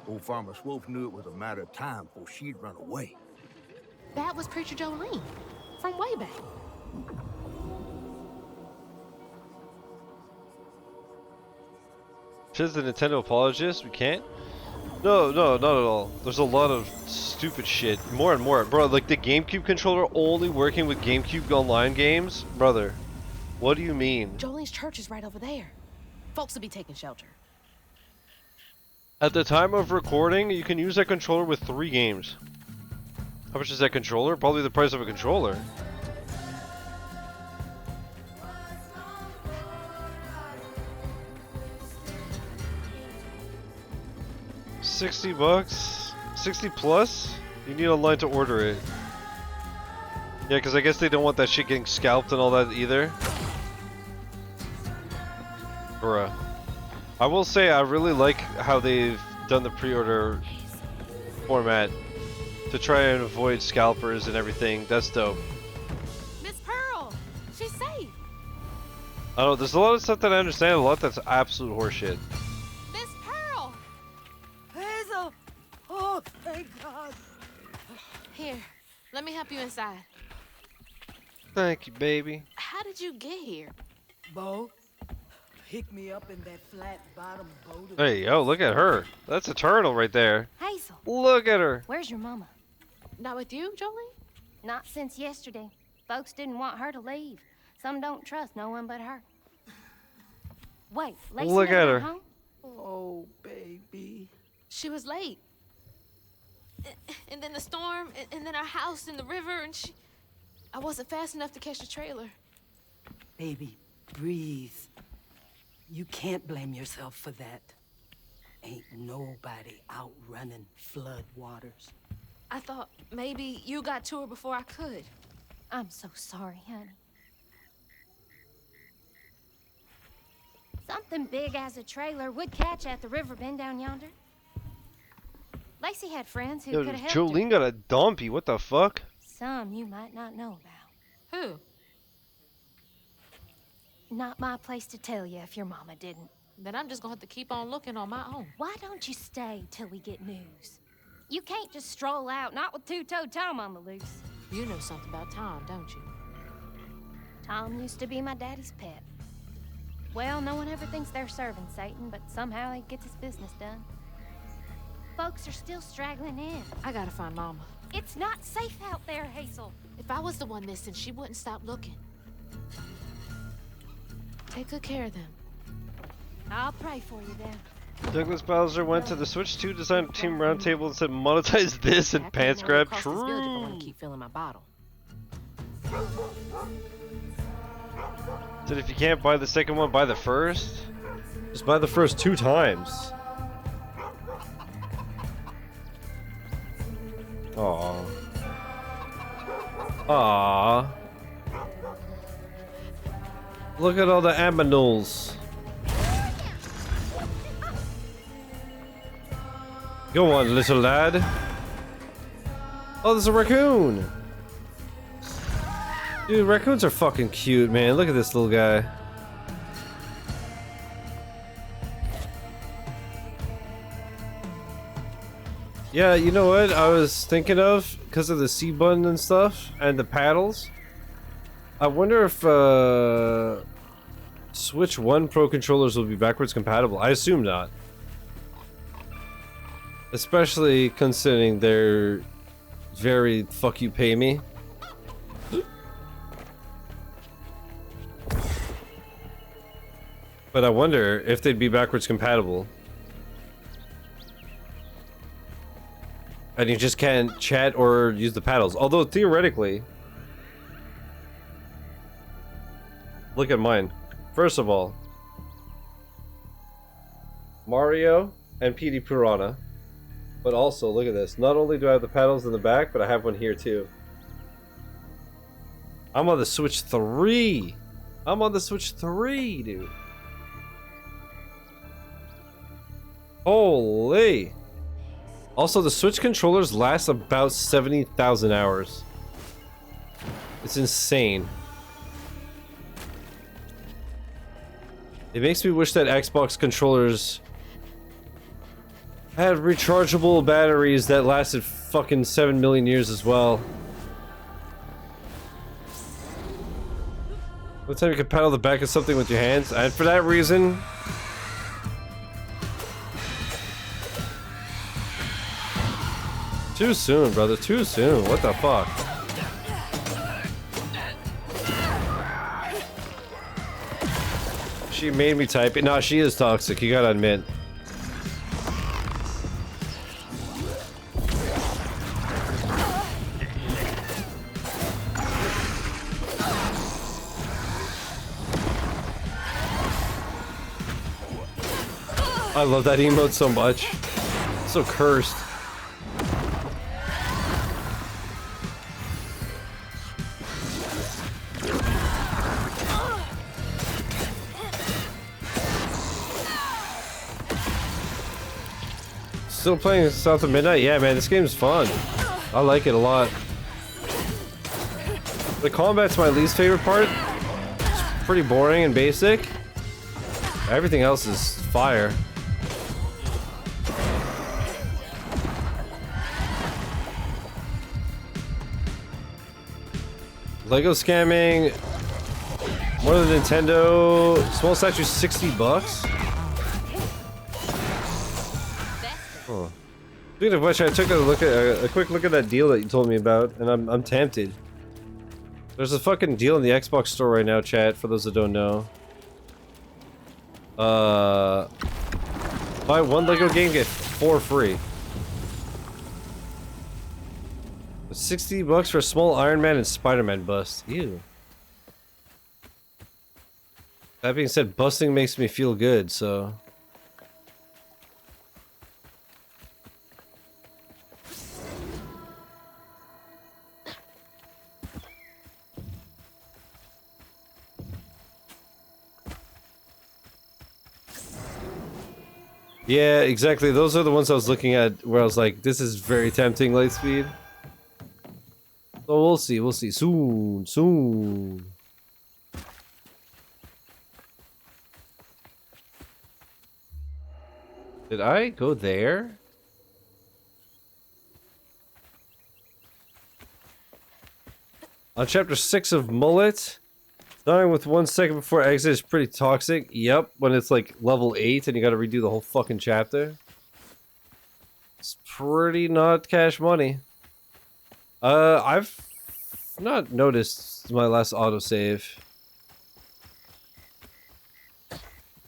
Old Farmer Swope knew it was a matter of time before she'd run away. That was Preacher Jolene from way back. She's the Nintendo apologist. We can't. No, not at all. There's a lot of stupid shit. More and more, bro. Like the GameCube controller only working with GameCube Online games, brother. What do you mean? Jolene's church is right over there. Folks will be taking shelter. At the time of recording, you can use that controller with 3 games. How much is that controller? Probably the price of a controller. $60? 60 plus? You need online to order it. Yeah, because I guess they don't want that shit getting scalped and all that either. Bruh. I will say I really like how they've done the pre-order format to try and avoid scalpers and everything. That's dope. Miss Pearl, she's safe. I don't know, there's a lot of stuff that I understand, a lot that's absolute horseshit. Miss Pearl! Hazel! Oh, thank God. Here, let me help you inside. Thank you, baby. How did you get here? Bo, pick me up in that flat bottom boat. Hey, yo, look at her. That's a turtle right there. Hazel. Look at her. Where's your mama? Not with you, Jolie? Not since yesterday. Folks didn't want her to leave. Some don't trust no one but her. Wait, Lacey Look never at got her. home? Oh, baby. She was late. And then the storm, and then our house in the river, and I wasn't fast enough to catch the trailer. Baby, breathe. You can't blame yourself for that. Ain't nobody outrunning flood waters. I thought maybe you got to her before I could. I'm so sorry, honey. Something big as a trailer would catch at the river bend down yonder. Lacey had friends who Yo, could have helped Jolene got a dumpy. What the fuck? her. Some you might not know about. Who? Not my place to tell you if your mama didn't. Then I'm just gonna have to keep on looking on my own. Why don't you stay till we get news? You can't just stroll out, not with two-toed Tom on the loose. You know something about Tom, don't you? Tom used to be my daddy's pet. Well, no one ever thinks they're serving Satan, but somehow he gets his business done. Folks are still straggling in. I gotta find Mama. It's not safe out there, Hazel. If I was the one missing, she wouldn't stop looking. Take good care of them. I'll pray for you then. Douglas Bowser went to the Switch 2 design team roundtable and said monetize this and pants grab. I want to keep filling my bottle. Said if you can't buy the second one, buy the first. Just buy the first 2 times. Aww. Aww. Look at all the aminals. Go on, little lad. Oh, there's a raccoon. Dude, raccoons are fucking cute, man. Look at this little guy. Yeah, you know what I was thinking of? Because of the C button and stuff, and the paddles. I wonder if Switch 1 Pro controllers will be backwards compatible. I assume not. Especially considering they're very fuck you pay me. But I wonder if they'd be backwards compatible. And you just can't chat or use the paddles. Although theoretically, look at mine. First of all, Mario and PD Piranha. But also, look at this. Not only do I have the paddles in the back, but I have one here too. I'm on the Switch 3. I'm on the Switch 3, dude. Holy. Also, the Switch controllers last about 70,000 hours. It's insane. It makes me wish that Xbox controllers had rechargeable batteries that lasted fucking 7 million years as well. One time you could paddle the back of something with your hands, and for that reason... Too soon, brother. Too soon. What the fuck? She made me type it. No, she is toxic. You gotta admit. I love that emote so much. So cursed. Still playing South of Midnight? Yeah, man, this game's fun. I like it a lot. The combat's my least favorite part. It's pretty boring and basic. Everything else is fire. Lego scamming. More than Nintendo. Small statue, $60. Oh. Speaking of which, I took a quick look at that deal that you told me about, and I'm tempted. There's a fucking deal in the Xbox store right now, chat, for those that don't know. Buy one Lego game, get 4 free. $60 for a small Iron Man and Spider-Man bust. Ew. That being said, busting makes me feel good, so... Yeah, exactly. Those are the ones I was looking at where I was like, this is very tempting, Lightspeed. So we'll see, soon, soon. Did I go there? On chapter 6 of Mullet, dying with 1 second before exit is pretty toxic. Yep, when it's like level 8 and you gotta redo the whole fucking chapter. It's pretty not cash money. I've not noticed my last autosave.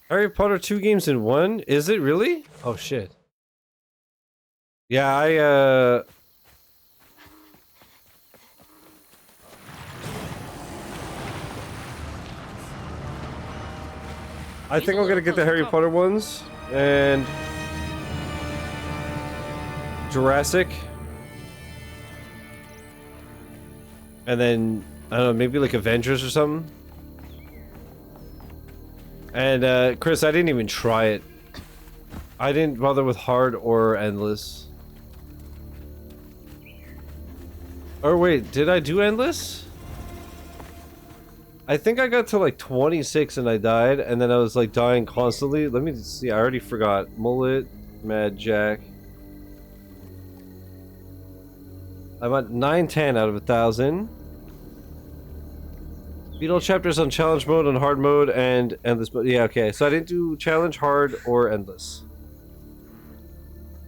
Harry Potter 2 games in 1? Is it really? Oh shit. Yeah, I think I'm gonna get the Harry Potter ones and Jurassic. And then, I don't know, maybe like Avengers or something. And, Chris, I didn't even try it. I didn't bother with hard or endless. Or wait, did I do endless? I think I got to like 26 and I died, and then I was like dying constantly. Let me see, I already forgot. Mullet, Mad Jack. I'm at 910 out of 1,000. Beat all chapters on challenge mode, on hard mode, and endless mode. Yeah, okay. So I didn't do challenge, hard, or endless.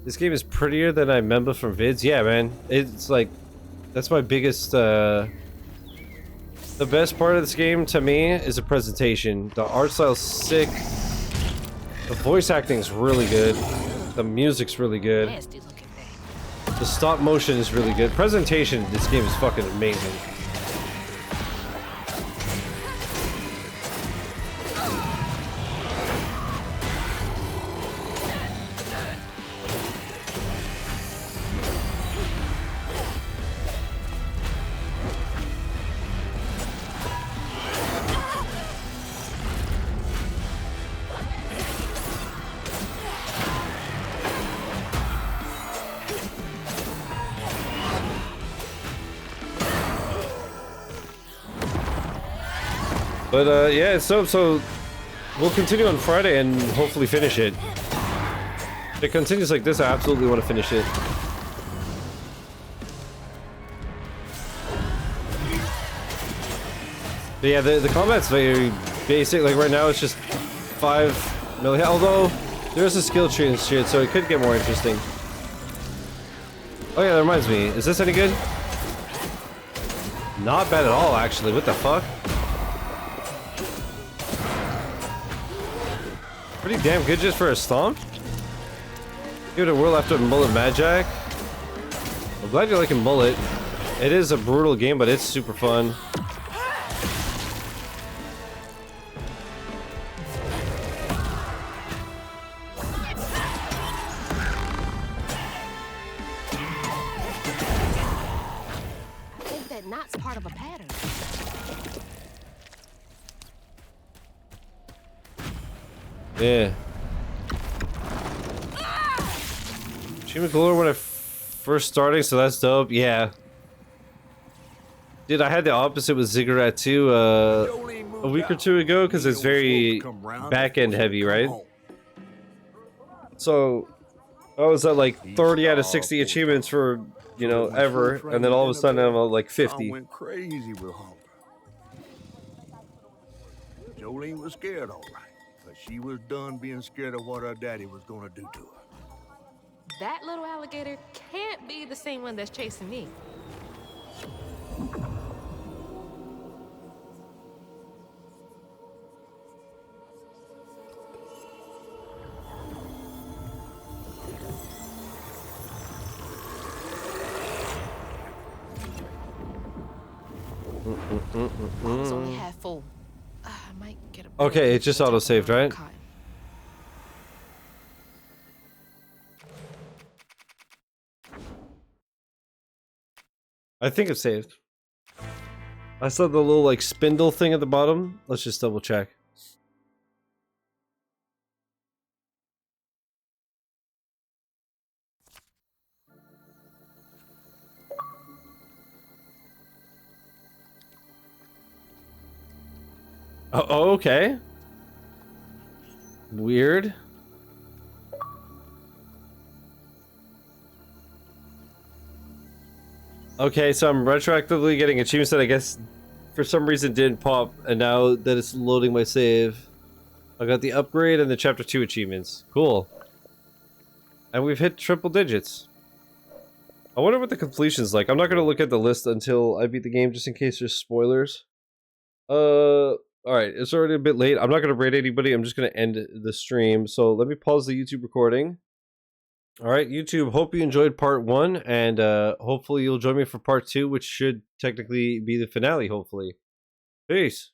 This game is prettier than I remember from vids. Yeah, man. It's like, that's my biggest, the best part of this game to me is the presentation. The art style's sick. The voice acting's really good. The music's really good. The stop motion is really good. Presentation, this game is fucking amazing. But yeah, so we'll continue on Friday and hopefully finish it. If it continues like this, I absolutely want to finish it. But yeah, the combat's very basic. Like right now, it's just 5 million. Although there's a skill tree and shit, so it could get more interesting. Oh yeah, that reminds me. Is this any good? Not bad at all, actually. What the fuck? Pretty damn good just for a stomp. Give it a whirl after Mullet Magic. I'm glad you're liking Mullet. It is a brutal game, but it's super fun. that knot's part of a pattern. Yeah. Achievement galore when I first starting, so that's dope. Yeah. Dude, I had the opposite with Ziggurat too a week or two ago because it's very back-end heavy, right? So I was at like 30 out of 60 achievements for, you know, ever, and then all of a sudden I'm at like 50. I went crazy with hunger. Jolene was scared, all right, but she was done being scared of what her daddy was gonna do to her. That little alligator can't be the same one that's chasing me. I was only half full. I might get a Okay, it just auto-saved, right? I think it's saved. I saw the little like spindle thing at the bottom. Let's just double check. Oh, okay. Weird. Okay, so I'm retroactively getting achievements that I guess for some reason didn't pop, and now that it's loading my save, I got the upgrade and the chapter 2 achievements. Cool. And we've hit triple digits. I wonder what the completion's like. I'm not gonna look at the list until I beat the game just in case there's spoilers. Alright, it's already a bit late. I'm not gonna rate anybody, I'm just gonna end the stream. So let me pause the YouTube recording. Alright, YouTube, hope you enjoyed part 1, and hopefully you'll join me for part 2, which should technically be the finale, hopefully. Peace.